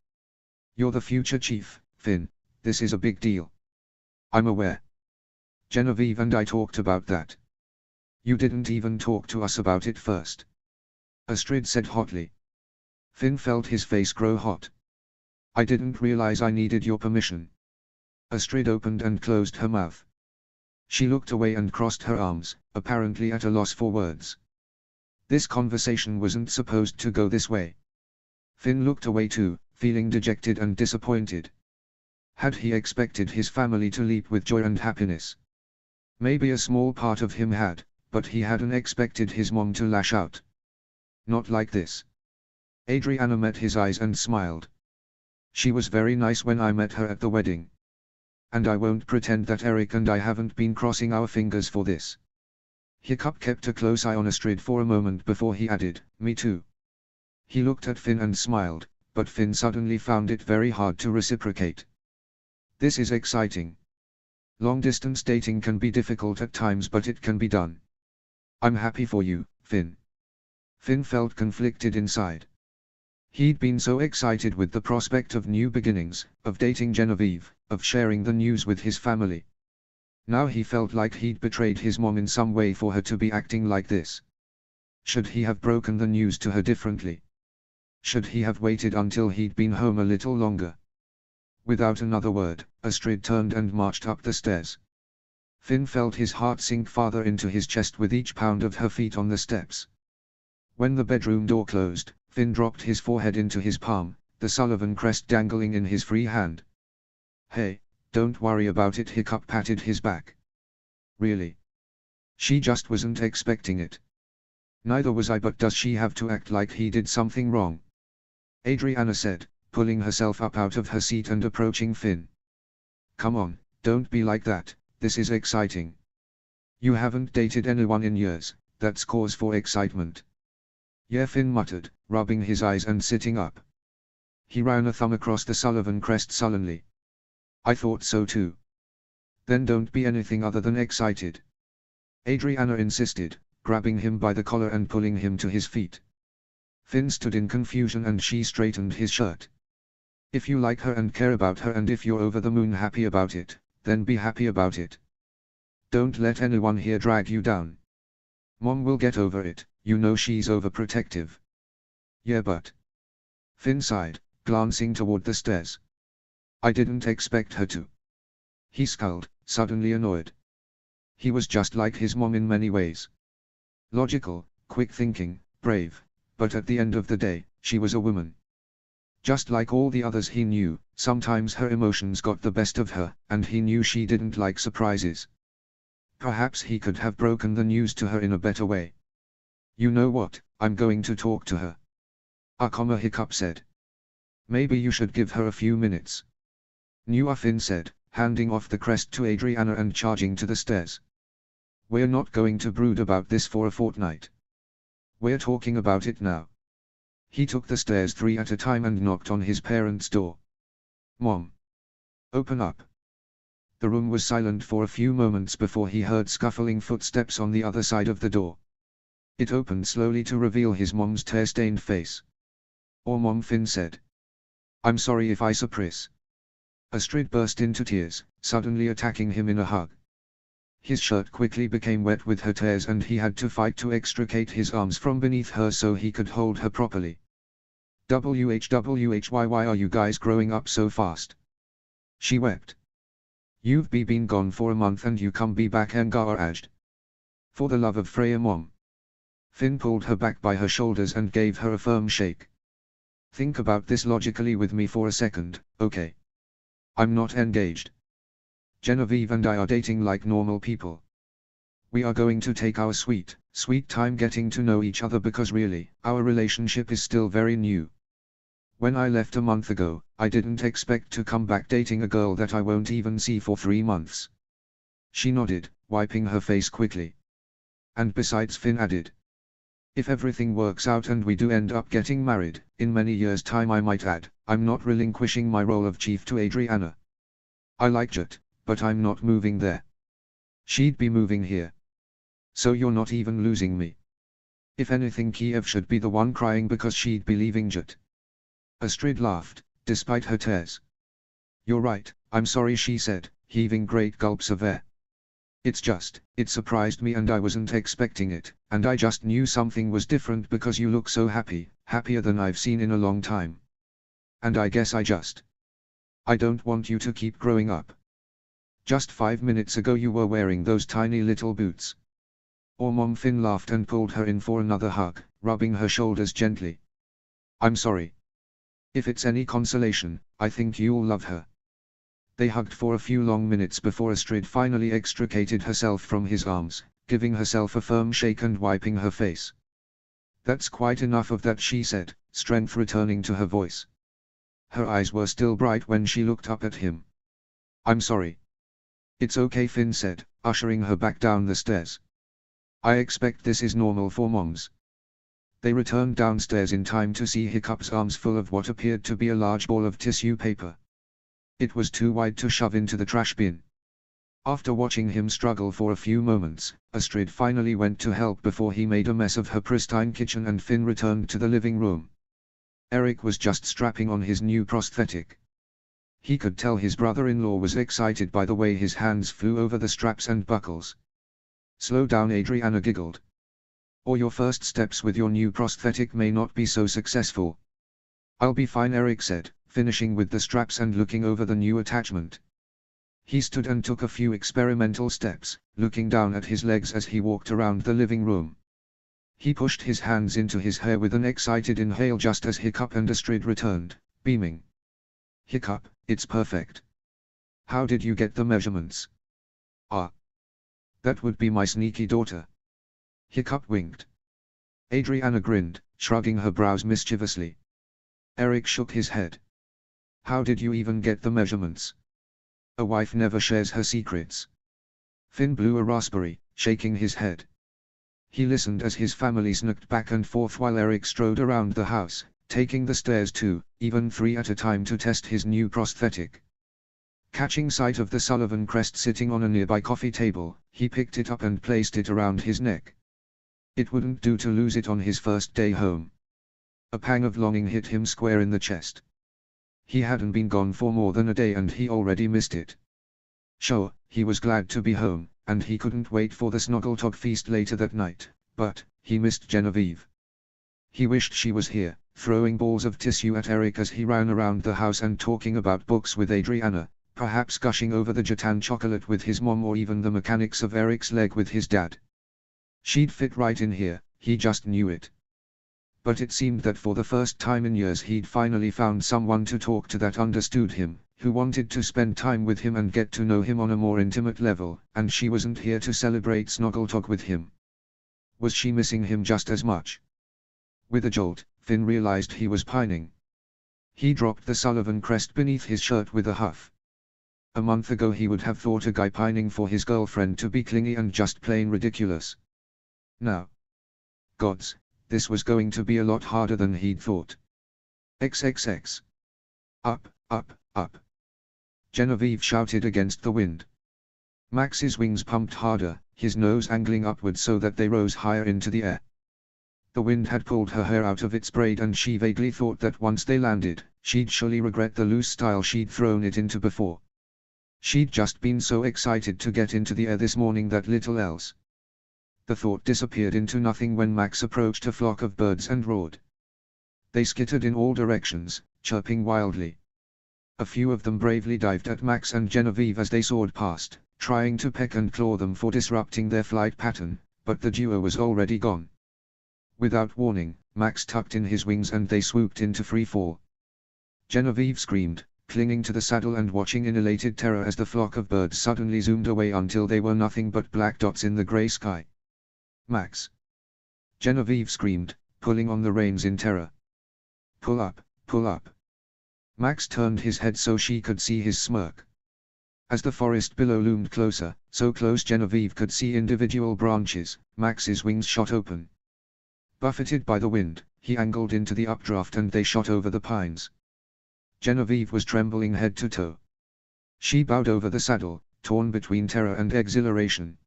You're the future chief, Finn, this is a big deal. I'm aware. Genevieve and I talked about that. You didn't even talk to us about it first. Astrid said hotly. Finn felt his face grow hot. I didn't realize I needed your permission. Astrid opened and closed her mouth. She looked away and crossed her arms, apparently at a loss for words. This conversation wasn't supposed to go this way. Finn looked away too, feeling dejected and disappointed. Had he expected his family to leap with joy and happiness? Maybe a small part of him had, but he hadn't expected his mom to lash out. Not like this. Adriana met his eyes and smiled. She was very nice when I met her at the wedding. And I won't pretend that Eric and I haven't been crossing our fingers for this. Hiccup kept a close eye on Astrid for a moment before he added, me too. He looked at Finn and smiled, but Finn suddenly found it very hard to reciprocate. This is exciting. Long-distance dating can be difficult at times, but it can be done. I'm happy for you, Finn. Finn felt conflicted inside. He'd been so excited with the prospect of new beginnings, of dating Genevieve, of sharing the news with his family. Now he felt like he'd betrayed his mom in some way for her to be acting like this. Should he have broken the news to her differently? Should he have waited until he'd been home a little longer? Without another word, Astrid turned and marched up the stairs. Finn felt his heart sink farther into his chest with each pound of her feet on the steps. When the bedroom door closed, Finn dropped his forehead into his palm, the Sullivan crest dangling in his free hand. Hey, don't worry about it, Hiccup patted his back. Really? She just wasn't expecting it. Neither was I, but does she have to act like he did something wrong? Adriana said, pulling herself up out of her seat and approaching Finn. Come on, don't be like that, this is exciting. You haven't dated anyone in years, that's cause for excitement. Yeah, Finn muttered, rubbing his eyes and sitting up. He ran a thumb across the Sullivan crest sullenly. I thought so too. Then don't be anything other than excited. Adriana insisted, grabbing him by the collar and pulling him to his feet. Finn stood in confusion and she straightened his shirt. If you like her and care about her and if you're over the moon happy about it, then be happy about it. Don't let anyone here drag you down. Mom will get over it, you know she's overprotective. Yeah, but... Finn sighed, glancing toward the stairs. I didn't expect her to. He scowled, suddenly annoyed. He was just like his mom in many ways. Logical, quick-thinking, brave, but at the end of the day, she was a woman. Just like all the others he knew, sometimes her emotions got the best of her, and he knew she didn't like surprises. Perhaps he could have broken the news to her in a better way. You know what, I'm going to talk to her. Hiccup said. Maybe you should give her a few minutes. Finn said, handing off the crest to Adriana and charging to the stairs. We're not going to brood about this for a fortnight. We're talking about it now. He took the stairs 3 at a time and knocked on his parents' door. Mom. Open up. The room was silent for a few moments before he heard scuffling footsteps on the other side of the door. It opened slowly to reveal his mom's tear-stained face. "Oh Mom," Finn said. "I'm sorry if I surprise." Astrid burst into tears, suddenly attacking him in a hug. His shirt quickly became wet with her tears and he had to fight to extricate his arms from beneath her so he could hold her properly. Why are you guys growing up so fast? She wept. You've been gone for a month and you come be back encouraged. For the love of Freya Mom. Finn pulled her back by her shoulders and gave her a firm shake. Think about this logically with me for a second, okay? I'm not engaged. Genevieve and I are dating like normal people. We are going to take our sweet time getting to know each other because really, our relationship is still very new. When I left a month ago, I didn't expect to come back dating a girl that I won't even see for 3 months. She nodded, wiping her face quickly. And besides, Finn added. If everything works out and we do end up getting married, in many years' time I might add, I'm not relinquishing my role of chief to Adriana. I like Jet, but I'm not moving there. She'd be moving here. So you're not even losing me. If anything, Kiev should be the one crying because she'd be leaving Jut. Astrid laughed, despite her tears. You're right, I'm sorry, she said, heaving great gulps of air. It surprised me and I wasn't expecting it, and I just knew something was different because you look so happy, happier than I've seen in a long time. And I guess I don't want you to keep growing up. Just 5 minutes ago you were wearing those tiny little boots. Or Mom. Finn laughed and pulled her in for another hug, rubbing her shoulders gently. I'm sorry. If it's any consolation, I think you'll love her. They hugged for a few long minutes before Astrid finally extricated herself from his arms, giving herself a firm shake and wiping her face. That's quite enough of that, she said, strength returning to her voice. Her eyes were still bright when she looked up at him. I'm sorry. It's okay, Finn said, ushering her back down the stairs. I expect this is normal for moms. They returned downstairs in time to see Hiccup's arms full of what appeared to be a large ball of tissue paper. It was too wide to shove into the trash bin. After watching him struggle for a few moments, Astrid finally went to help before he made a mess of her pristine kitchen and Finn returned to the living room. Eric was just strapping on his new prosthetic. He could tell his brother-in-law was excited by the way his hands flew over the straps and buckles. Slow down, Adriana giggled. Or your first steps with your new prosthetic may not be so successful. I'll be fine, Eric said, finishing with the straps and looking over the new attachment. He stood and took a few experimental steps, looking down at his legs as he walked around the living room. He pushed his hands into his hair with an excited inhale just as Hiccup and Astrid returned, beaming. Hiccup, it's perfect. How did you get the measurements? Ah. That would be my sneaky daughter. Hiccup winked. Adriana grinned, shrugging her brows mischievously. Eric shook his head. How did you even get the measurements? A wife never shares her secrets. Finn blew a raspberry, shaking his head. He listened as his family snuck back and forth while Eric strode around the house, taking the stairs 2, even 3 at a time to test his new prosthetic. Catching sight of the Sullivan crest sitting on a nearby coffee table, he picked it up and placed it around his neck. It wouldn't do to lose it on his first day home. A pang of longing hit him square in the chest. He hadn't been gone for more than a day and he already missed it. Sure, he was glad to be home, and he couldn't wait for the Snuggletog feast later that night, but he missed Genevieve. He wished she was here, throwing balls of tissue at Eric as he ran around the house and talking about books with Adriana, perhaps gushing over the Jatan chocolate with his mom or even the mechanics of Eric's leg with his dad. She'd fit right in here, he just knew it. But it seemed that for the first time in years he'd finally found someone to talk to that understood him, who wanted to spend time with him and get to know him on a more intimate level, and she wasn't here to celebrate Snuggletog with him. Was she missing him just as much? With a jolt, Finn realized he was pining. He dropped the Sullivan crest beneath his shirt with a huff. A month ago he would have thought a guy pining for his girlfriend to be clingy and just plain ridiculous. Now. Gods, this was going to be a lot harder than he'd thought. XXX. Up, up, up. Genevieve shouted against the wind. Max's wings pumped harder, his nose angling upward so that they rose higher into the air. The wind had pulled her hair out of its braid and she vaguely thought that once they landed, she'd surely regret the loose style she'd thrown it into before. She'd just been so excited to get into the air this morning that little else. The thought disappeared into nothing when Max approached a flock of birds and roared. They skittered in all directions, chirping wildly. A few of them bravely dived at Max and Genevieve as they soared past, trying to peck and claw them for disrupting their flight pattern, but the duo was already gone. Without warning, Max tucked in his wings and they swooped into free fall. Genevieve screamed, clinging to the saddle and watching in elated terror as the flock of birds suddenly zoomed away until they were nothing but black dots in the grey sky. Max! Genevieve screamed, pulling on the reins in terror. Pull up, pull up. Max turned his head so she could see his smirk. As the forest below loomed closer, so close Genevieve could see individual branches, Max's wings shot open. Buffeted by the wind, he angled into the updraft and they shot over the pines. Genevieve was trembling head to toe. She bowed over the saddle, torn between terror and exhilaration.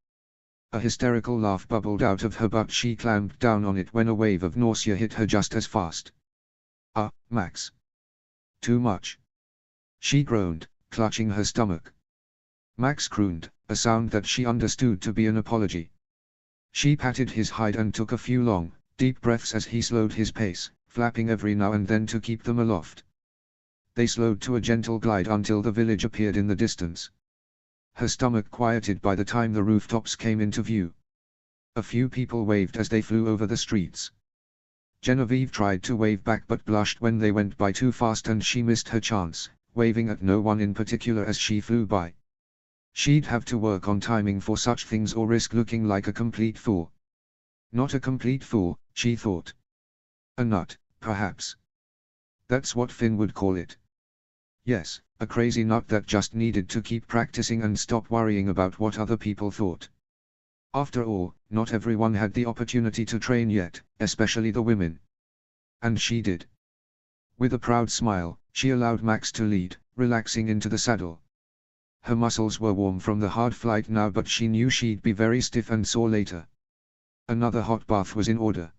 A hysterical laugh bubbled out of her, but she clamped down on it when a wave of nausea hit her just as fast. "Ah, Max. Too much," she groaned, clutching her stomach. Max crooned, a sound that she understood to be an apology. She patted his hide and took a few long, deep breaths as he slowed his pace, flapping every now and then to keep them aloft. They slowed to a gentle glide until the village appeared in the distance. Her stomach quieted by the time the rooftops came into view. A few people waved as they flew over the streets. Genevieve tried to wave back but blushed when they went by too fast and she missed her chance, waving at no one in particular as she flew by. She'd have to work on timing for such things or risk looking like a complete fool. Not a complete fool, she thought. A nut, perhaps. That's what Finn would call it. Yes, a crazy nut that just needed to keep practicing and stop worrying about what other people thought. After all, not everyone had the opportunity to train yet, especially the women. And she did. With a proud smile, she allowed Max to lead, relaxing into the saddle. Her muscles were warm from the hard flight now, but she knew she'd be very stiff and sore later. Another hot bath was in order.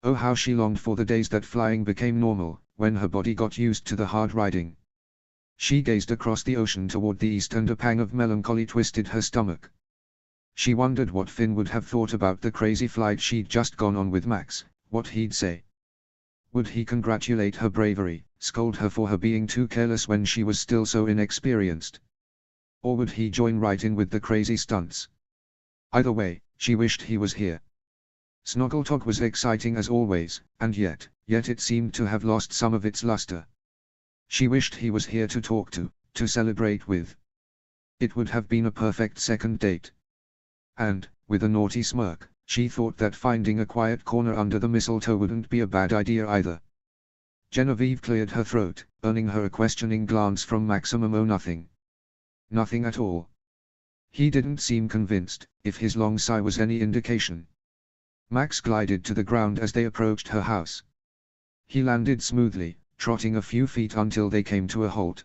Oh, how she longed for the days that flying became normal, when her body got used to the hard riding. She gazed across the ocean toward the east and a pang of melancholy twisted her stomach. She wondered what Finn would have thought about the crazy flight she'd just gone on with Max, what he'd say. Would he congratulate her bravery, scold her for her being too careless when she was still so inexperienced? Or would he join right in with the crazy stunts? Either way, she wished he was here. Snoggletog was exciting as always, and yet it seemed to have lost some of its luster. She wished he was here to talk to celebrate with. It would have been a perfect second date. And, with a naughty smirk, she thought that finding a quiet corner under the mistletoe wouldn't be a bad idea either. Genevieve cleared her throat, earning her a questioning glance from Maximum. Oh, nothing. Nothing at all. He didn't seem convinced, if his long sigh was any indication. Max glided to the ground as they approached her house. He landed smoothly, trotting a few feet until they came to a halt.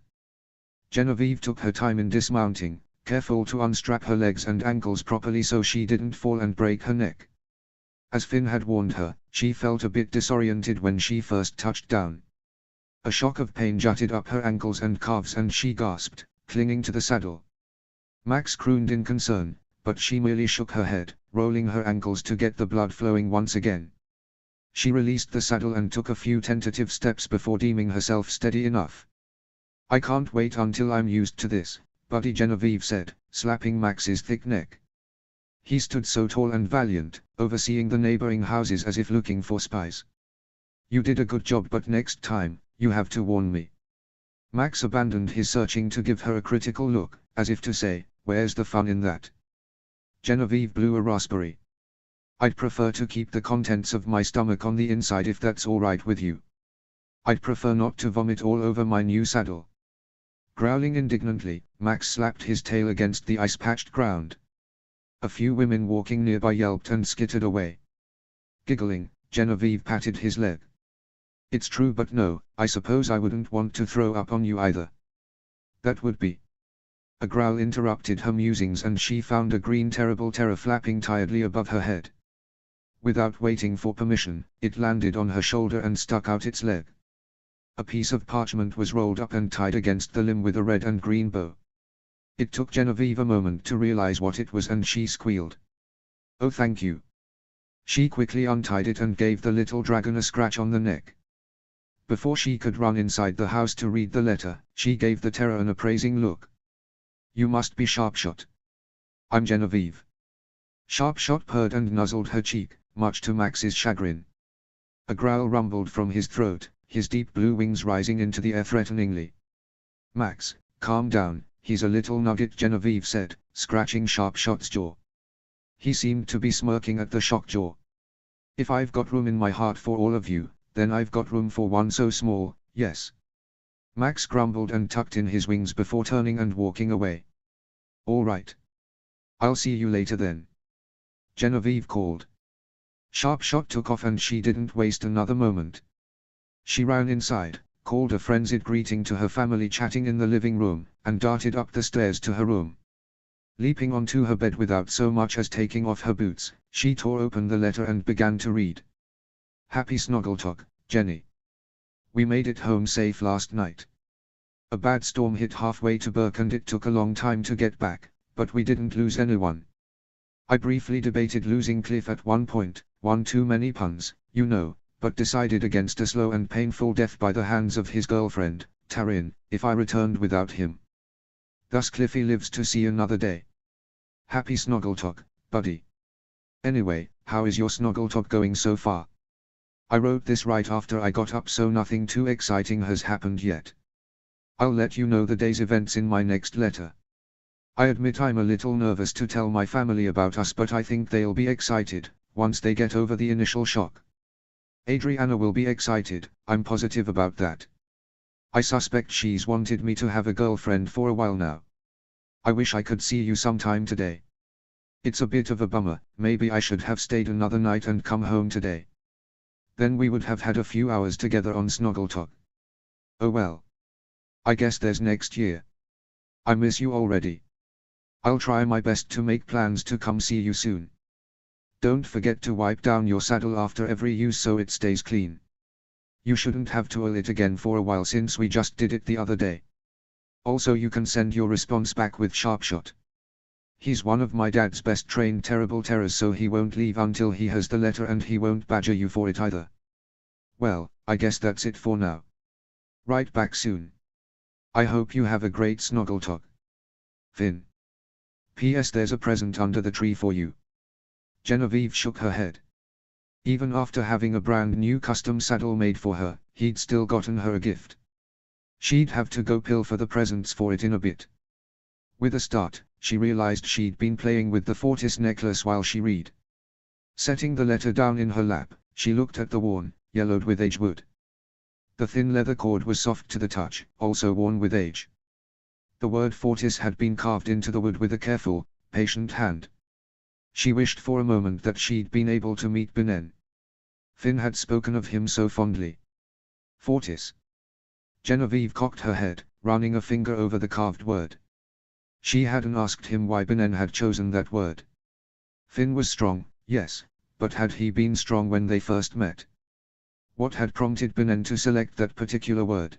Genevieve took her time in dismounting, careful to unstrap her legs and ankles properly so she didn't fall and break her neck. As Finn had warned her, she felt a bit disoriented when she first touched down. A shock of pain jutted up her ankles and calves and she gasped, clinging to the saddle. Max crooned in concern, but she merely shook her head, rolling her ankles to get the blood flowing once again. She released the saddle and took a few tentative steps before deeming herself steady enough. "I can't wait until I'm used to this, buddy," Genevieve said, slapping Max's thick neck. He stood so tall and valiant, overseeing the neighboring houses as if looking for spies. "You did a good job, but next time, you have to warn me." Max abandoned his searching to give her a critical look, as if to say, "Where's the fun in that?" Genevieve blew a raspberry. "I'd prefer to keep the contents of my stomach on the inside if that's all right with you. I'd prefer not to vomit all over my new saddle." Growling indignantly, Max slapped his tail against the ice-patched ground. A few women walking nearby yelped and skittered away. Giggling, Genevieve patted his leg. "It's true, but no, I suppose I wouldn't want to throw up on you either." "That would be..." A growl interrupted her musings and she found a green terrible terror flapping tiredly above her head. Without waiting for permission, it landed on her shoulder and stuck out its leg. A piece of parchment was rolled up and tied against the limb with a red and green bow. It took Genevieve a moment to realize what it was and she squealed. "Oh, thank you." She quickly untied it and gave the little dragon a scratch on the neck. Before she could run inside the house to read the letter, she gave the terror an appraising look. "You must be Sharpshot." "I'm Genevieve." Sharpshot purred and nuzzled her cheek, much to Max's chagrin. A growl rumbled from his throat, his deep blue wings rising into the air threateningly. "Max, calm down, he's a little nugget," Genevieve said, scratching Sharpshot's jaw. He seemed to be smirking at the shock jaw. "If I've got room in my heart for all of you, then I've got room for one so small, yes." Max grumbled and tucked in his wings before turning and walking away. "All right. I'll see you later then," Genevieve called. Sharpshot took off and she didn't waste another moment. She ran inside, called a frenzied greeting to her family chatting in the living room, and darted up the stairs to her room. Leaping onto her bed without so much as taking off her boots, she tore open the letter and began to read. Happy Snoggletalk, Jenny. We made it home safe last night. A bad storm hit halfway to Burke and it took a long time to get back, but we didn't lose anyone. I briefly debated losing Cliff at one point, one too many puns, you know, but decided against a slow and painful death by the hands of his girlfriend, Taryn, if I returned without him. Thus Cliffy lives to see another day. Happy Snoggletalk, buddy. Anyway, how is your Snoggletalk going so far? I wrote this right after I got up, so nothing too exciting has happened yet. I'll let you know the day's events in my next letter. I admit I'm a little nervous to tell my family about us, but I think they'll be excited, once they get over the initial shock. Adriana will be excited, I'm positive about that. I suspect she's wanted me to have a girlfriend for a while now. I wish I could see you sometime today. It's a bit of a bummer, maybe I should have stayed another night and come home today. Then we would have had a few hours together on Snoggletalk. Oh well. I guess there's next year. I miss you already. I'll try my best to make plans to come see you soon. Don't forget to wipe down your saddle after every use so it stays clean. You shouldn't have to oil it again for a while since we just did it the other day. Also, you can send your response back with Sharpshot. He's one of my dad's best trained terrible terrors, so he won't leave until he has the letter, and he won't badger you for it either. Well, I guess that's it for now. Right back soon. I hope you have a great Snoggletalk. Finn. P.S. There's a present under the tree for you. Genevieve shook her head. Even after having a brand new custom saddle made for her, he'd still gotten her a gift. She'd have to go pilfer the presents for it in a bit. With a start, she realized she'd been playing with the Fortis necklace while she read. Setting the letter down in her lap, she looked at the worn, yellowed with age wood. The thin leather cord was soft to the touch, also worn with age. The word Fortis had been carved into the wood with a careful, patient hand. She wished for a moment that she'd been able to meet Benen. Finn had spoken of him so fondly. Fortis. Genevieve cocked her head, running a finger over the carved word. She hadn't asked him why Benen had chosen that word. Finn was strong, yes, but had he been strong when they first met? What had prompted Benen to select that particular word?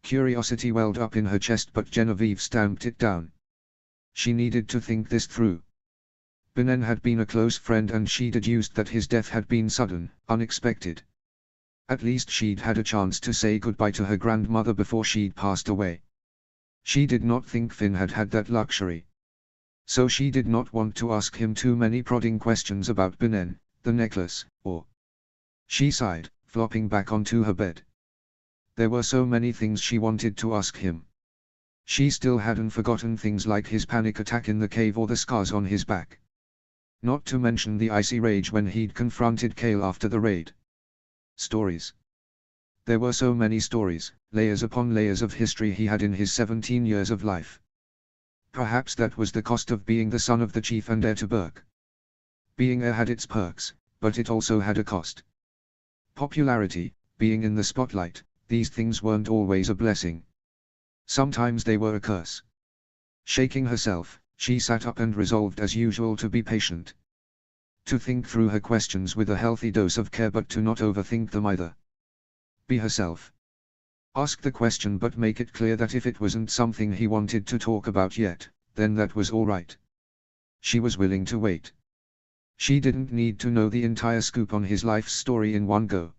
Curiosity welled up in her chest, but Genevieve stamped it down. She needed to think this through. Benen had been a close friend, and she deduced that his death had been sudden, unexpected. At least she'd had a chance to say goodbye to her grandmother before she'd passed away. She did not think Finn had had that luxury. So she did not want to ask him too many prodding questions about Benen, the necklace, or... She sighed, flopping back onto her bed. There were so many things she wanted to ask him. She still hadn't forgotten things like his panic attack in the cave or the scars on his back. Not to mention the icy rage when he'd confronted Kale after the raid. Stories. There were so many stories, layers upon layers of history he had in his 17 years of life. Perhaps that was the cost of being the son of the chief and heir to Burke. Being heir had its perks, but it also had a cost. Popularity, being in the spotlight, these things weren't always a blessing. Sometimes they were a curse. Shaking herself, she sat up and resolved as usual to be patient. To think through her questions with a healthy dose of care, but to not overthink them either. Be herself. Ask the question, but make it clear that if it wasn't something he wanted to talk about yet, then that was all right. She was willing to wait. She didn't need to know the entire scoop on his life's story in one go.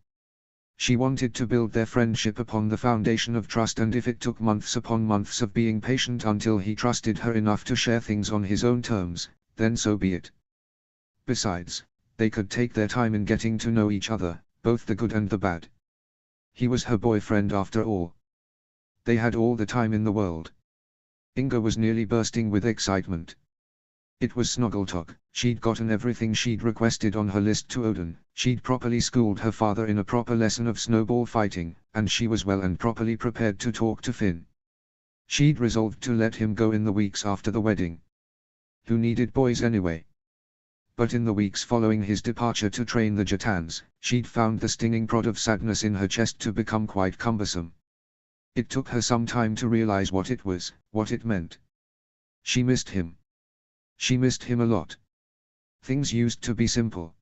She wanted to build their friendship upon the foundation of trust, and if it took months upon months of being patient until he trusted her enough to share things on his own terms, then so be it. Besides, they could take their time in getting to know each other, both the good and the bad. He was her boyfriend after all. They had all the time in the world. Inga was nearly bursting with excitement. It was Snoggletalk. She'd gotten everything she'd requested on her list to Odin, she'd properly schooled her father in a proper lesson of snowball fighting, and she was well and properly prepared to talk to Finn. She'd resolved to let him go in the weeks after the wedding. Who needed boys anyway? But in the weeks following his departure to train the Jatans, she'd found the stinging prod of sadness in her chest to become quite cumbersome. It took her some time to realize what it was, what it meant. She missed him. She missed him a lot. Things used to be simple.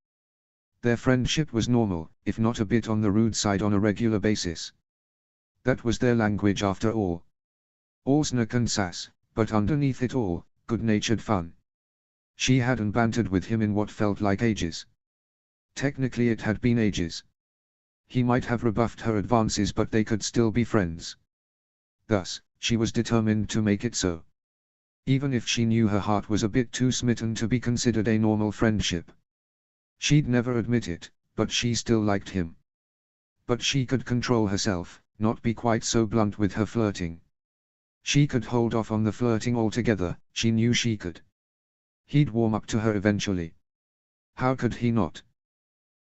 Their friendship was normal, if not a bit on the rude side on a regular basis. That was their language after all. All snark and sass, but underneath it all, good-natured fun. She hadn't bantered with him in what felt like ages. Technically it had been ages. He might have rebuffed her advances, but they could still be friends. Thus, she was determined to make it so. Even if she knew her heart was a bit too smitten to be considered a normal friendship. She'd never admit it, but she still liked him. But she could control herself, not be quite so blunt with her flirting. She could hold off on the flirting altogether, she knew she could. He'd warm up to her eventually. How could he not?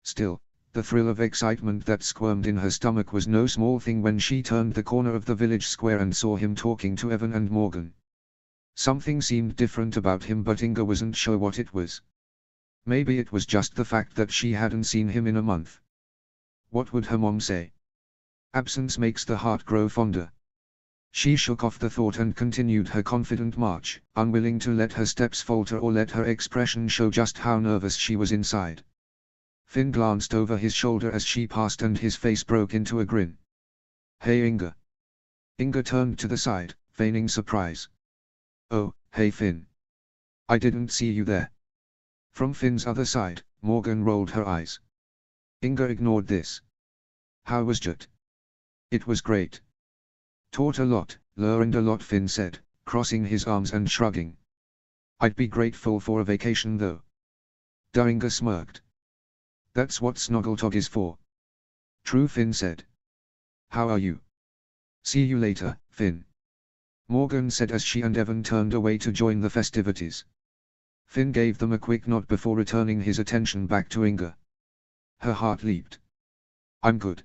Still, the thrill of excitement that squirmed in her stomach was no small thing when she turned the corner of the village square and saw him talking to Evan and Morgan. Something seemed different about him, but Inga wasn't sure what it was. Maybe it was just the fact that she hadn't seen him in a month. What would her mom say? Absence makes the heart grow fonder. She shook off the thought and continued her confident march, unwilling to let her steps falter or let her expression show just how nervous she was inside. Finn glanced over his shoulder as she passed and his face broke into a grin. "Hey Inga." Inga turned to the side, feigning surprise. "Oh, hey Finn. I didn't see you there." From Finn's other side, Morgan rolled her eyes. Inga ignored this. "How was Jut?" "It was great. Taught a lot, learned a lot," Finn said, crossing his arms and shrugging. "I'd be grateful for a vacation though." Inga smirked. "That's what Snoggletog is for." "True," Finn said. "How are you?" "See you later, Finn," Morgan said as she and Evan turned away to join the festivities. Finn gave them a quick nod before returning his attention back to Inga. Her heart leaped. "I'm good.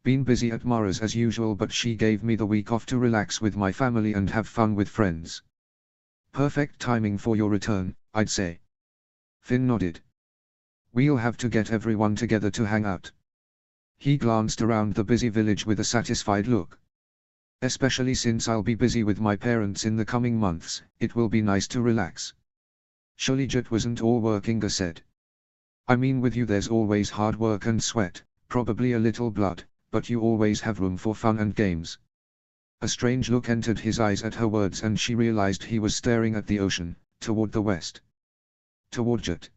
Been busy at Mara's as usual, but she gave me the week off to relax with my family and have fun with friends. Perfect timing for your return, I'd say." Finn nodded. "We'll have to get everyone together to hang out." He glanced around the busy village with a satisfied look. "Especially since I'll be busy with my parents in the coming months, it will be nice to relax." "Surely Jut wasn't all work," Inga said. "I mean, with you there's always hard work and sweat, probably a little blood, but you always have room for fun and games." A strange look entered his eyes at her words and she realized he was staring at the ocean, toward the west. "Toward Jut?"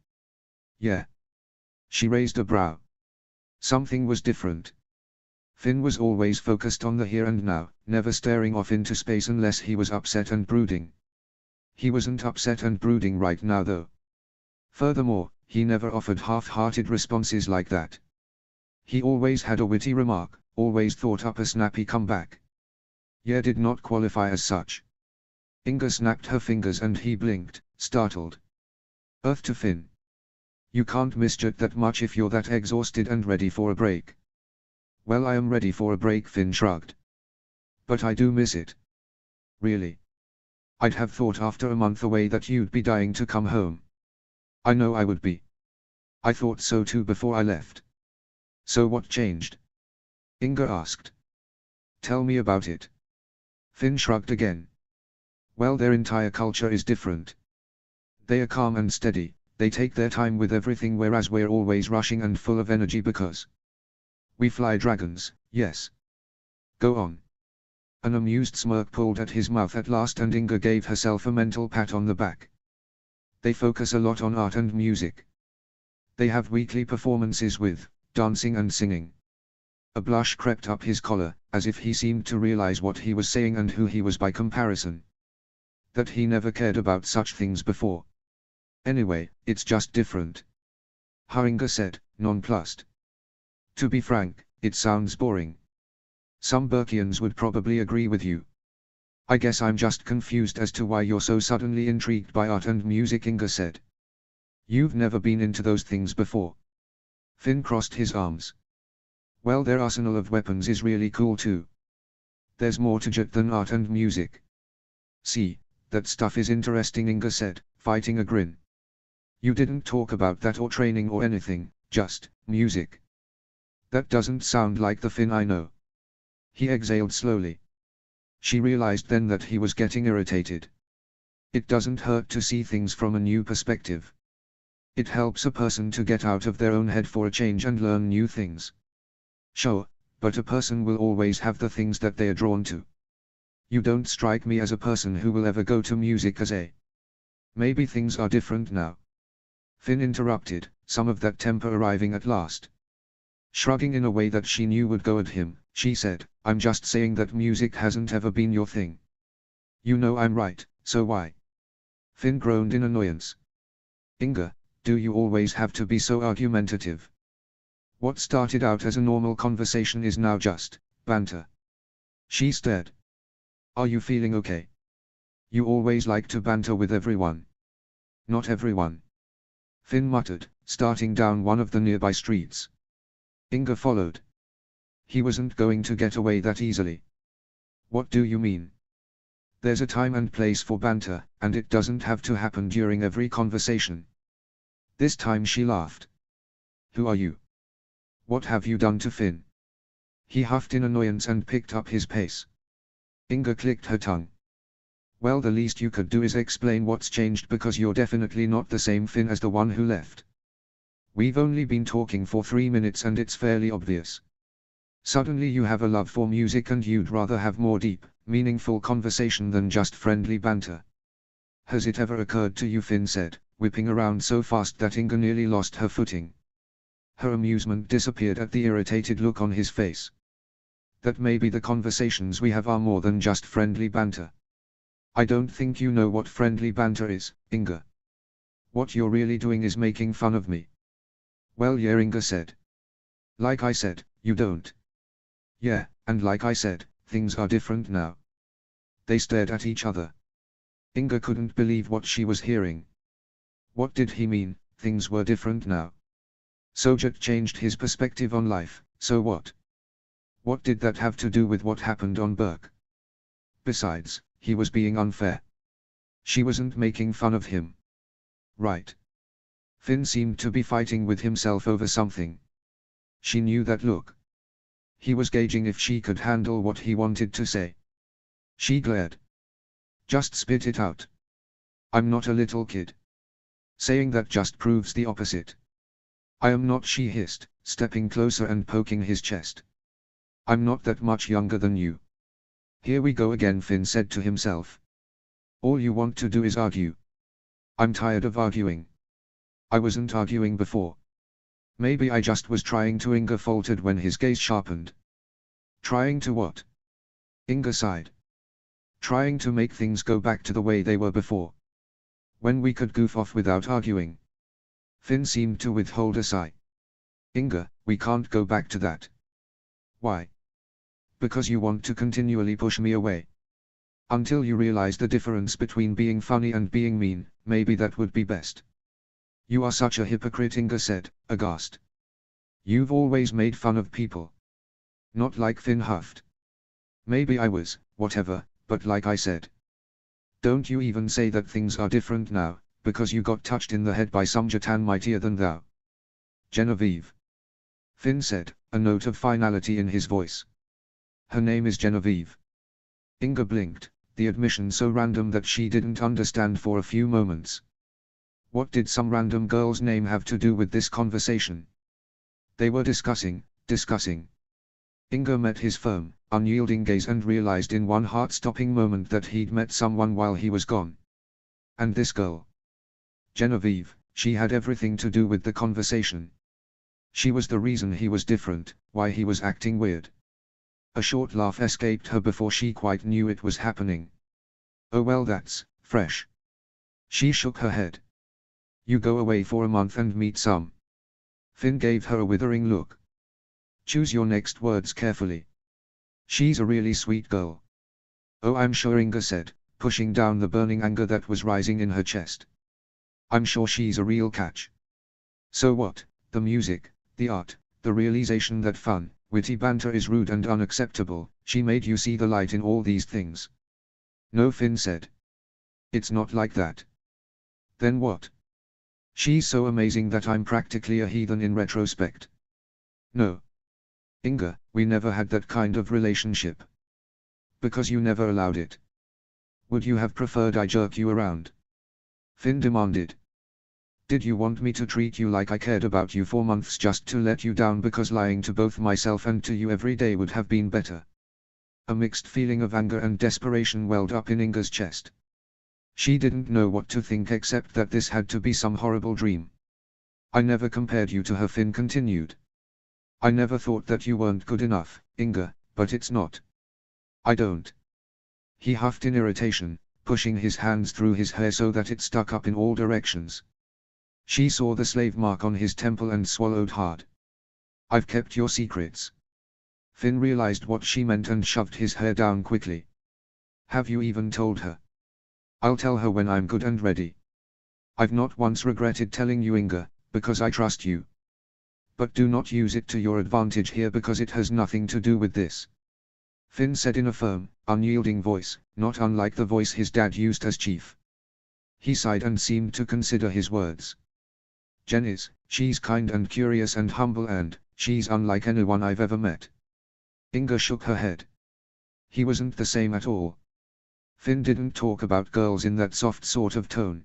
"Yeah." She raised a brow. Something was different. Finn was always focused on the here and now, never staring off into space unless he was upset and brooding. He wasn't upset and brooding right now though. Furthermore, he never offered half-hearted responses like that. He always had a witty remark, always thought up a snappy comeback. Yeah did not qualify as such. Inga snapped her fingers and he blinked, startled. Earth to Finn. "You can't miss Jut that much if you're that exhausted and ready for a break." "Well, I am ready for a break," Finn shrugged. "But I do miss it." "Really? I'd have thought after a month away that you'd be dying to come home." "I know I would be. I thought so too before I left." "So what changed?" Inga asked. "Tell me about it." Finn shrugged again. "Well, their entire culture is different. They are calm and steady, they take their time with everything, whereas we're always rushing and full of energy because we fly dragons, yes." "Go on." An amused smirk pulled at his mouth at last and Inga gave herself a mental pat on the back. "They focus a lot on art and music. They have weekly performances with dancing and singing." A blush crept up his collar, as if he seemed to realize what he was saying and who he was by comparison. That he never cared about such things before. "Anyway, it's just different." Inga said, nonplussed. "To be frank, it sounds boring. Some Burkians would probably agree with you. I guess I'm just confused as to why you're so suddenly intrigued by art and music," Inga said. "You've never been into those things before." Finn crossed his arms. "Well, their arsenal of weapons is really cool too. There's more to Jut than art and music." "See, that stuff is interesting," Inga said, fighting a grin. "You didn't talk about that or training or anything, just music. That doesn't sound like the Finn I know." He exhaled slowly. She realized then that he was getting irritated. It doesn't hurt to see things from a new perspective. It helps a person to get out of their own head for a change and learn new things. Sure, but a person will always have the things that they are drawn to. You don't strike me as a person who will ever go to music as a. Maybe things are different now. Finn interrupted, some of that temper arriving at last. Shrugging in a way that she knew would go at him, she said, I'm just saying that music hasn't ever been your thing. You know I'm right, so why? Finn groaned in annoyance. Inga, do you always have to be so argumentative? What started out as a normal conversation is now just banter. She stared. Are you feeling okay? You always like to banter with everyone. Not everyone. Finn muttered, starting down one of the nearby streets. Inga followed. He wasn't going to get away that easily. What do you mean? There's a time and place for banter, and it doesn't have to happen during every conversation. This time she laughed. Who are you? What have you done to Finn? He huffed in annoyance and picked up his pace. Inga clicked her tongue. Well, the least you could do is explain what's changed, because you're definitely not the same Finn as the one who left. We've only been talking for 3 minutes and it's fairly obvious. Suddenly you have a love for music and you'd rather have more deep, meaningful conversation than just friendly banter. Has it ever occurred to you, Finn said, whipping around so fast that Inga nearly lost her footing. Her amusement disappeared at the irritated look on his face. That maybe the conversations we have are more than just friendly banter. I don't think you know what friendly banter is, Inga. What you're really doing is making fun of me. Well, yeah, Inga said. Like I said, you don't. Yeah, and like I said, things are different now. They stared at each other. Inga couldn't believe what she was hearing. What did he mean, things were different now? Sojat changed his perspective on life, so what? What did that have to do with what happened on Burke? Besides, he was being unfair. She wasn't making fun of him. Right. Finn seemed to be fighting with himself over something. She knew that look. He was gauging if she could handle what he wanted to say. She glared. Just spit it out. I'm not a little kid. Saying that just proves the opposite. I am not, she hissed, stepping closer and poking his chest. I'm not that much younger than you. Here we go again, Finn said to himself. All you want to do is argue. I'm tired of arguing. I wasn't arguing before. Maybe I just was trying to. Inga faltered when his gaze sharpened. Trying to what? Inga sighed. Trying to make things go back to the way they were before. When we could goof off without arguing. Finn seemed to withhold a sigh. Inga, we can't go back to that. Why? Because you want to continually push me away. Until you realize the difference between being funny and being mean, maybe that would be best. You are such a hypocrite, Inga said, aghast. You've always made fun of people. Not like, Finn huffed. Maybe I was, whatever, but like I said. Don't you even say that things are different now, because you got touched in the head by some Jatan mightier than thou. Genevieve. Finn said, a note of finality in his voice. Her name is Genevieve. Inga blinked, the admission so random that she didn't understand for a few moments. What did some random girl's name have to do with this conversation? They were discussing. Inga met his firm, unyielding gaze and realized in one heart-stopping moment that he'd met someone while he was gone. And this girl. Genevieve, she had everything to do with the conversation. She was the reason he was different, why he was acting weird. A short laugh escaped her before she quite knew it was happening. Oh well, that's fresh. She shook her head. You go away for a month and meet some. Finn gave her a withering look. Choose your next words carefully. She's a really sweet girl. Oh, I'm sure, Inga said, pushing down the burning anger that was rising in her chest. I'm sure she's a real catch. So what? The music, the art, the realization that fun, witty banter is rude and unacceptable, she made you see the light in all these things. No, Finn said. It's not like that. Then what? She's so amazing that I'm practically a heathen in retrospect. No. Inga, we never had that kind of relationship. Because you never allowed it. Would you have preferred I jerk you around? Finn demanded. Did you want me to treat you like I cared about you for months just to let you down because lying to both myself and to you every day would have been better? A mixed feeling of anger and desperation welled up in Inga's chest. She didn't know what to think except that this had to be some horrible dream. I never compared you to her, Finn continued. I never thought that you weren't good enough, Inga, but it's not. I don't. He huffed in irritation, pushing his hands through his hair so that it stuck up in all directions. She saw the slave mark on his temple and swallowed hard. I've kept your secrets. Finn realized what she meant and shoved his hair down quickly. Have you even told her? I'll tell her when I'm good and ready. I've not once regretted telling you, Inga, because I trust you. But do not use it to your advantage here because it has nothing to do with this. Finn said in a firm, unyielding voice, not unlike the voice his dad used as chief. He sighed and seemed to consider his words. Jen is, she's kind and curious and humble and, she's unlike anyone I've ever met. Inga shook her head. He wasn't the same at all. Finn didn't talk about girls in that soft sort of tone.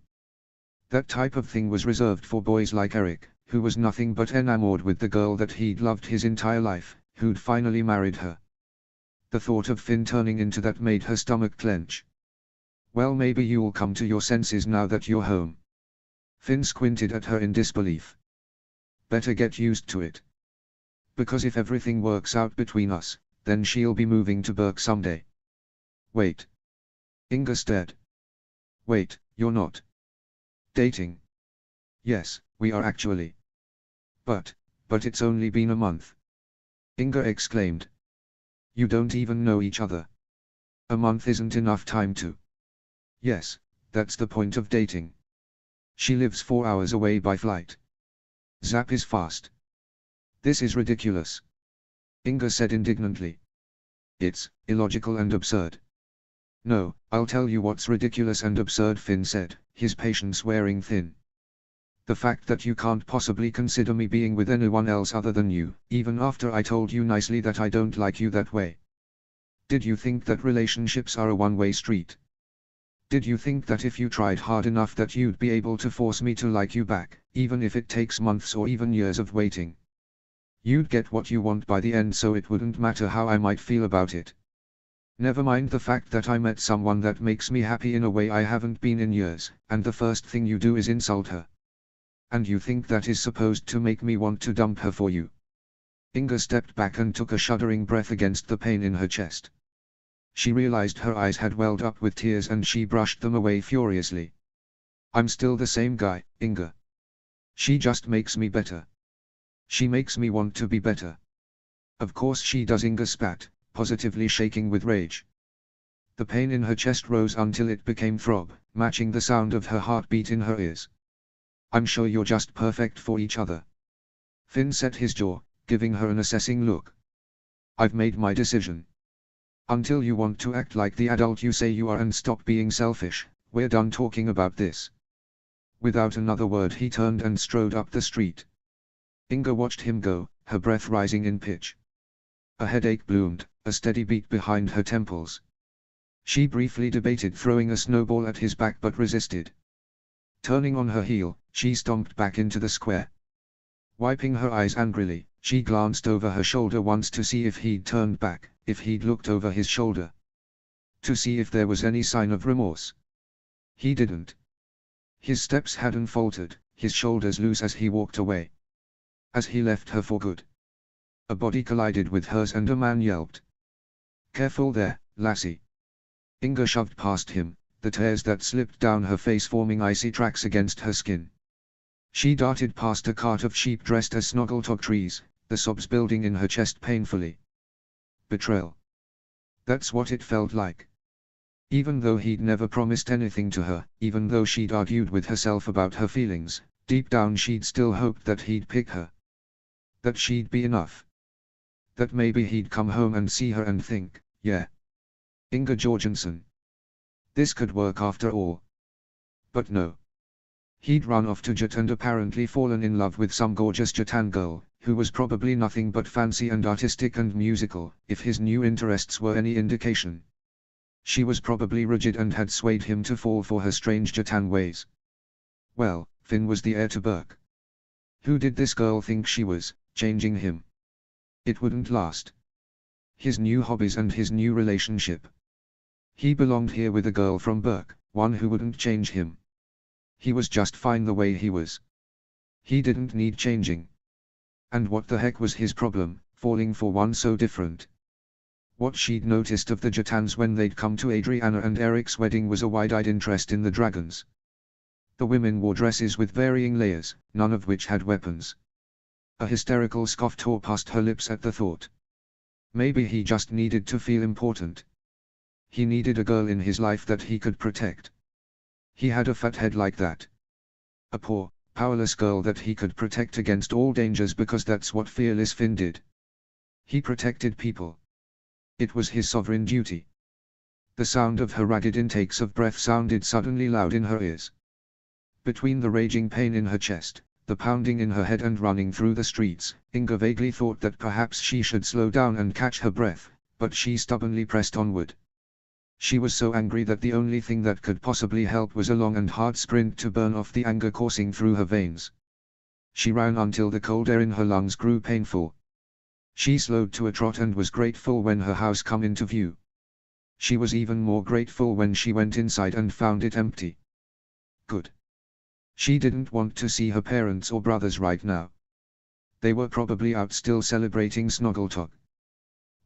That type of thing was reserved for boys like Eric, who was nothing but enamored with the girl that he'd loved his entire life, who'd finally married her. The thought of Finn turning into that made her stomach clench. Well, maybe you'll come to your senses now that you're home. Finn squinted at her in disbelief. Better get used to it. Because if everything works out between us, then she'll be moving to Burke someday. Wait. Inga stared. Wait, you're not dating? Yes, we are actually. But it's only been a month. Inga exclaimed. You don't even know each other. A month isn't enough time to. Yes, that's the point of dating. She lives 4 hours away by flight. Zap is fast. This is ridiculous. Inga said indignantly. It's illogical and absurd. No, I'll tell you what's ridiculous and absurd, Finn said, his patience wearing thin. The fact that you can't possibly consider me being with anyone else other than you, even after I told you nicely that I don't like you that way. Did you think that relationships are a one-way street? Did you think that if you tried hard enough that you'd be able to force me to like you back, even if it takes months or even years of waiting? You'd get what you want by the end, so it wouldn't matter how I might feel about it. Never mind the fact that I met someone that makes me happy in a way I haven't been in years, and the first thing you do is insult her. And you think that is supposed to make me want to dump her for you? Inga stepped back and took a shuddering breath against the pain in her chest. She realized her eyes had welled up with tears and she brushed them away furiously. I'm still the same guy, Inga. She just makes me better. She makes me want to be better. Of course she does, Inga spat, positively shaking with rage. The pain in her chest rose until it became throb, matching the sound of her heartbeat in her ears. I'm sure you're just perfect for each other. Finn set his jaw, giving her an assessing look. I've made my decision. Until you want to act like the adult you say you are and stop being selfish, we're done talking about this. Without another word he turned and strode up the street. Inga watched him go, her breath rising in pitch. A headache bloomed, a steady beat behind her temples. She briefly debated throwing a snowball at his back but resisted. Turning on her heel, she stomped back into the square. Wiping her eyes angrily, she glanced over her shoulder once to see if he'd turned back, if he'd looked over his shoulder. To see if there was any sign of remorse. He didn't. His steps hadn't faltered, his shoulders loose as he walked away. As he left her for good, a body collided with hers and a man yelped. Careful there, lassie. Inga shoved past him, the tears that slipped down her face forming icy tracks against her skin. She darted past a cart of sheep dressed as snoggletog trees, the sobs building in her chest painfully. Betrayal. That's what it felt like. Even though he'd never promised anything to her, even though she'd argued with herself about her feelings, deep down she'd still hoped that he'd pick her. That she'd be enough. That maybe he'd come home and see her and think, yeah. Inga Jorgensen. This could work after all. But no. He'd run off to Jat and apparently fallen in love with some gorgeous Jatan girl, who was probably nothing but fancy and artistic and musical, if his new interests were any indication. She was probably rigid and had swayed him to fall for her strange Jatan ways. Well, Finn was the heir to Burke. Who did this girl think she was, changing him? It wouldn't last. His new hobbies and his new relationship. He belonged here with a girl from Burke, one who wouldn't change him. He was just fine the way he was. He didn't need changing. And what the heck was his problem, falling for one so different? What she'd noticed of the Jatans when they'd come to Adriana and Eric's wedding was a wide-eyed interest in the dragons. The women wore dresses with varying layers, none of which had weapons. A hysterical scoff tore past her lips at the thought. Maybe he just needed to feel important. He needed a girl in his life that he could protect. He had a fat head like that. A poor, powerless girl that he could protect against all dangers because that's what fearless Finn did. He protected people. It was his sovereign duty. The sound of her ragged intakes of breath sounded suddenly loud in her ears. Between the raging pain in her chest, the pounding in her head and running through the streets, Inga vaguely thought that perhaps she should slow down and catch her breath, but she stubbornly pressed onward. She was so angry that the only thing that could possibly help was a long and hard sprint to burn off the anger coursing through her veins. She ran until the cold air in her lungs grew painful. She slowed to a trot and was grateful when her house come into view. She was even more grateful when she went inside and found it empty. Good. She didn't want to see her parents or brothers right now. They were probably out still celebrating Snoggletalk.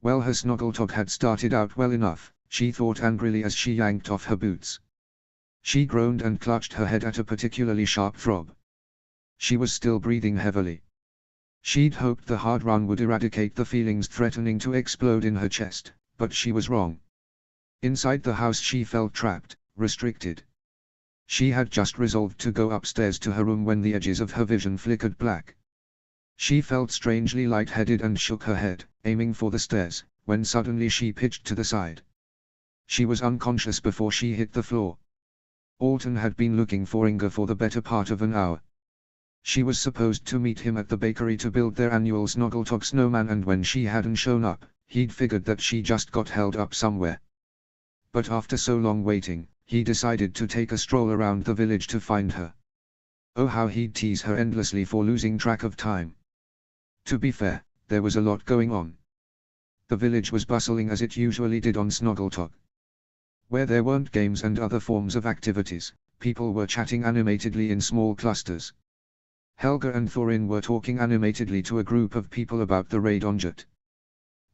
Well, her Snoggletalk had started out well enough, she thought angrily as she yanked off her boots. She groaned and clutched her head at a particularly sharp throb. She was still breathing heavily. She'd hoped the hard run would eradicate the feelings threatening to explode in her chest, but she was wrong. Inside the house she felt trapped, restricted. She had just resolved to go upstairs to her room when the edges of her vision flickered black. She felt strangely lightheaded and shook her head, aiming for the stairs, when suddenly she pitched to the side. She was unconscious before she hit the floor. Alton had been looking for Inga for the better part of an hour. She was supposed to meet him at the bakery to build their annual Snoggletalk snowman, and when she hadn't shown up, he'd figured that she just got held up somewhere. But after so long waiting, he decided to take a stroll around the village to find her. Oh, how he'd tease her endlessly for losing track of time. To be fair, there was a lot going on. The village was bustling as it usually did on Snoggletalk. Where there weren't games and other forms of activities, people were chatting animatedly in small clusters. Helga and Thorin were talking animatedly to a group of people about the raid on Jut.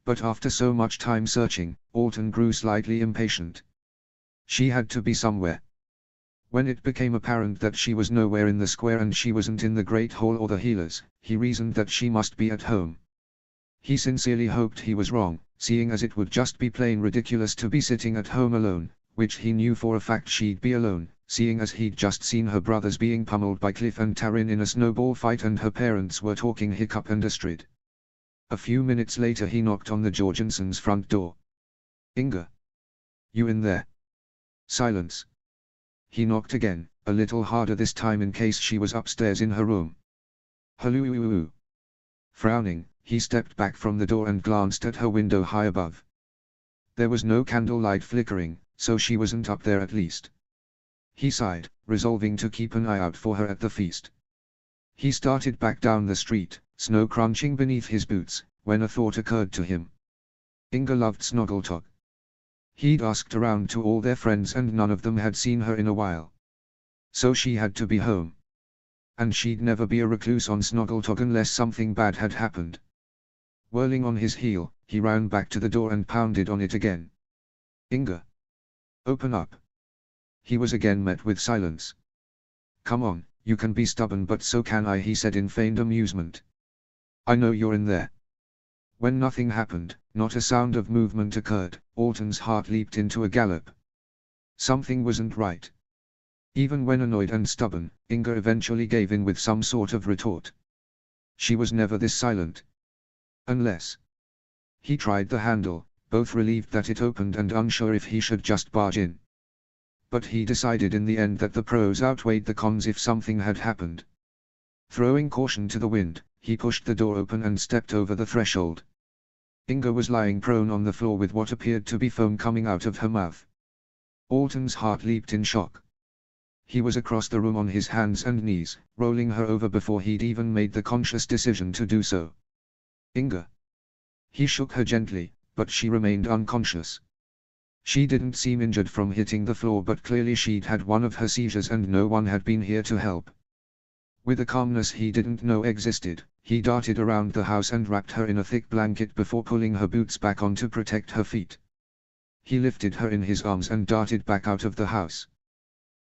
But after so much time searching, Alton grew slightly impatient. She had to be somewhere. When it became apparent that she was nowhere in the square and she wasn't in the Great Hall or the healers, he reasoned that she must be at home. He sincerely hoped he was wrong, seeing as it would just be plain ridiculous to be sitting at home alone, which he knew for a fact she'd be alone, seeing as he'd just seen her brothers being pummeled by Cliff and Taryn in a snowball fight and her parents were talking Hiccup and Astrid. A few minutes later he knocked on the Jorgensens' front door. "Inga? You in there?" Silence. He knocked again, a little harder this time in case she was upstairs in her room. "Hello." Frowning, he stepped back from the door and glanced at her window high above. There was no candlelight flickering, so she wasn't up there at least. He sighed, resolving to keep an eye out for her at the feast. He started back down the street, snow crunching beneath his boots, when a thought occurred to him. Inga loved Snoggletalk. He'd asked around to all their friends and none of them had seen her in a while. So she had to be home. And she'd never be a recluse on Snoggletalk unless something bad had happened. Whirling on his heel, he ran back to the door and pounded on it again. "Inga! Open up!" He was again met with silence. "Come on, you can be stubborn but so can I," he said in feigned amusement. "I know you're in there." When nothing happened, not a sound of movement occurred, Alton's heart leaped into a gallop. Something wasn't right. Even when annoyed and stubborn, Inga eventually gave in with some sort of retort. She was never this silent. Unless. He tried the handle, both relieved that it opened and unsure if he should just barge in. But he decided in the end that the pros outweighed the cons if something had happened. Throwing caution to the wind, he pushed the door open and stepped over the threshold. Inga was lying prone on the floor with what appeared to be foam coming out of her mouth. Alton's heart leaped in shock. He was across the room on his hands and knees, rolling her over before he'd even made the conscious decision to do so. Inga. He shook her gently, but she remained unconscious. She didn't seem injured from hitting the floor, but clearly she'd had one of her seizures and no one had been here to help. With a calmness he didn't know existed, he darted around the house and wrapped her in a thick blanket before pulling her boots back on to protect her feet. He lifted her in his arms and darted back out of the house.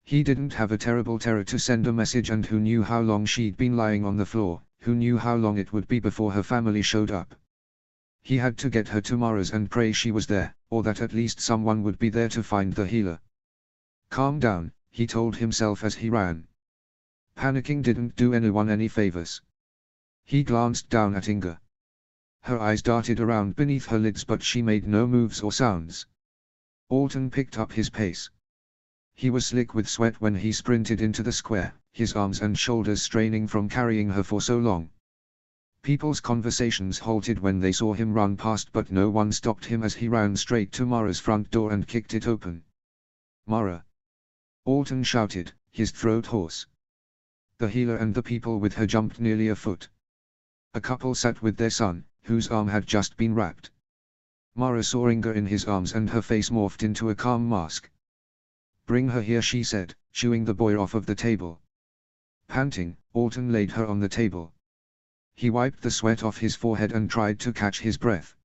He didn't have a terrible terror to send a message, and who knew how long she'd been lying on the floor, who knew how long it would be before her family showed up. He had to get her to Mara's and pray she was there, or that at least someone would be there to find the healer. Calm down, he told himself as he ran. Panicking didn't do anyone any favors. He glanced down at Inga. Her eyes darted around beneath her lids, but she made no moves or sounds. Alton picked up his pace. He was slick with sweat when he sprinted into the square, his arms and shoulders straining from carrying her for so long. People's conversations halted when they saw him run past, but no one stopped him as he ran straight to Mara's front door and kicked it open. "Mara!" Alton shouted, his throat hoarse. The healer and the people with her jumped nearly a foot. A couple sat with their son, whose arm had just been wrapped. Mara saw Inga in his arms and her face morphed into a calm mask. "Bring her here," she said, shooing the boy off of the table. Panting, Alton laid her on the table. He wiped the sweat off his forehead and tried to catch his breath.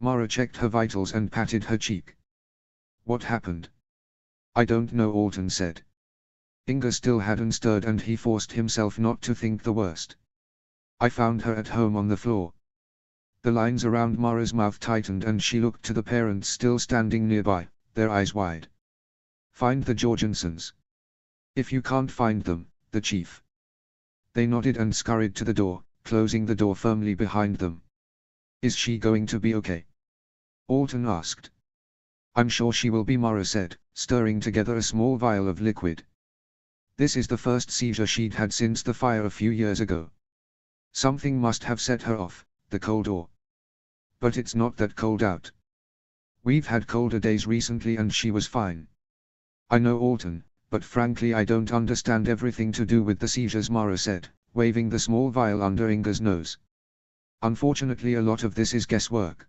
Mara checked her vitals and patted her cheek. "What happened?" "I don't know," Alton said. Inga still hadn't stirred and he forced himself not to think the worst. "I found her at home on the floor." The lines around Mara's mouth tightened and she looked to the parents still standing nearby, their eyes wide. "Find the Jorgensens. If you can't find them, the chief." They nodded and scurried to the door, closing the door firmly behind them. "Is she going to be okay?" Alton asked. "I'm sure she will be," Mara said, stirring together a small vial of liquid. This is the first seizure she'd had since the fire a few years ago. Something must have set her off, the cold or. But it's not that cold out. We've had colder days recently and she was fine. "I know, Alton, but frankly I don't understand everything to do with the seizures," Mara said, waving the small vial under Inga's nose. "Unfortunately a lot of this is guesswork."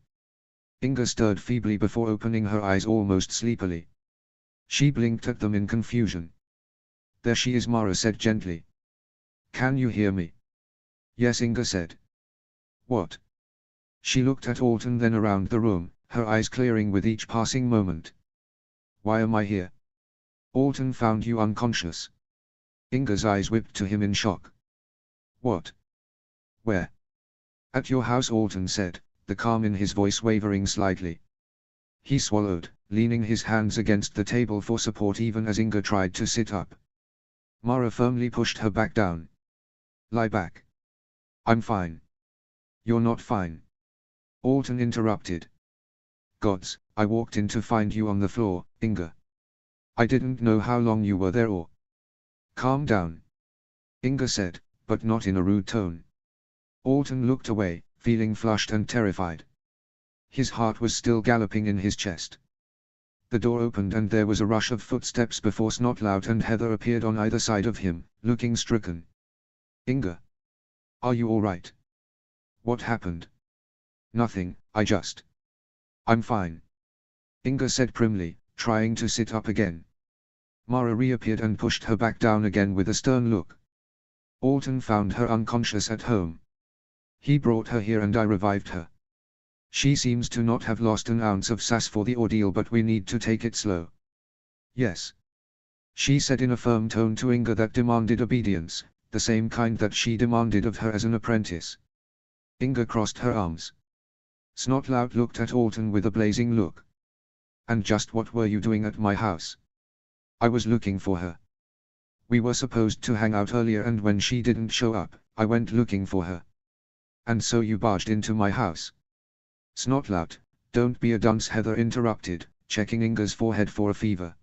Inga stirred feebly before opening her eyes almost sleepily. She blinked at them in confusion. "There she is," Mara said gently. "Can you hear me?" "Yes," Inga said. "What?" She looked at Alton, then around the room, her eyes clearing with each passing moment. "Why am I here?" "Alton found you unconscious." Inga's eyes whipped to him in shock. "What? Where?" "At your house," Alton said, the calm in his voice wavering slightly. He swallowed, leaning his hands against the table for support even as Inga tried to sit up. Mara firmly pushed her back down. "Lie back." "I'm fine." "You're not fine." Alton interrupted. "Gods, I walked in to find you on the floor, Inga. I didn't know how long you were there or." "Calm down," Inga said, but not in a rude tone. Alton looked away, feeling flushed and terrified. His heart was still galloping in his chest. The door opened and there was a rush of footsteps before Snotlout and Heather appeared on either side of him, looking stricken. "Inga. Are you all right?" "What happened?" "Nothing, I'm fine," Inga said primly, trying to sit up again. Mara reappeared and pushed her back down again with a stern look. "Alton found her unconscious at home. He brought her here and I revived her. She seems to not have lost an ounce of sass for the ordeal, but we need to take it slow." "Yes," she said in a firm tone to Inga that demanded obedience, the same kind that she demanded of her as an apprentice. Inga crossed her arms. Snotlout looked at Alton with a blazing look. "And just what were you doing at my house?" "I was looking for her. We were supposed to hang out earlier and when she didn't show up, I went looking for her." "And so you barged into my house?" "Snotlout, don't be a dunce," Heather interrupted, checking Inga's forehead for a fever.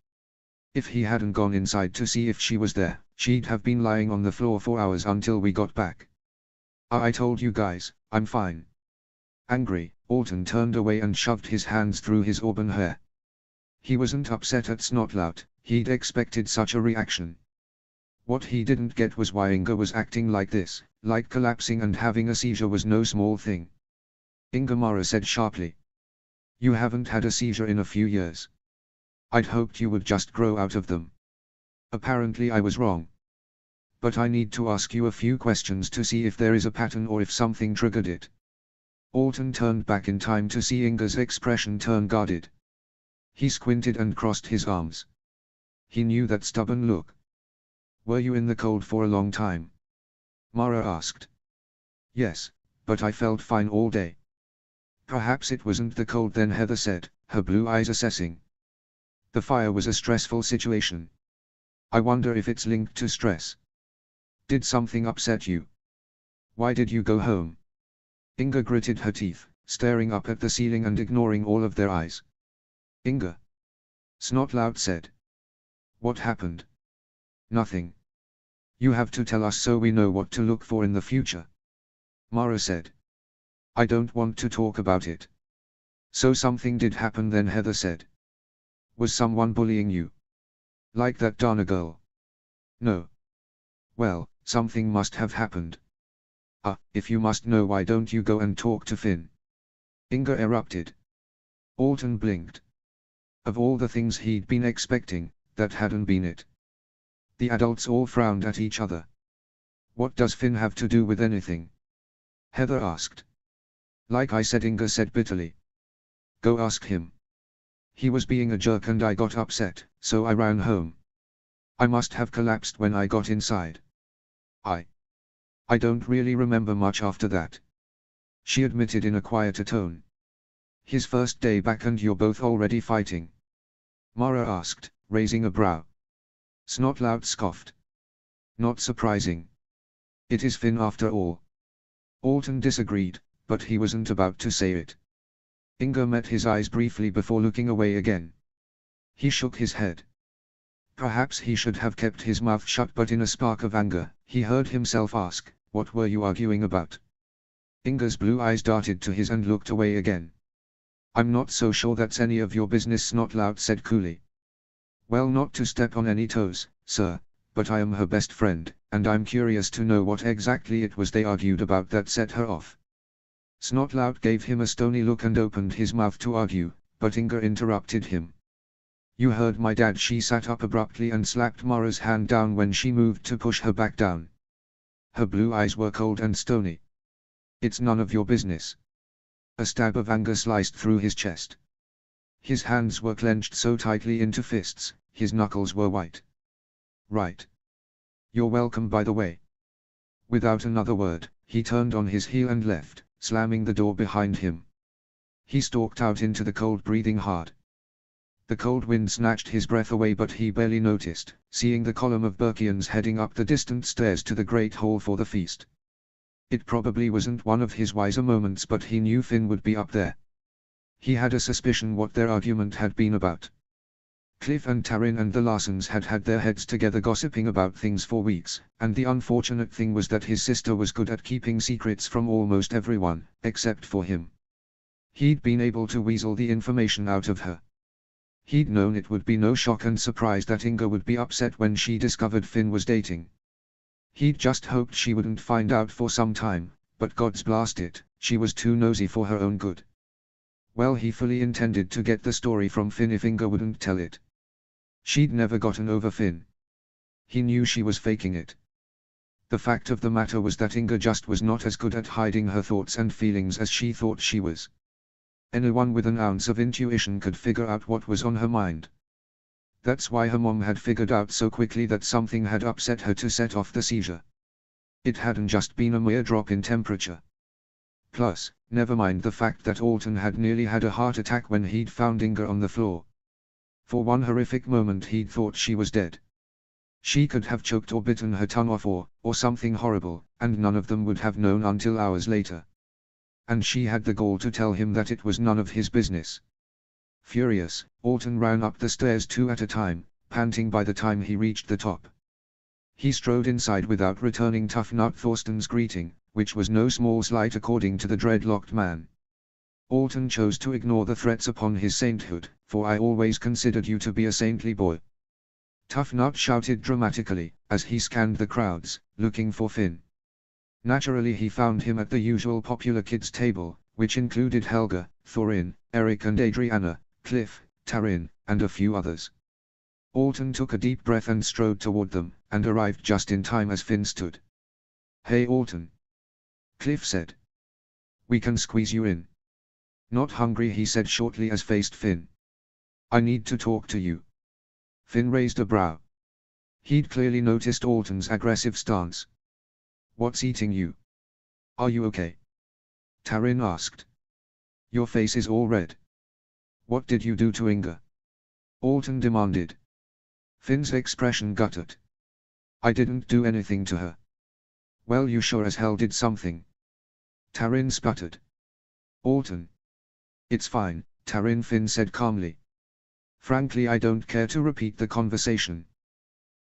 "If he hadn't gone inside to see if she was there, she'd have been lying on the floor for hours until we got back. I told you guys, I'm fine." Angry, Alton turned away and shoved his hands through his auburn hair. He wasn't upset at Snotlout, he'd expected such a reaction. What he didn't get was why Inga was acting like this, like collapsing and having a seizure was no small thing. Inga, Mara said sharply. You haven't had a seizure in a few years. I'd hoped you would just grow out of them. Apparently I was wrong. But I need to ask you a few questions to see if there is a pattern or if something triggered it. Alton turned back in time to see Inga's expression turn guarded. He squinted and crossed his arms. He knew that stubborn look. Were you in the cold for a long time? Mara asked. Yes, but I felt fine all day. Perhaps it wasn't the cold then, Heather said, her blue eyes assessing. The fire was a stressful situation. I wonder if it's linked to stress. Did something upset you? Why did you go home? Inga gritted her teeth, staring up at the ceiling and ignoring all of their eyes. Inga. Snotlout said. What happened? Nothing. You have to tell us so we know what to look for in the future. Mara said. I don't want to talk about it. So something did happen then, Heather said. Was someone bullying you? Like that Dana girl? No. Well, something must have happened. If you must know, why don't you go and talk to Finn? Inga erupted. Alton blinked. Of all the things he'd been expecting, that hadn't been it. The adults all frowned at each other. What does Finn have to do with anything? Heather asked. Like I said, Inga said bitterly. Go ask him. He was being a jerk and I got upset, so I ran home. I must have collapsed when I got inside. I don't really remember much after that. She admitted in a quieter tone. His first day back and you're both already fighting? Mara asked, raising a brow. Snotlout scoffed. Not surprising. It is Finn after all. Alton disagreed, but he wasn't about to say it. Inga met his eyes briefly before looking away again. He shook his head. Perhaps he should have kept his mouth shut, but in a spark of anger, he heard himself ask, what were you arguing about? Inga's blue eyes darted to his and looked away again. I'm not so sure that's any of your business, Snotlout said coolly. Well, not to step on any toes, sir, but I am her best friend, and I'm curious to know what exactly it was they argued about that set her off. Snotlout gave him a stony look and opened his mouth to argue, but Inga interrupted him. You heard my dad. She sat up abruptly and slapped Mara's hand down when she moved to push her back down. Her blue eyes were cold and stony. It's none of your business. A stab of anger sliced through his chest. His hands were clenched so tightly into fists, his knuckles were white. Right. You're welcome, by the way. Without another word, he turned on his heel and left, slamming the door behind him. He stalked out into the cold, breathing hard. The cold wind snatched his breath away, but he barely noticed, seeing the column of Burkians heading up the distant stairs to the great hall for the feast. It probably wasn't one of his wiser moments, but he knew Finn would be up there. He had a suspicion what their argument had been about. Cliff and Taryn and the Larsons had had their heads together gossiping about things for weeks, and the unfortunate thing was that his sister was good at keeping secrets from almost everyone, except for him. He'd been able to weasel the information out of her. He'd known it would be no shock and surprise that Inga would be upset when she discovered Finn was dating. He'd just hoped she wouldn't find out for some time, but God's blast it, she was too nosy for her own good. Well, he fully intended to get the story from Finn if Inga wouldn't tell it. She'd never gotten over Finn. He knew she was faking it. The fact of the matter was that Inga just was not as good at hiding her thoughts and feelings as she thought she was. Anyone with an ounce of intuition could figure out what was on her mind. That's why her mom had figured out so quickly that something had upset her to set off the seizure. It hadn't just been a mere drop in temperature. Plus, never mind the fact that Alton had nearly had a heart attack when he'd found Inga on the floor. For one horrific moment he'd thought she was dead. She could have choked or bitten her tongue off or something horrible, and none of them would have known until hours later. And she had the gall to tell him that it was none of his business. Furious, Alton ran up the stairs two at a time, panting by the time he reached the top. He strode inside without returning Tough Nut Thorsten's greeting, which was no small slight according to the dreadlocked man. Alton chose to ignore the threats upon his sainthood, for I always considered you to be a saintly boy." Tough Nut shouted dramatically, as he scanned the crowds, looking for Finn. Naturally he found him at the usual popular kids table, which included Helga, Thorin, Eric and Adriana, Cliff, Taryn, and a few others. Alton took a deep breath and strode toward them, and arrived just in time as Finn stood. "Hey Alton," Cliff said. "We can squeeze you in." "Not hungry," he said shortly as faced Finn. "I need to talk to you." Finn raised a brow. He'd clearly noticed Alton's aggressive stance. "What's eating you? Are you okay?" Taryn asked. "Your face is all red. What did you do to Inga?" Alton demanded. Finn's expression guttered. "I didn't do anything to her." "Well, you sure as hell did something." Taryn sputtered. "Alton." "It's fine, Taryn," Finn said calmly. "Frankly, I don't care to repeat the conversation.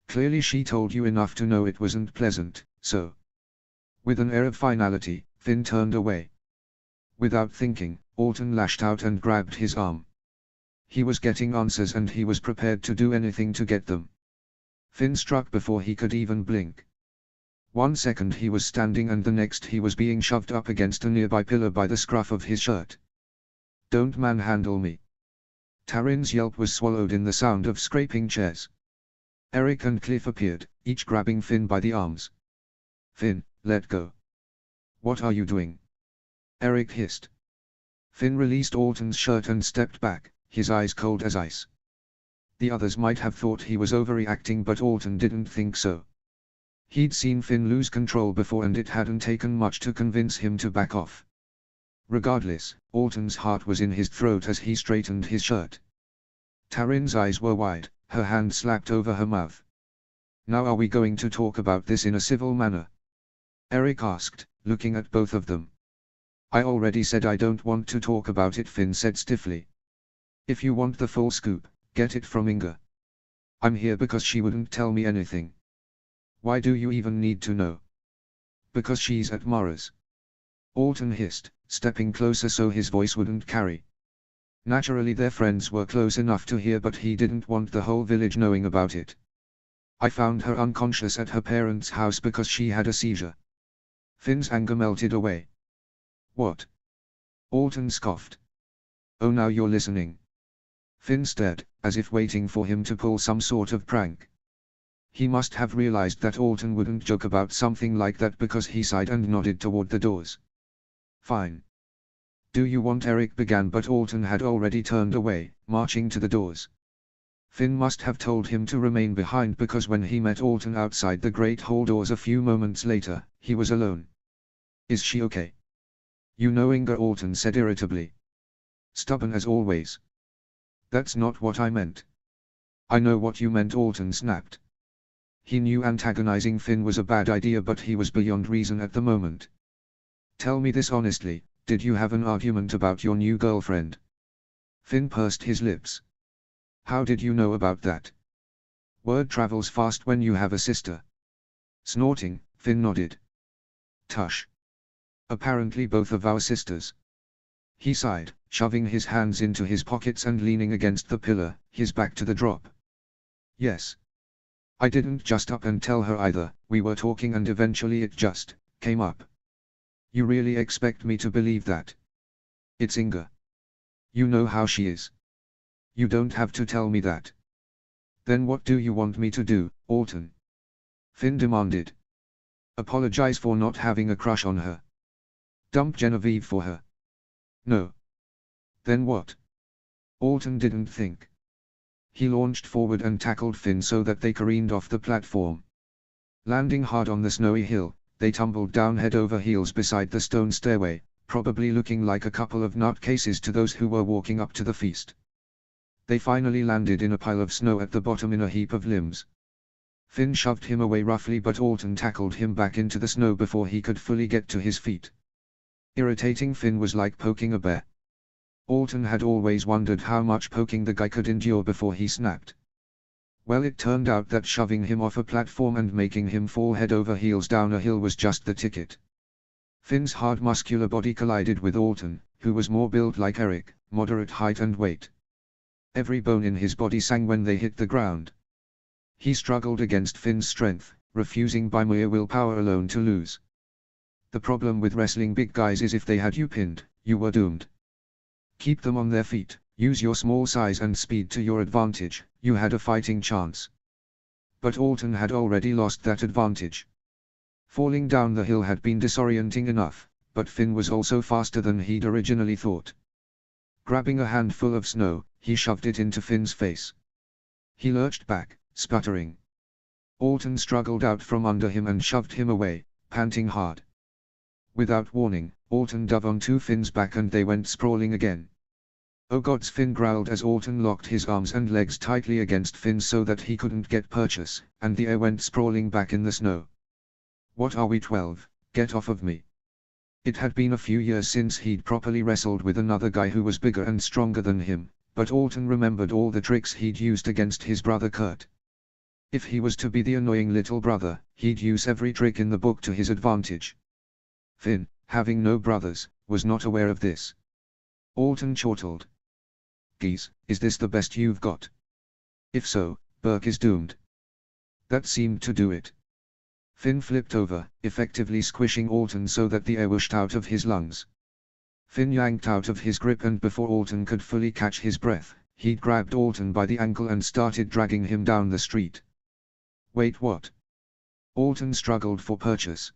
Clearly she told you enough to know it wasn't pleasant, so." With an air of finality, Finn turned away. Without thinking, Alton lashed out and grabbed his arm. He was getting answers and he was prepared to do anything to get them. Finn struck before he could even blink. 1 second he was standing and the next he was being shoved up against a nearby pillar by the scruff of his shirt. "Don't manhandle me." Taryn's yelp was swallowed in the sound of scraping chairs. Eric and Cliff appeared, each grabbing Finn by the arms. "Finn, let go." "What are you doing?" Eric hissed. Finn released Alton's shirt and stepped back, his eyes cold as ice. The others might have thought he was overreacting, but Alton didn't think so. He'd seen Finn lose control before and it hadn't taken much to convince him to back off. Regardless, Alton's heart was in his throat as he straightened his shirt. Taryn's eyes were wide, her hand slapped over her mouth. "Now are we going to talk about this in a civil manner?" Eric asked, looking at both of them. "I already said I don't want to talk about it," Finn said stiffly. "If you want the full scoop, get it from Inga. I'm here because she wouldn't tell me anything." "Why do you even need to know?" "Because she's at Mara's." Alton hissed, stepping closer so his voice wouldn't carry. Naturally their friends were close enough to hear, but he didn't want the whole village knowing about it. "I found her unconscious at her parents' house because she had a seizure." Finn's anger melted away. "What?" Alton scoffed. "Oh, now you're listening." Finn stared, as if waiting for him to pull some sort of prank. He must have realized that Alton wouldn't joke about something like that because he sighed and nodded toward the doors. "Fine. Do you want?" Eric began, but Alton had already turned away, marching to the doors. Finn must have told him to remain behind because when he met Alton outside the Great Hall doors a few moments later, he was alone. "Is she okay?" "You know Inga," Alton said irritably. "Stubborn as always." "That's not what I meant." "I know what you meant," Alton snapped. He knew antagonizing Finn was a bad idea, but he was beyond reason at the moment. "Tell me this honestly, did you have an argument about your new girlfriend?" Finn pursed his lips. "How did you know about that?" "Word travels fast when you have a sister." Snorting, Finn nodded. "Tush. Apparently both of our sisters." He sighed, shoving his hands into his pockets and leaning against the pillar, his back to the drop. "Yes. I didn't just up and tell her either, we were talking and eventually it just came up." "You really expect me to believe that?" "It's Inga. You know how she is. You don't have to tell me that." "Then what do you want me to do, Alton?" Finn demanded. "Apologize for not having a crush on her?" "Dump Genevieve for her?" "No." "Then what?" Alton didn't think. He launched forward and tackled Finn so that they careened off the platform. Landing hard on the snowy hill, they tumbled down head over heels beside the stone stairway, probably looking like a couple of nutcases to those who were walking up to the feast. They finally landed in a pile of snow at the bottom in a heap of limbs. Finn shoved him away roughly, but Alton tackled him back into the snow before he could fully get to his feet. Irritating Finn was like poking a bear. Alton had always wondered how much poking the guy could endure before he snapped. Well, it turned out that shoving him off a platform and making him fall head over heels down a hill was just the ticket. Finn's hard muscular body collided with Alton, who was more built like Eric, moderate height and weight. Every bone in his body sang when they hit the ground. He struggled against Finn's strength, refusing by mere willpower alone to lose. The problem with wrestling big guys is if they had you pinned, you were doomed. Keep them on their feet, use your small size and speed to your advantage, you had a fighting chance. But Alton had already lost that advantage. Falling down the hill had been disorienting enough, but Finn was also faster than he'd originally thought. Grabbing a handful of snow, he shoved it into Finn's face. He lurched back, sputtering. Alton struggled out from under him and shoved him away, panting hard. Without warning, Alton dove onto Finn's back and they went sprawling again. "Oh gods!" Finn growled as Alton locked his arms and legs tightly against Finn so that he couldn't get purchase, and the air went sprawling back in the snow. "What are we, 12? Get off of me." It had been a few years since he'd properly wrestled with another guy who was bigger and stronger than him, but Alton remembered all the tricks he'd used against his brother Kurt. If he was to be the annoying little brother, he'd use every trick in the book to his advantage. Finn, having no brothers, was not aware of this. Alton chortled. "Geez, is this the best you've got? If so, Burke is doomed." That seemed to do it. Finn flipped over, effectively squishing Alton so that the air whooshed out of his lungs. Finn yanked out of his grip and before Alton could fully catch his breath, he'd grabbed Alton by the ankle and started dragging him down the street. "Wait, what?" Alton struggled for purchase.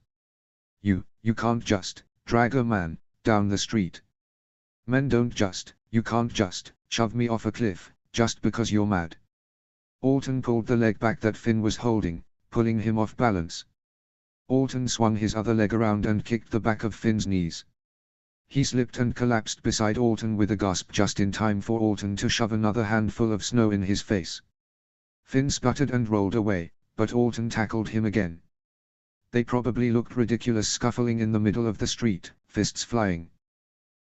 You can't just drag a man down the street. Men don't just, you can't just shove me off a cliff just because you're mad." Alton pulled the leg back that Finn was holding, pulling him off balance. Alton swung his other leg around and kicked the back of Finn's knees. He slipped and collapsed beside Alton with a gasp just in time for Alton to shove another handful of snow in his face. Finn sputtered and rolled away, but Alton tackled him again. They probably looked ridiculous scuffling in the middle of the street, fists flying.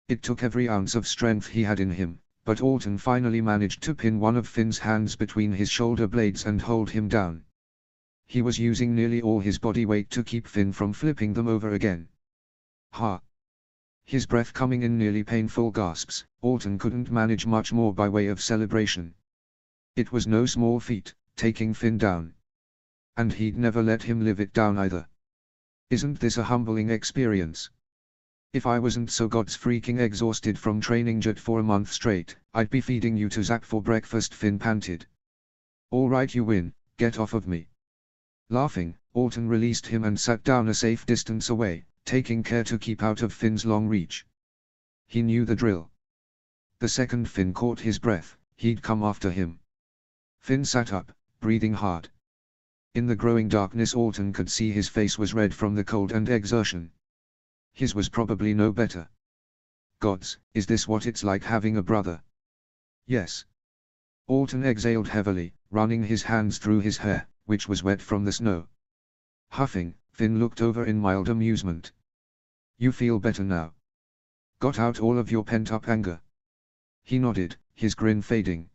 It took every ounce of strength he had in him, but Alton finally managed to pin one of Finn's hands between his shoulder blades and hold him down. He was using nearly all his body weight to keep Finn from flipping them over again. "Ha!" His breath coming in nearly painful gasps, Alton couldn't manage much more by way of celebration. It was no small feat, taking Finn down. And he'd never let him live it down either. "Isn't this a humbling experience? If I wasn't so gods freaking exhausted from training jet for a month straight, I'd be feeding you to Zap for breakfast," Finn panted. "All right, you win, get off of me." Laughing, Alton released him and sat down a safe distance away, taking care to keep out of Finn's long reach. He knew the drill. The second Finn caught his breath, he'd come after him. Finn sat up, breathing hard. In the growing darkness Alton could see his face was red from the cold and exertion. His was probably no better. "Gods, is this what it's like having a brother?" "Yes." Alton exhaled heavily, running his hands through his hair, which was wet from the snow. Huffing, Finn looked over in mild amusement. "You feel better now? Got out all of your pent-up anger?" He nodded, his grin fading.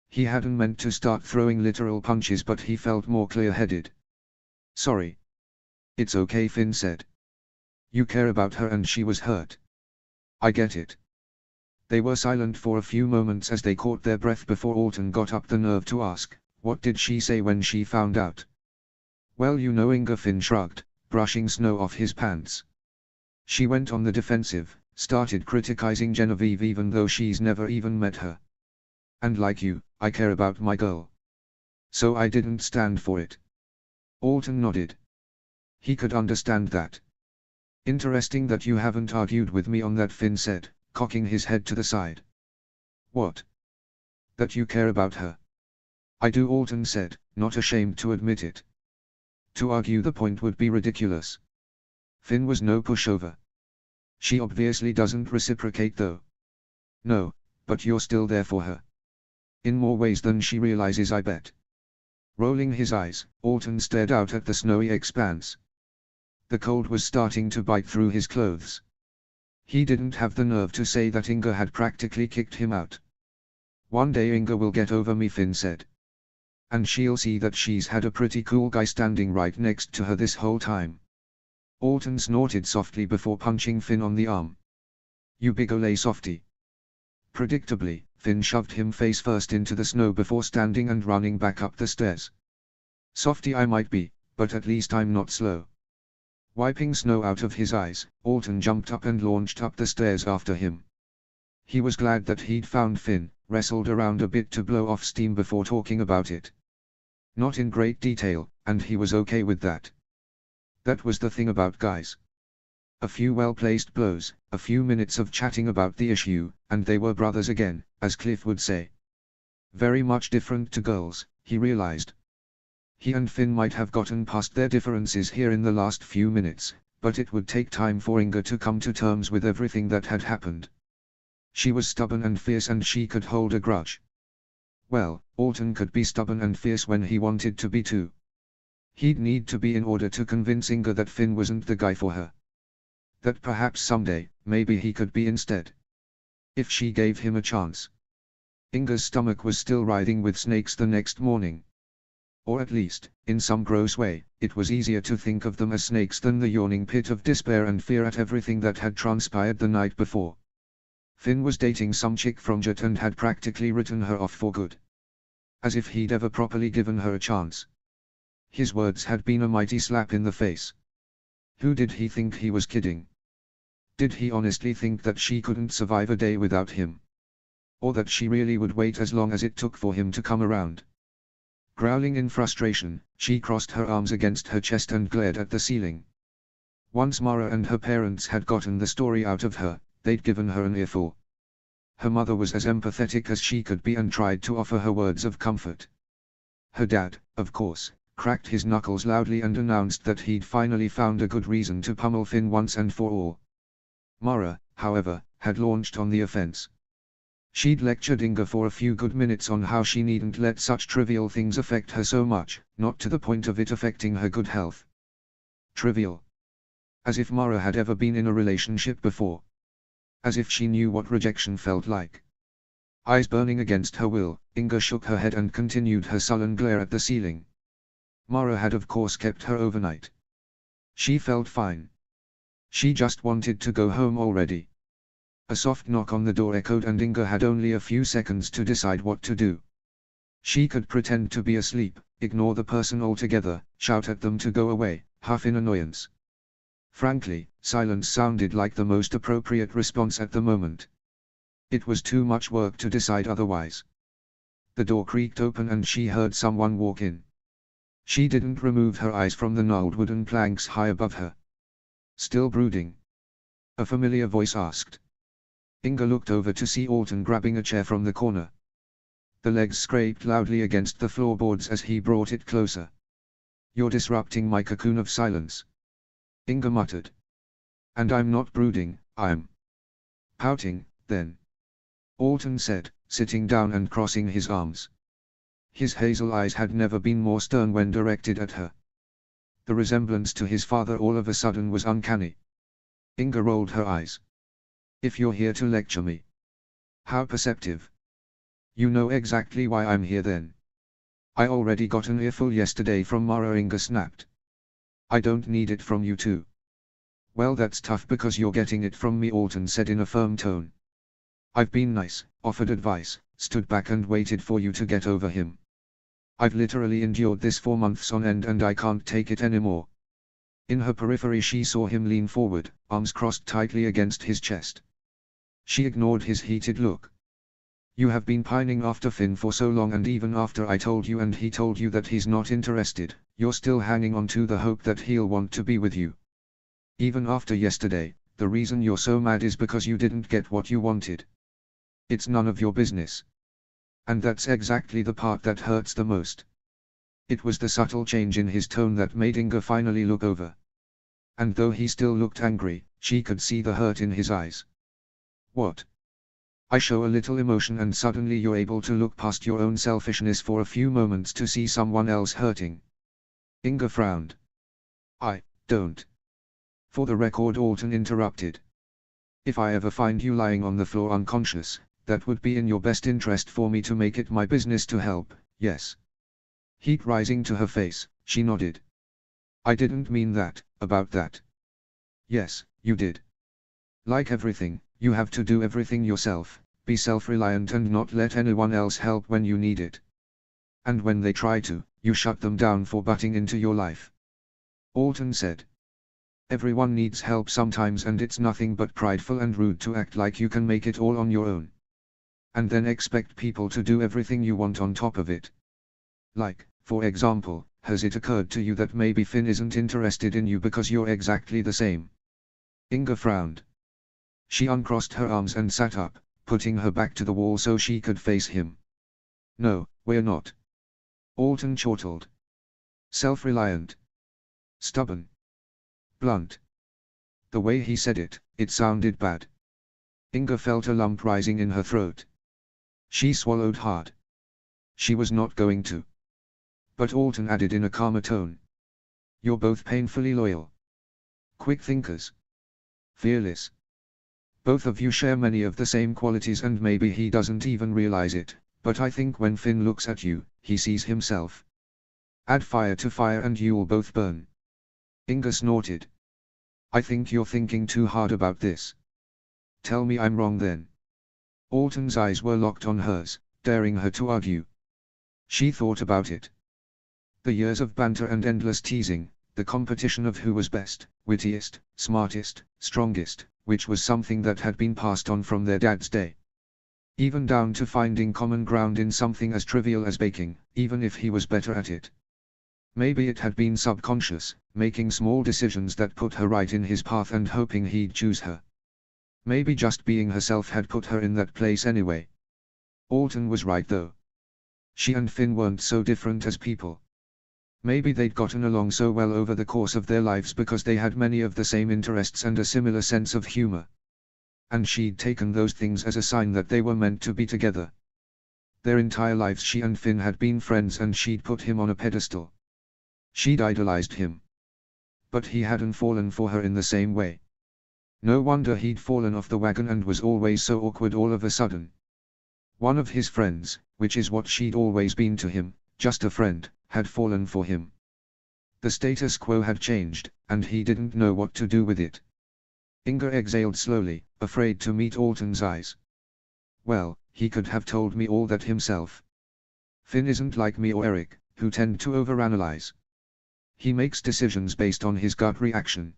He hadn't meant to start throwing literal punches but he felt more clear-headed. "Sorry." "It's okay," Finn said. "You care about her and she was hurt." "I get it." They were silent for a few moments as they caught their breath before Alton got up the nerve to ask, "What did she say when she found out?" "Well, you know," Inga, Finn shrugged, brushing snow off his pants. "She went on the defensive, started criticizing Genevieve even though she's never even met her. And like you, I care about my girl. So I didn't stand for it." Alton nodded. He could understand that. "Interesting that you haven't argued with me on that," Finn said, cocking his head to the side. "What?" "That you care about her." "I do," Alton said, not ashamed to admit it. To argue the point would be ridiculous. Finn was no pushover. "She obviously doesn't reciprocate though." "No, but you're still there for her. In more ways than she realizes, I bet." Rolling his eyes, Alton stared out at the snowy expanse. The cold was starting to bite through his clothes. He didn't have the nerve to say that Inga had practically kicked him out. "One day Inga will get over me," Finn said. "And she'll see that she's had a pretty cool guy standing right next to her this whole time." Alton snorted softly before punching Finn on the arm. "You big ole softy." Predictably, Finn shoved him face first into the snow before standing and running back up the stairs. Softy I might be, but at least I'm not slow. Wiping snow out of his eyes, Alton jumped up and launched up the stairs after him. He was glad that he'd found Finn, wrestled around a bit to blow off steam before talking about it. Not in great detail, and he was okay with that. That was the thing about guys. A few well-placed blows, a few minutes of chatting about the issue, and they were brothers again, as Cliff would say. Very much different to girls, he realized. He and Finn might have gotten past their differences here in the last few minutes, but it would take time for Inga to come to terms with everything that had happened. She was stubborn and fierce and she could hold a grudge. Well, Alton could be stubborn and fierce when he wanted to be too. He'd need to be in order to convince Inga that Finn wasn't the guy for her. That perhaps someday, maybe he could be instead. If she gave him a chance. Inga's stomach was still writhing with snakes the next morning. Or at least, in some gross way, it was easier to think of them as snakes than the yawning pit of despair and fear at everything that had transpired the night before. Finn was dating some chick from Jet and had practically written her off for good. As if he'd ever properly given her a chance. His words had been a mighty slap in the face. Who did he think he was kidding? Did he honestly think that she couldn't survive a day without him? Or that she really would wait as long as it took for him to come around? Growling in frustration, she crossed her arms against her chest and glared at the ceiling. Once Mara and her parents had gotten the story out of her, they'd given her an earful. Her mother was as empathetic as she could be and tried to offer her words of comfort. Her dad, of course, cracked his knuckles loudly and announced that he'd finally found a good reason to pummel Finn once and for all. Mara, however, had launched on the offense. She'd lectured Inga for a few good minutes on how she needn't let such trivial things affect her so much, not to the point of it affecting her good health. Trivial. As if Mara had ever been in a relationship before. As if she knew what rejection felt like. Eyes burning against her will, Inga shook her head and continued her sullen glare at the ceiling. Mara had of course kept her overnight. She felt fine. She just wanted to go home already. A soft knock on the door echoed and Inga had only a few seconds to decide what to do. She could pretend to be asleep, ignore the person altogether, shout at them to go away, huff in annoyance. Frankly, silence sounded like the most appropriate response at the moment. It was too much work to decide otherwise. The door creaked open and she heard someone walk in. She didn't remove her eyes from the gnarled wooden planks high above her. Still brooding? A familiar voice asked. Inga looked over to see Alton grabbing a chair from the corner. The legs scraped loudly against the floorboards as he brought it closer. "You're disrupting my cocoon of silence," Inga muttered. "And I'm not brooding, I'm pouting, then," Alton said, sitting down and crossing his arms. His hazel eyes had never been more stern when directed at her. The resemblance to his father all of a sudden was uncanny. Inga rolled her eyes. "If you're here to lecture me. How perceptive. You know exactly why I'm here then." "I already got an earful yesterday from Mara," Inga snapped. "I don't need it from you too." "Well, that's tough because you're getting it from me," Alton said in a firm tone. "I've been nice, offered advice, stood back and waited for you to get over him. I've literally endured this for months on end and I can't take it anymore." In her periphery she saw him lean forward, arms crossed tightly against his chest. She ignored his heated look. "You have been pining after Finn for so long, and even after I told you and he told you that he's not interested, you're still hanging on to the hope that he'll want to be with you. Even after yesterday, the reason you're so mad is because you didn't get what you wanted. It's none of your business." And that's exactly the part that hurts the most. It was the subtle change in his tone that made Inga finally look over. And though he still looked angry, she could see the hurt in his eyes. "What? I show a little emotion and suddenly you're able to look past your own selfishness for a few moments to see someone else hurting?" Inga frowned. "I don't." For the record, Alton interrupted. "If I ever find you lying on the floor unconscious, that would be in your best interest for me to make it my business to help, yes?" Heat rising to her face, she nodded. "I didn't mean that, about that." "Yes, you did. Like everything, you have to do everything yourself, Be self-reliant and not let anyone else help when you need it. And when they try to, you shut them down for butting into your life. Alton said. Everyone needs help sometimes, and it's nothing but prideful and rude to act like you can make it all on your own. And then expect people to do everything you want on top of it. Like, for example, has it occurred to you that maybe Finn isn't interested in you because you're exactly the same? Inga frowned. She uncrossed her arms and sat up, putting her back to the wall so she could face him. No, we're not. Alton chortled. Self-reliant. Stubborn. Blunt. The way he said it, it sounded bad. Inga felt a lump rising in her throat. She swallowed hard. She was not going to. But Alton added in a calmer tone. You're both painfully loyal. Quick thinkers. Fearless. Both of you share many of the same qualities, and maybe he doesn't even realize it, but I think when Finn looks at you, he sees himself. Add fire to fire and you'll both burn. Inga snorted. I think you're thinking too hard about this. Tell me I'm wrong then. Alton's eyes were locked on hers, daring her to argue. She thought about it. The years of banter and endless teasing, the competition of who was best, wittiest, smartest, strongest, which was something that had been passed on from their dad's day. Even down to finding common ground in something as trivial as baking, even if he was better at it. Maybe it had been subconscious, making small decisions that put her right in his path and hoping he'd choose her. Maybe just being herself had put her in that place anyway. Alton was right though. She and Finn weren't so different as people. Maybe they'd gotten along so well over the course of their lives because they had many of the same interests and a similar sense of humor. And she'd taken those things as a sign that they were meant to be together. Their entire lives she and Finn had been friends, and she'd put him on a pedestal. She'd idolized him. But he hadn't fallen for her in the same way. No wonder he'd fallen off the wagon and was always so awkward all of a sudden. One of his friends, which is what she'd always been to him, just a friend, had fallen for him. The status quo had changed, and he didn't know what to do with it. Inga exhaled slowly, afraid to meet Alton's eyes. Well, he could have told me all that himself. Finn isn't like me or Eric, who tend to overanalyze. He makes decisions based on his gut reaction.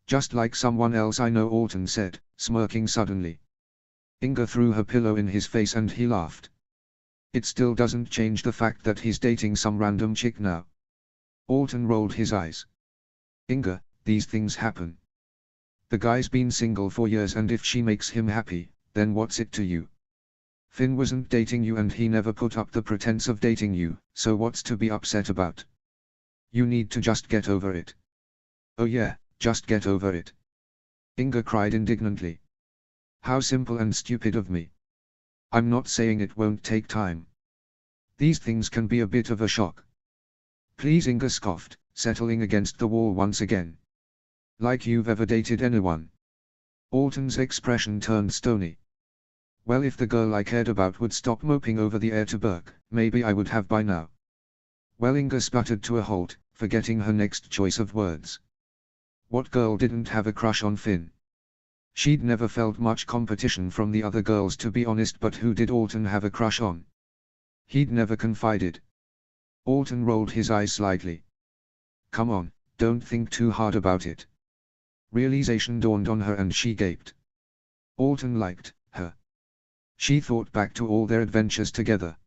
Just like someone else I know, Alton said, smirking suddenly. Inga threw her pillow in his face and he laughed. It still doesn't change the fact that he's dating some random chick now. Alton rolled his eyes. Inga, these things happen. The guy's been single for years, and if she makes him happy, then what's it to you? Finn wasn't dating you and he never put up the pretense of dating you, so what's to be upset about? You need to just get over it. Oh yeah, just get over it. Inga cried indignantly. How simple and stupid of me. I'm not saying it won't take time. These things can be a bit of a shock. Please, Inga scoffed, settling against the wall once again. Like you've ever dated anyone. Alton's expression turned stony. Well, if the girl I cared about would stop moping over the air to Burke, maybe I would have by now. Well, Inga sputtered to a halt, forgetting her next choice of words. What girl didn't have a crush on Finn? She'd never felt much competition from the other girls, to be honest, but who did Alton have a crush on? He'd never confided. Alton rolled his eyes slightly. Come on, don't think too hard about it. Realization dawned on her and she gaped. Alton liked her. She thought back to all their adventures together.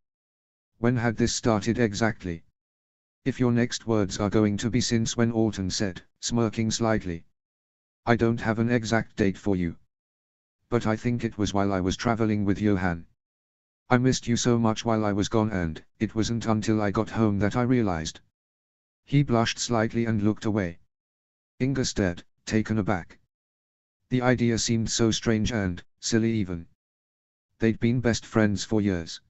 When had this started exactly? If your next words are going to be since when, Alton said, smirking slightly. I don't have an exact date for you. But I think it was while I was traveling with Johan. I missed you so much while I was gone, and it wasn't until I got home that I realized. He blushed slightly and looked away. Inga stared, taken aback. The idea seemed so strange and silly even. They'd been best friends for years.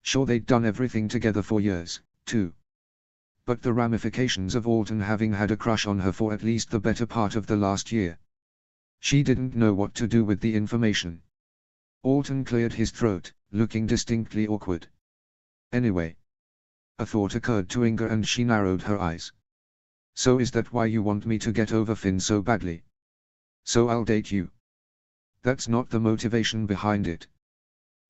Sure, they'd done everything together for years, too. But the ramifications of Alton having had a crush on her for at least the better part of the last year. She didn't know what to do with the information. Alton cleared his throat, looking distinctly awkward. Anyway. A thought occurred to Inga and she narrowed her eyes. So is that why you want me to get over Finn so badly? So I'll date you? That's not the motivation behind it.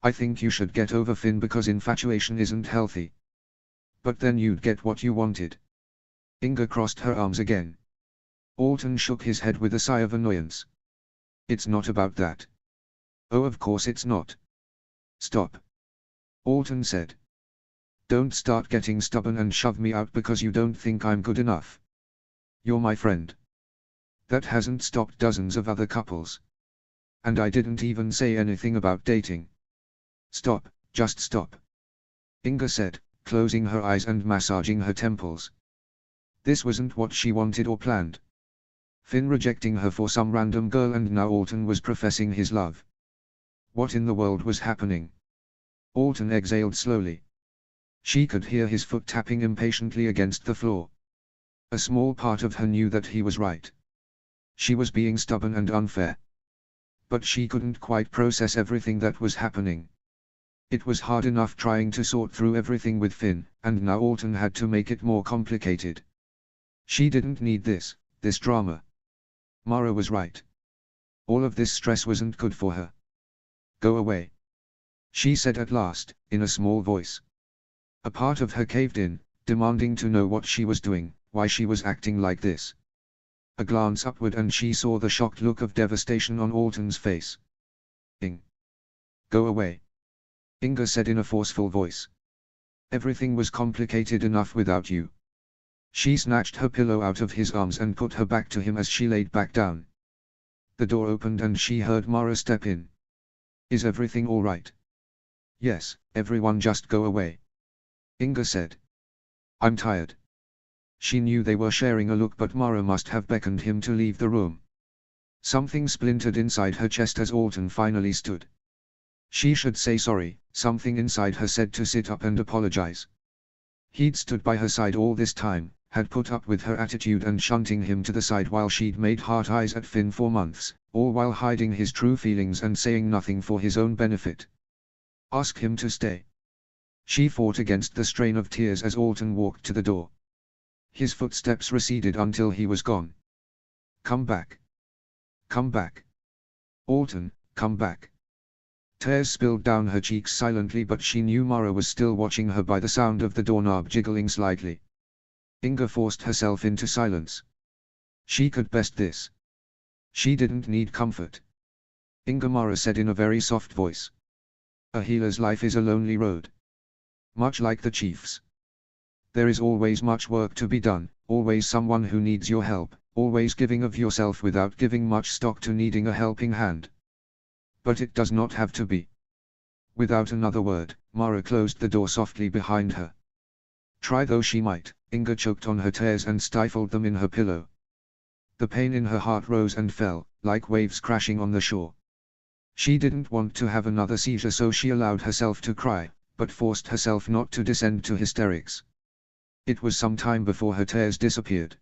I think you should get over Finn because infatuation isn't healthy. But then you'd get what you wanted. Inga crossed her arms again. Alton shook his head with a sigh of annoyance. It's not about that. Oh, of course it's not. Stop. Alton said. Don't start getting stubborn and shove me out because you don't think I'm good enough. You're my friend. That hasn't stopped dozens of other couples. And I didn't even say anything about dating. Stop, just stop. Inga said, closing her eyes and massaging her temples. This wasn't what she wanted or planned. Finn rejecting her for some random girl, and now Alton was professing his love. What in the world was happening? Alton exhaled slowly. She could hear his foot tapping impatiently against the floor. A small part of her knew that he was right. She was being stubborn and unfair. But she couldn't quite process everything that was happening. It was hard enough trying to sort through everything with Finn, and now Alton had to make it more complicated. She didn't need this drama. Mara was right. All of this stress wasn't good for her. Go away. She said at last, in a small voice. A part of her caved in, demanding to know what she was doing, why she was acting like this. A glance upward and she saw the shocked look of devastation on Alton's face. Go away. Inga said in a forceful voice. Everything was complicated enough without you. She snatched her pillow out of his arms and put her back to him as she laid back down. The door opened and she heard Mara step in. Is everything all right? Yes, everyone just go away. Inga said. I'm tired. She knew they were sharing a look, but Mara must have beckoned him to leave the room. Something splintered inside her chest as Alton finally stood. She should say sorry, something inside her said to sit up and apologize. He'd stood by her side all this time, had put up with her attitude and shunting him to the side while she'd made heart eyes at Finn for months, all while hiding his true feelings and saying nothing for his own benefit. Ask him to stay. She fought against the strain of tears as Alton walked to the door. His footsteps receded until he was gone. Come back. Come back. Alton, come back. Tears spilled down her cheeks silently, but she knew Mara was still watching her by the sound of the doorknob jiggling slightly. Inga forced herself into silence. She could best this. She didn't need comfort. Inga, Mara said in a very soft voice. A healer's life is a lonely road. Much like the chief's. There is always much work to be done, always someone who needs your help, always giving of yourself without giving much stock to needing a helping hand. But it does not have to be. Without another word, Mara closed the door softly behind her. Try though she might, Inga choked on her tears and stifled them in her pillow. The pain in her heart rose and fell, like waves crashing on the shore. She didn't want to have another seizure, so she allowed herself to cry, but forced herself not to descend to hysterics. It was some time before her tears disappeared.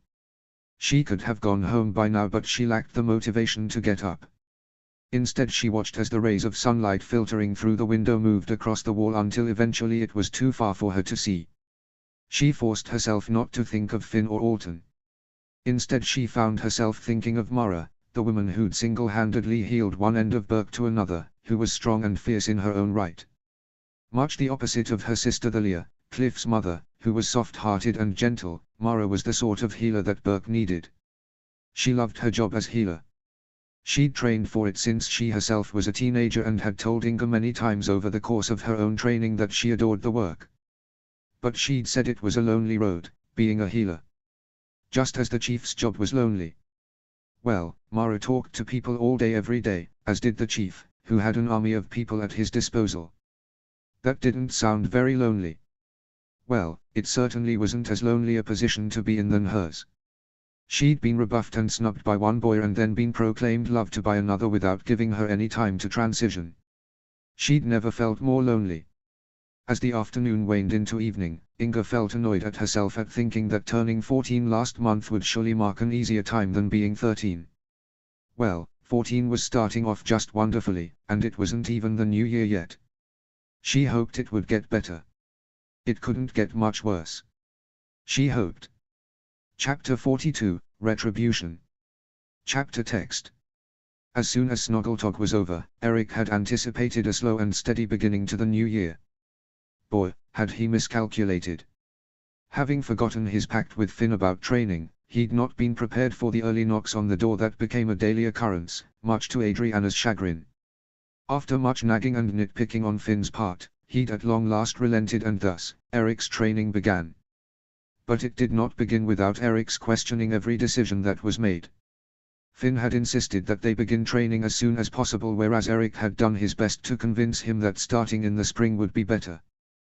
She could have gone home by now, but she lacked the motivation to get up. Instead she watched as the rays of sunlight filtering through the window moved across the wall until eventually it was too far for her to see. She forced herself not to think of Finn or Alton. Instead she found herself thinking of Mara, the woman who'd single-handedly healed one end of Burke to another, who was strong and fierce in her own right. Much the opposite of her sister Thalia, Cliff's mother, who was soft-hearted and gentle, Mara was the sort of healer that Burke needed. She loved her job as healer. She'd trained for it since she herself was a teenager and had told Inga many times over the course of her own training that she adored the work. But she'd said it was a lonely road, being a healer. Just as the chief's job was lonely. Well, Mara talked to people all day every day, as did the chief, who had an army of people at his disposal. That didn't sound very lonely. Well, it certainly wasn't as lonely a position to be in than hers. She'd been rebuffed and snubbed by one boy and then been proclaimed loved to by another without giving her any time to transition. She'd never felt more lonely. As the afternoon waned into evening, Inga felt annoyed at herself at thinking that turning 14 last month would surely mark an easier time than being 13. Well, 14 was starting off just wonderfully, and it wasn't even the new year yet. She hoped it would get better. It couldn't get much worse. She hoped. Chapter 42, Retribution. Chapter text. As soon as Snoggletog was over, Eric had anticipated a slow and steady beginning to the new year. Boy, had he miscalculated. Having forgotten his pact with Finn about training, he'd not been prepared for the early knocks on the door that became a daily occurrence, much to Adriana's chagrin. After much nagging and nitpicking on Finn's part, he'd at long last relented, and thus, Eric's training began. But it did not begin without Eric's questioning every decision that was made. Finn had insisted that they begin training as soon as possible, whereas Eric had done his best to convince him that starting in the spring would be better.